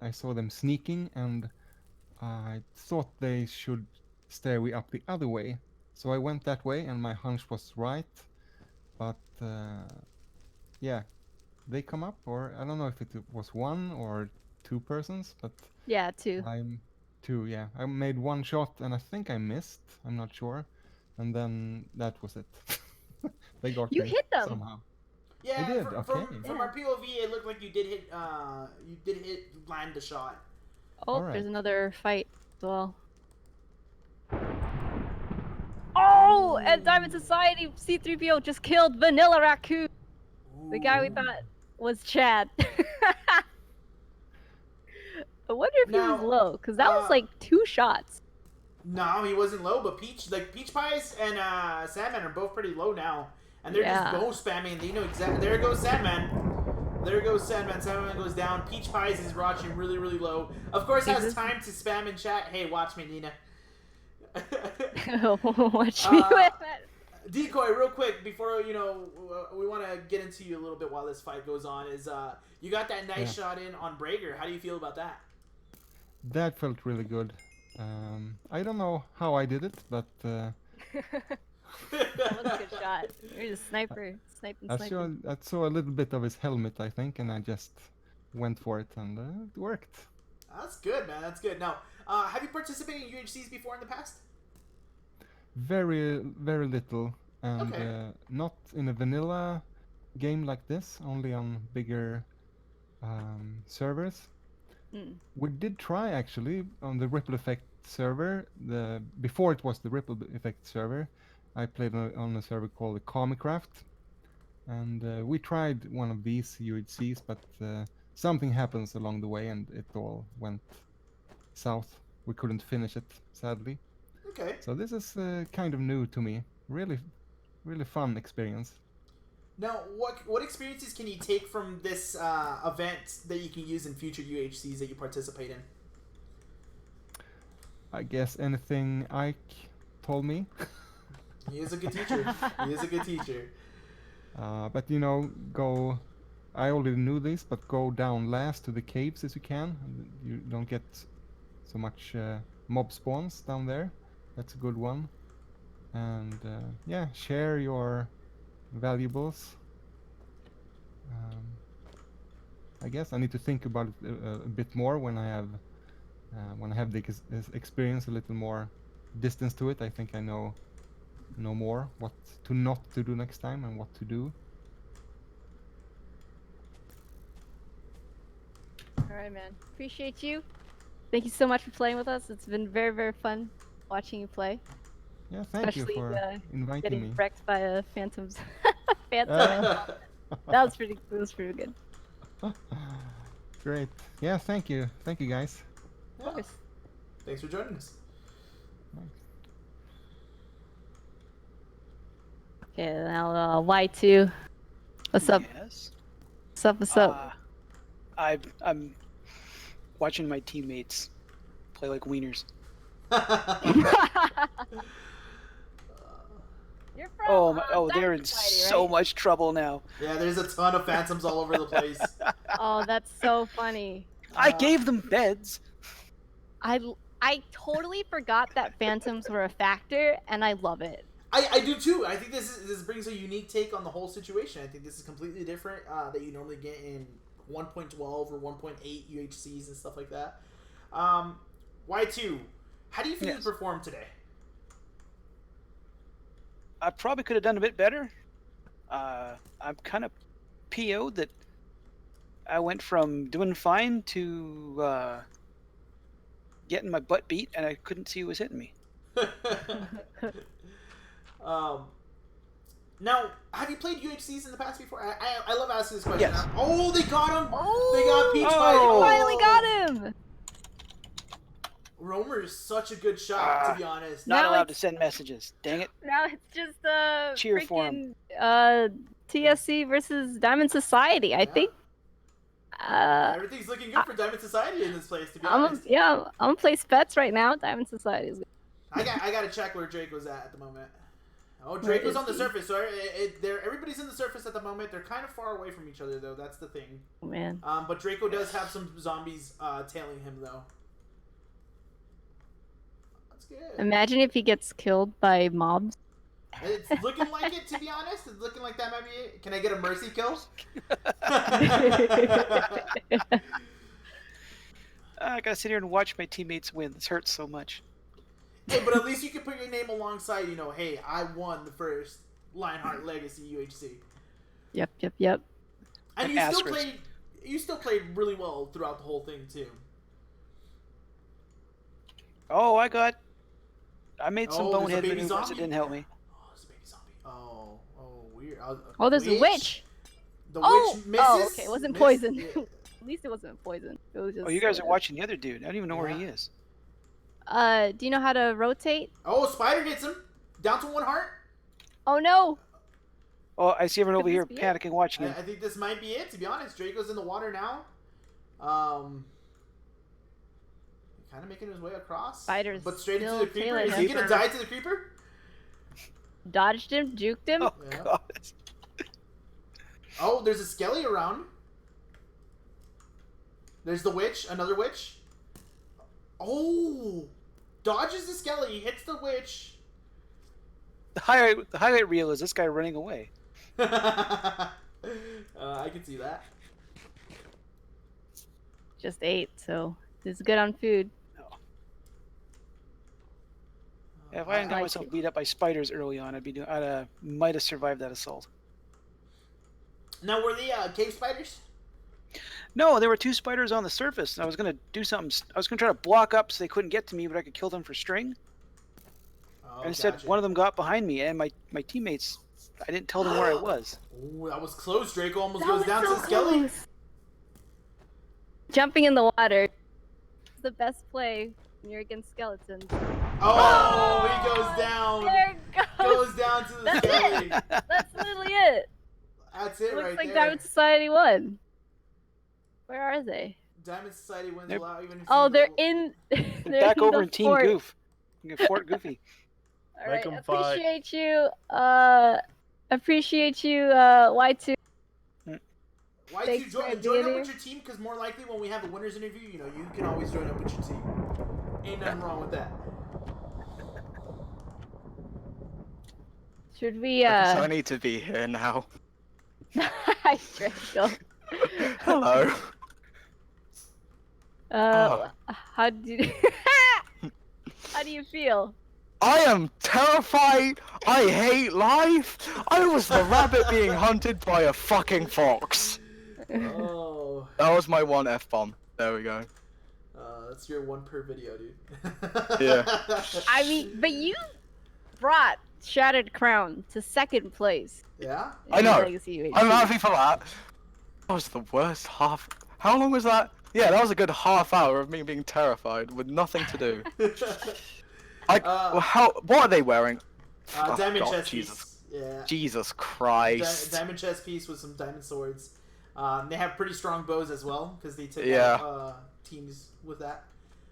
I saw them sneaking and I thought they should stairway up the other way. So I went that way and my hunch was right. But yeah, they come up, or I don't know if it was 1 or 2 persons, but yeah, 2. I'm 2, yeah. I made 1 shot and I think I missed. I'm not sure. And then that was it. They got you me hit them somehow. Yeah, I did. From our POV, it looked like you did hit. Land the shot. Oh, there's another fight as well. Oh, and Diamond Society C3PO just killed Vanilla Raccoon. Ooh. The guy we thought was Chad. I wonder if he was low, because that was like 2 shots. No, he wasn't low, but Peach Pies and Sandman are both pretty low now. And they're just bow spamming. They know exactly. There goes Sandman. There goes Sandman. Sandman goes down. Peach Pies is watching really, really low. Of course, has time to spam in chat. Hey, watch me, Nina. Watch me. Decoy, real quick, before we want to get into you a little bit while this fight goes on. Is you got that nice shot in on Brager? How do you feel about that? That felt really good. I don't know how I did it, but that was a good shot. You're a sniper, sniping. I saw a little bit of his helmet, I think, and I just went for it, and it worked. That's good, man. That's good. Now, have you participated in UHCs before in the past? Very, very little, and not in a vanilla game like this. Only on bigger servers. We did try actually on the Ripple Effect server. Before it was the Ripple Effect server, I played on a server called the Comicraft, and we tried one of these UHCs, but something happens along the way, and it all went south. We couldn't finish it, sadly. Okay. So this is kind of new to me. Really, really fun experience. Now, what experiences can you take from this event that you can use in future UHCs that you participate in? I guess anything Ike told me. He is a good teacher. He is a good teacher. But I already knew this, but go down last to the caves as you can. You don't get so much mob spawns down there. That's a good one. And yeah, share your valuables. I guess I need to think about it a bit more when I have the experience, a little more distance to it. I think I know more what to not to do next time and what to do. All right, man. Appreciate you. Thank you so much for playing with us. It's been very, very fun watching you play. Yeah, thank you for inviting getting me. wrecked by phantoms. That was pretty good. Great. Yeah, thank you guys. Yeah. Thanks for joining us. Okay, now Y2. What's up? Yes. What's up? I'm watching my teammates play like wieners. You're from, they're in so much trouble now. Yeah, there's a ton of phantoms all over the place. Oh, that's so funny. I gave them beds. I totally forgot that phantoms were a factor, and I love it. I do too. I think this brings a unique take on the whole situation. I think this is completely different that you normally get in 1.12 or 1.8 UHCs and stuff like that. Y2, how do you feel you performed today? I probably could have done a bit better. I'm kind of PO'd that I went from doing fine to getting my butt beat, and I couldn't see who was hitting me. Now, have you played UHCs in the past before? I love asking this question. Yes. Oh, they got him! Oh, they got Peach finally got him! Romer is such a good shot, to be honest. Not allowed to send messages. Dang it. Now it's just Cheer for him. TSC versus Diamond Society. I think. Everything's looking good for Diamond Society in this place, to be honest. I'm gonna play Spets right now. Diamond Society is good. I gotta check where Drake was at the moment. Oh, Drake was on the surface. So everybody's in the surface at the moment. They're kind of far away from each other, though. That's the thing. Oh, man. But Draco does have some zombies tailing him, though. That's good. Imagine if he gets killed by mobs. It's looking like it, to be honest. It's looking like that might be it. Can I get a mercy kill? I gotta sit here and watch my teammates win. This hurts so much. Hey, but at least you can put your name alongside, you know, hey, I won the first Lionheart Legacy UHC. Yep. And you still played really well throughout the whole thing too. Oh, I made some bonehead maneuvers zombie? that didn't help me. Oh, it's a baby zombie. Oh, weird. Oh, there's a witch. The witch misses. Oh, okay, it wasn't poison. At least it wasn't poison. It was just. Oh, you guys are watching the other dude. I don't even know where he is. Do you know how to rotate? Oh, Spider gets him. Down to 1 heart. Oh, no. Oh, I see everyone over here panicking watching him. I think this might be it, to be honest. Draco's in the water now. Kind of making his way across. Spider's but straight into still the creeper. tailing Is he him. going to die to the creeper? Dodged him, juked him. Oh, God. Oh, there's a skelly around. There's the witch. Another witch. Oh! Dodges the skelly, hits the witch. The highlight reel is this guy running away. I can see that. Just ate, so it's good on food. Yeah, if I hadn't got myself beat up by spiders early on, I might have survived that assault. Now, were they cave spiders? No, there were 2 spiders on the surface. I was gonna do something. I was gonna try to block up so they couldn't get to me, but I could kill them for string. Oh, and instead, one of them got behind me, and my teammates. I didn't tell them where I was. Ooh, that was close. Draco almost goes down to the skelly. Jumping in the water is the best play when you're against skeletons. Oh, he goes down. There it goes down to the skelly. That's literally it. That's it right there. Looks like Diamond Society won. Where are they? Diamond Society wins a lot. Even if they're in. They're back in over the in Team fort. Goof. Fort Goofy. All right, appreciate you. Appreciate you, Y2. Why don't you join up with your team? Because more likely when we have a winners interview, you can always join up with your team. Ain't nothing wrong with that. Should we? I need to be here now. Hi, Draco. Hello. How do you feel? I am terrified. I hate life. I was the rabbit being hunted by a fucking fox. Oh. That was my one F-bomb. There we go. That's your one per video, dude. Yeah. I mean, but you brought Shattered Crown to second place. Yeah? I know. Legacy UHC. I'm happy for that. That was the worst half. How long was that? Yeah, that was a good half hour of me being terrified with nothing to do. What are they wearing? Diamond God, chest Jesus. piece. Yeah. Jesus Christ. Diamond chest piece with some diamond swords. They have pretty strong bows as well because they took out teams with that.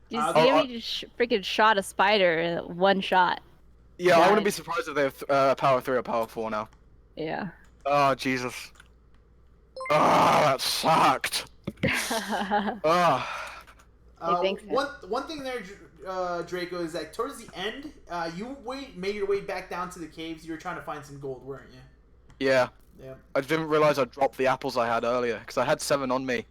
You see him? He just freaking shot a spider in one shot. Yeah, I wouldn't be surprised if they have power 3 or power 4 now. Yeah. Oh, Jesus. Oh, that sucked. One thing there, Draco, is that towards the end, you made your way back down to the caves. You were trying to find some gold, weren't you? Yeah. Yeah. I didn't realize I dropped the apples I had earlier because I had 7 on me.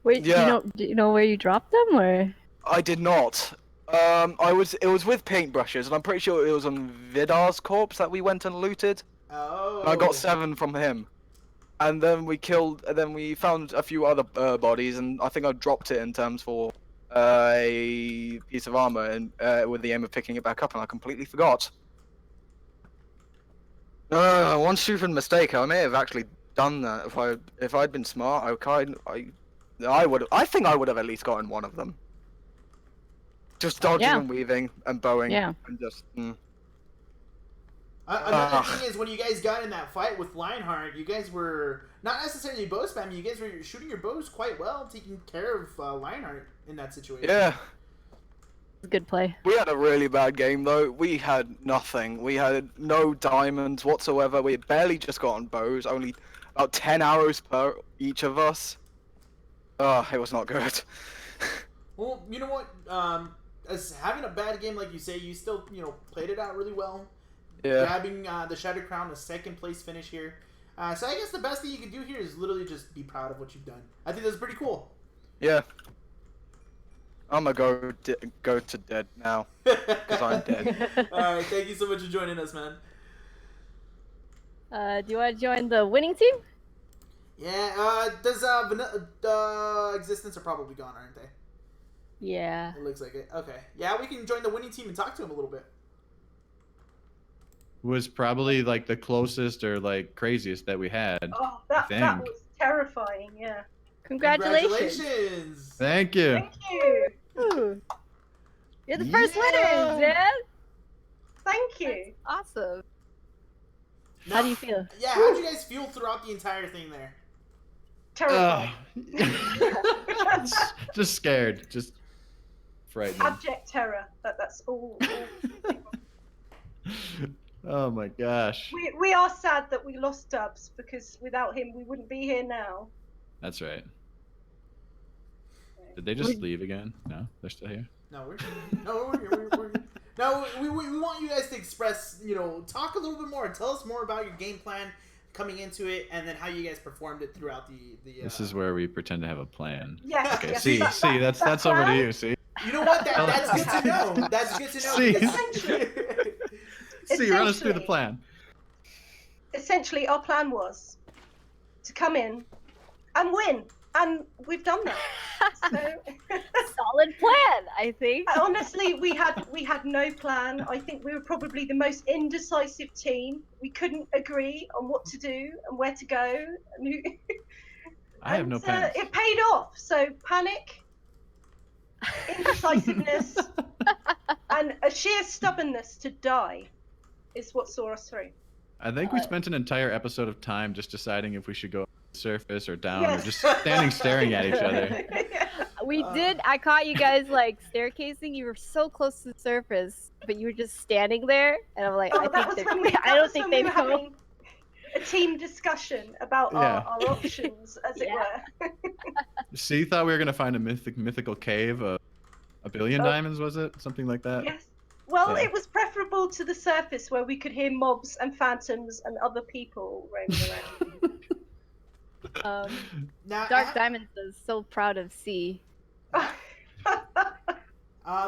Wait, do you know where you dropped them, or? I did not. It was with paintbrushes, and I'm pretty sure it was on Vidar's corpse that we went and looted. Oh. And I got 7 from him. And then we found a few other bodies, and I think I dropped it in terms for a piece of armor, and with the aim of picking it back up, and I completely forgot. One stupid mistake. I may have actually done that. If I'd been smart, I think I would have at least gotten one of them. Just dodging and weaving and bowing and just. Another thing is, when you guys got in that fight with Lionheart, you guys were not necessarily bow spamming. You guys were shooting your bows quite well, taking care of Lionheart in that situation. Yeah. Good play. We had a really bad game though. We had nothing. We had no diamonds whatsoever. We had barely just gotten bows. Only about 10 arrows per each of us. Oh, it was not good. Well, you know what? As having a bad game, like you say, you still played it out really well. Yeah. Grabbing the Shattered Crown, a second place finish here. So I guess the best thing you can do here is literally just be proud of what you've done. I think that's pretty cool. Yeah. I'm gonna go to dead now because I'm dead. All right, thank you so much for joining us, man. Do you want to join the winning team? Yeah. Does Existence are probably gone, aren't they? Yeah. It looks like it. Okay. Yeah, we can join the winning team and talk to him a little bit. Was probably like the closest or like craziest that we had. Oh, that was terrifying. Yeah. Congratulations. Thank you. Thank you. Ooh. You're the first winners, man. Thank you. Awesome. Now, how do you feel? Yeah, how did you guys feel throughout the entire thing there? Terrifying. Just scared. Just frightened. Abject terror. That's all. Oh my gosh. We are sad that we lost Dubs because without him we wouldn't be here now. That's right. Did they just leave again? No, they're still here. No, we're here. No, we want you guys to express, talk a little bit more. Tell us more about your game plan coming into it, and then how you guys performed it throughout the. This is where we pretend to have a plan. Yeah. Okay. Yeah. See, that's over to you. See. You know what? That's good to know. That's good to know. See, run us through the plan. Essentially, our plan was to come in and win, and we've done that. So, solid plan, I think. Honestly, we had no plan. I think we were probably the most indecisive team. We couldn't agree on what to do and where to go. I have no plans. It paid off. So panic, indecisiveness, and a sheer stubbornness to die is what saw us through. I think we spent an entire episode of time just deciding if we should go surface or down or just standing staring at each other. We did. I caught you guys like staircasing. You were so close to the surface, but you were just standing there, and I'm like, I don't think they'd come. a team discussion about Yeah. our options, as it were. C thought we were gonna find a mythical cave, a billion Oh. diamonds, was it? Something like that. Yes. Well, Yeah. it was preferable to the surface where we could hear mobs and phantoms and other people roaming around. Dark Diamonds is so proud of C.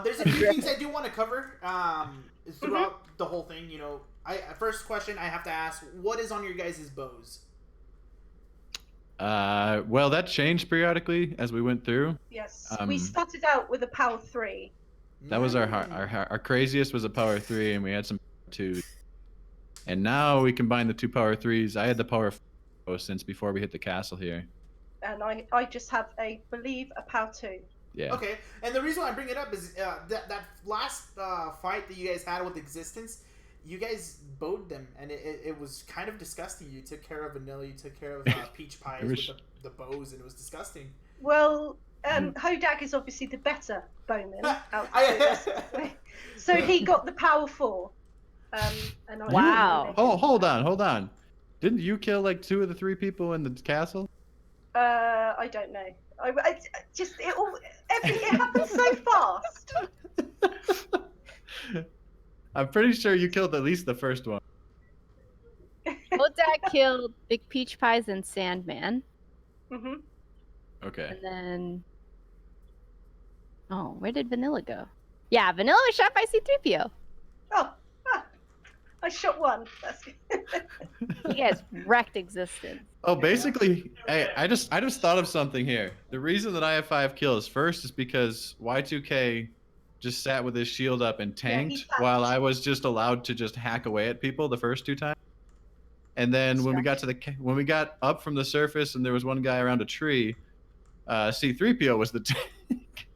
There's a few things I do want to cover throughout the whole thing. You know, first question I have to ask: what is on your guys' bows? Well, that changed periodically as we went through. Yes, we started out with a power 3. That was our craziest was a power 3, and we had some 2. And now we combine the 2 power 3s. I had the power 4 since before we hit the castle here. And I just have a power 2. Yeah. Okay, and the reason why I bring it up is that last fight that you guys had with Existence, you guys bowed them, and it was kind of disgusting. You took care of Vanilla, you took care of Peach Pies with the bows, and it was disgusting. Well, Hodag is obviously the better bowman. So he got the power 4. And I Hold on. Didn't you kill like 2 of the 3 people in the castle? I don't know. It happens so fast. I'm pretty sure you killed at least the first one. Hodak killed Big Peach Pies and Sandman. Mhm. Okay. And then, where did Vanilla go? Yeah, Vanilla was shot by C-3PO. I shot one. That's good. You guys wrecked Existence. Oh, basically, I just thought of something here. The reason that I have 5 kills first is because Y2K just sat with his shield up and tanked while I was just allowed to just hack away at people the first 2 times. And then when we got up from the surface and there was one guy around a tree, C-3PO was the tank.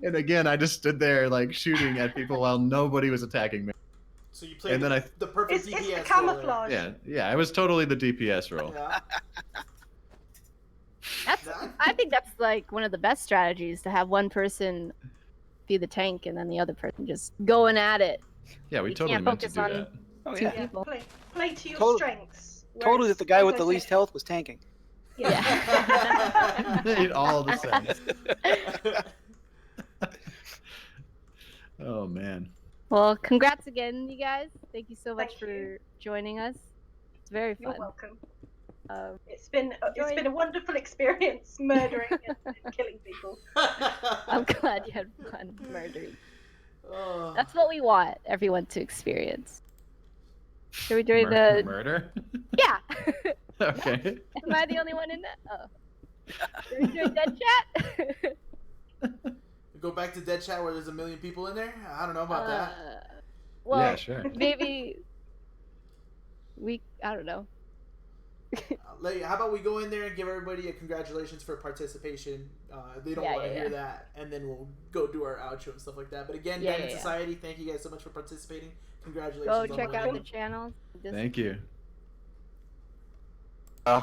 And again, I just stood there like shooting at people while nobody was attacking me. So you played the perfect DPS. It's the camouflage. Yeah, it was totally the DPS role. Yeah. I think that's like one of the best strategies, to have one person be the tank and then the other person just going at it. Yeah, we You totally can't meant to focus do on that. Oh, two yeah. people. Play to your strengths. Totally, that the guy with the least health was tanking. Yeah. Made all the sense. Oh man. Well, congrats again, you guys. Thank you so much for joining us. It's very fun. You're welcome. It's been a wonderful experience murdering and killing people. I'm glad you had fun murdering. That's what we want everyone to experience. Should we do the murder? Yeah. Okay. Am I the only one in that? Oh. Should we do a dead chat? Go back to dead chat where there's 1 million people in there? I don't know about that. Well, yeah, sure. Maybe I don't know. How about we go in there and give everybody a congratulations for participation? They don't want to hear that, and then we'll go do our outro and stuff like that. But again, Diamond Society, thank you guys so much for participating. Congratulations. Go check out the channel. Thank you. We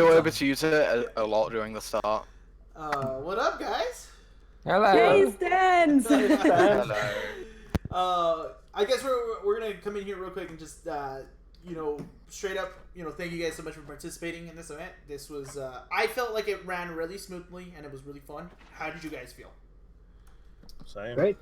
were able to use it a lot during the start. What up, guys? Hello. Hey, Stans! I guess we're gonna come in here real quick and just straight up, thank you guys so much for participating in this event. This was I felt like it ran really smoothly and it was really fun. How did you guys feel? Same. Great.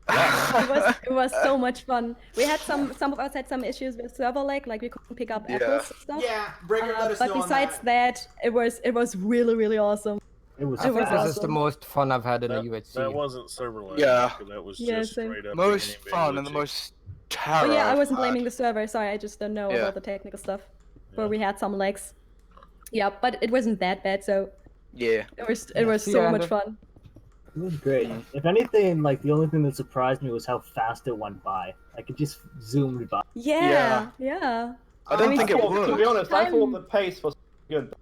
It was so much fun. We had some of us had some issues with server lag, like we couldn't pick up apples and stuff. Yeah, Breaker let us but know on besides that, it was really awesome. I think this is the most fun I've had in a UHC. That wasn't server lag. Yeah. That was Yeah, just same. straight up Most being fun and the most terror. Oh yeah, I wasn't I've had. blaming the server. Sorry, I just don't know about the technical stuff. Where we had some lags. Yeah, but it wasn't that bad. So yeah, it was so much fun. It was great. If anything, like the only thing that surprised me was how fast it went by. Like it just zoomed by. Yeah. I don't think it would. To be honest, I thought the pace was good.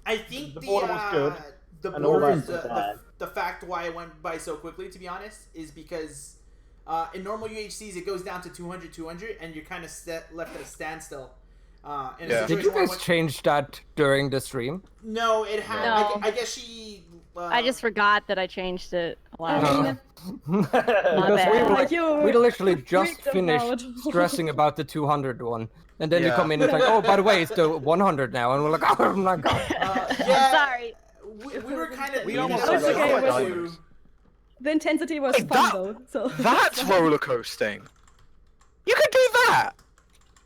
I think the border was good. The and all border, that. the fact why it went by so quickly, to be honest, is because in normal UHCs it goes down to 200, and you're kind of left at a standstill. Did you guys change that during the stream? No, it had. No. I guess she. I just forgot that I changed it. Wow. Because we literally just freaked them finished out. stressing about the 200 one, And then you come in and it's like, oh, by the way, it's the 100 now, and we're like, oh my god. Yeah, Sorry. we were kind of. We almost That's said okay, that. it was- The intensity was fun though. So That's roller coasting. You can do that.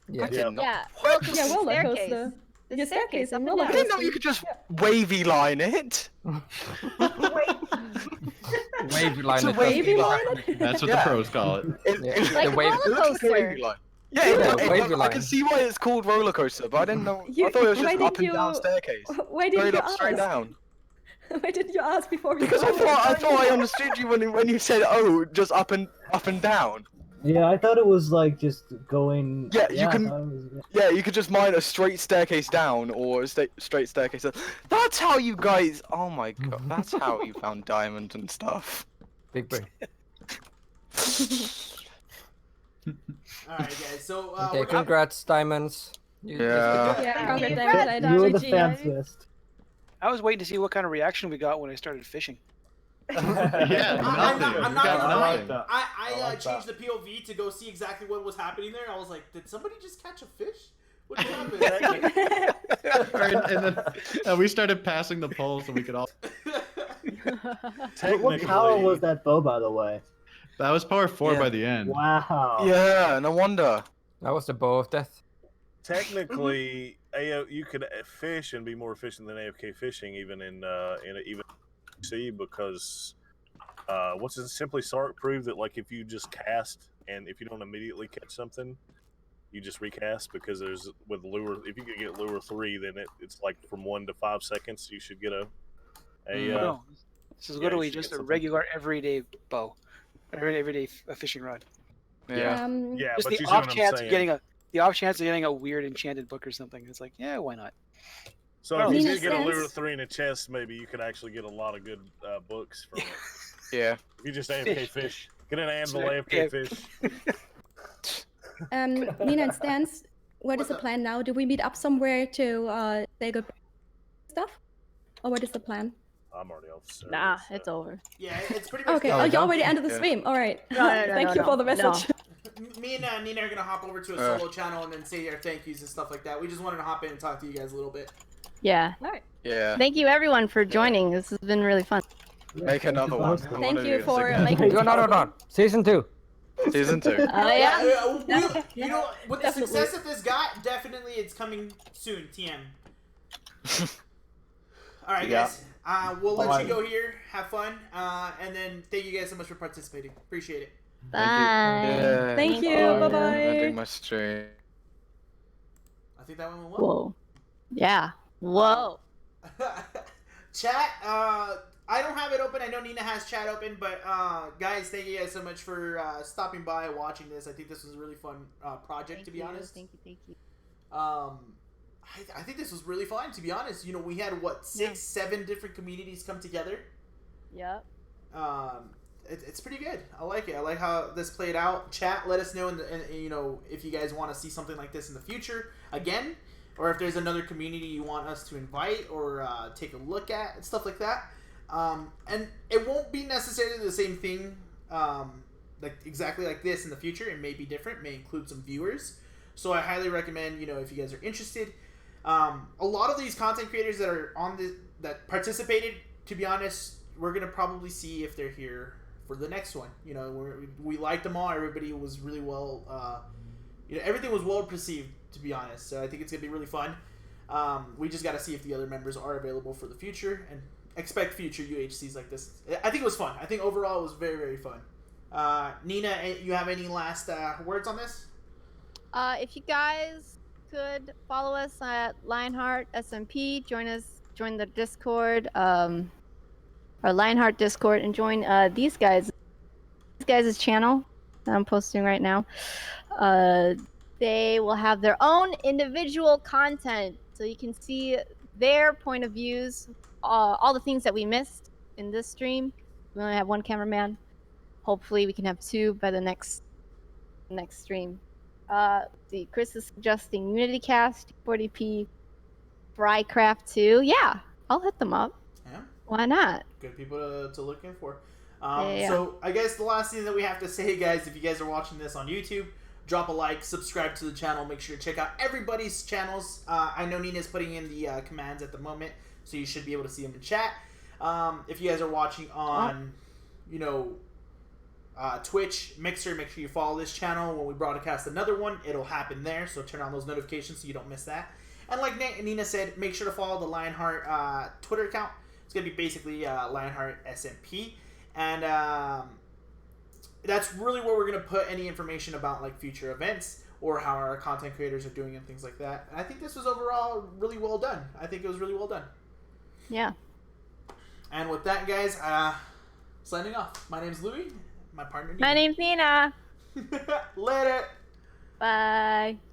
Yeah. Yeah. yeah, roller coaster. The Your staircase and up and roller I down. didn't know you could just wavy line it. Wavy line. It's a it wavy does. line? That's what Yeah. the pros call it. Yeah, Like the a wave. roller It looks like a coaster. wavy line. Yeah, wavy I line. can see why it's called roller coaster, but I didn't know. You- I thought it was why just up didn't and down you- staircase. Why didn't Straight you up, straight ask? down. Why didn't you ask before we Because I started? thought I understood you when you said, "Oh, just up and down." Yeah, I thought it was like just going. Yeah, you I can- thought it was- Yeah, you could just mine a straight staircase down or a straight staircase up. That's how you guys. Oh my god, that's how you found diamond and stuff. Big brain. All right, guys. So Okay, we're congrats, diamonds. You- Yeah. Yeah, Thank you. congrats, You were the GG. fanciest. I was waiting to see what kind of reaction we got when I started fishing. Yeah, I'm nothing. not You got gonna lie. nothing. I like changed the POV to go see exactly what was happening there. I was like, did somebody just catch a fish? What just happened? And we started passing the pole so we could all. What power was that bow, by the way? That was power 4 Yeah. by the end. Wow. Yeah, no wonder. That was the bow of death. Technically, you could fish and be more efficient than AFK fishing, even in even C, because what's it, Simply Sark proved that like if you just cast and if you don't immediately catch something, you just recast, because there's with lure, if you can get lure 3, then it's like from 1 to 5 seconds you should get a No, this is yeah, literally you should just get a something. regular everyday bow, everyday fishing rod. Yeah. yeah, Just but the you see what off I'm chance of saying. getting a weird enchanted book or something. It's like, yeah, why not? So if you Nina did get a lure sense. 3 in a chest, maybe you could actually get a lot of good books from it. Yeah. If you just AFK fish, get an anvil AFK Yeah. fish. Nina and Stans, what is the plan now? Do we meet up somewhere to say goodbye stuff? Or what is the plan? I'm already off. Service, Nah, so. it's over. Yeah, it's pretty much. Okay, done. oh, you already ended the Yeah. stream. All right. No, no, no, Thank no, you no, for the no. message. Me and Nina are gonna hop over to a solo channel and then say our thank yous and stuff like that. We just wanted to hop in and talk to you guys a little bit. Yeah. All right. Yeah. Thank you everyone for joining. This has been really fun. Make another one. I Thank wanna you do for this making Do another one. Season 2. again. Season 2. Yeah. You know, with the Definitely. success that this got, definitely it's coming soon. TM. All right, Yeah. guys. We'll let Alright. you go here. Have fun. And then thank you guys so much for participating. Appreciate it. Bye. Yeah. Thank you. Bye. Bye-bye. Ending my stream. I think that went well. Whoa. Yeah. Whoa. Chat, I don't have it open. I know Nina has chat open, but guys, thank you guys so much for stopping by and watching this. I think this was a really fun project, to be honest. Thank you. I think this was really fun, to be honest. You know, we had what 6, 7 different communities come together. Yep. It's pretty good. I like it. I like how this played out. Chat, let us know, you know, if you guys want to see something like this in the future again, or if there's another community you want us to invite or take a look at and stuff like that. And it won't be necessarily the same thing, like exactly like this in the future. It may be different. May include some viewers. So I highly recommend, you know, if you guys are interested. A lot of these content creators that are on this that participated, to be honest, we're gonna probably see if they're here for the next one. You know, we liked them all. Everybody was really well. You know, everything was well perceived, to be honest. So I think it's gonna be really fun. We just gotta see if the other members are available for the future, and expect future UHCs like this. I think it was fun. I think overall it was very, very fun. Nina, you have any last words on this? If you guys could follow us at Lionheart SMP, join the Discord, our Lionheart Discord, and join these guys' channel that I'm posting right now. They will have their own individual content, so you can see their point of views, all the things that we missed in this stream. We only have one cameraman. Hopefully, we can have 2 by the next stream. See, Chris is suggesting Unity Cast, 40p, Frycraft 2. Yeah, I'll hit them up. Yeah. Why not? Good people to look in for. Yeah. So I guess the last thing that we have to say, guys, if you guys are watching this on YouTube, drop a like, subscribe to the channel. Make sure to check out everybody's channels. I know Nina's putting in the commands at the moment, so you should be able to see them in chat. If you guys are watching on, you know, Twitch, Mixer, make sure you follow this channel. When we broadcast another one, it'll happen there, so turn on those notifications so you don't miss that. And like Nina said, make sure to follow the Lionheart Twitter account. It's going to be basically Lionheart SMP. And that's really where we're going to put any information about like future events or how our content creators are doing and things like that. And I think this was overall really well done. I think it was really well done. Yeah. And with that, guys, signing off. My name's Louis. My partner, Nina. My name's Nina. Later. Bye.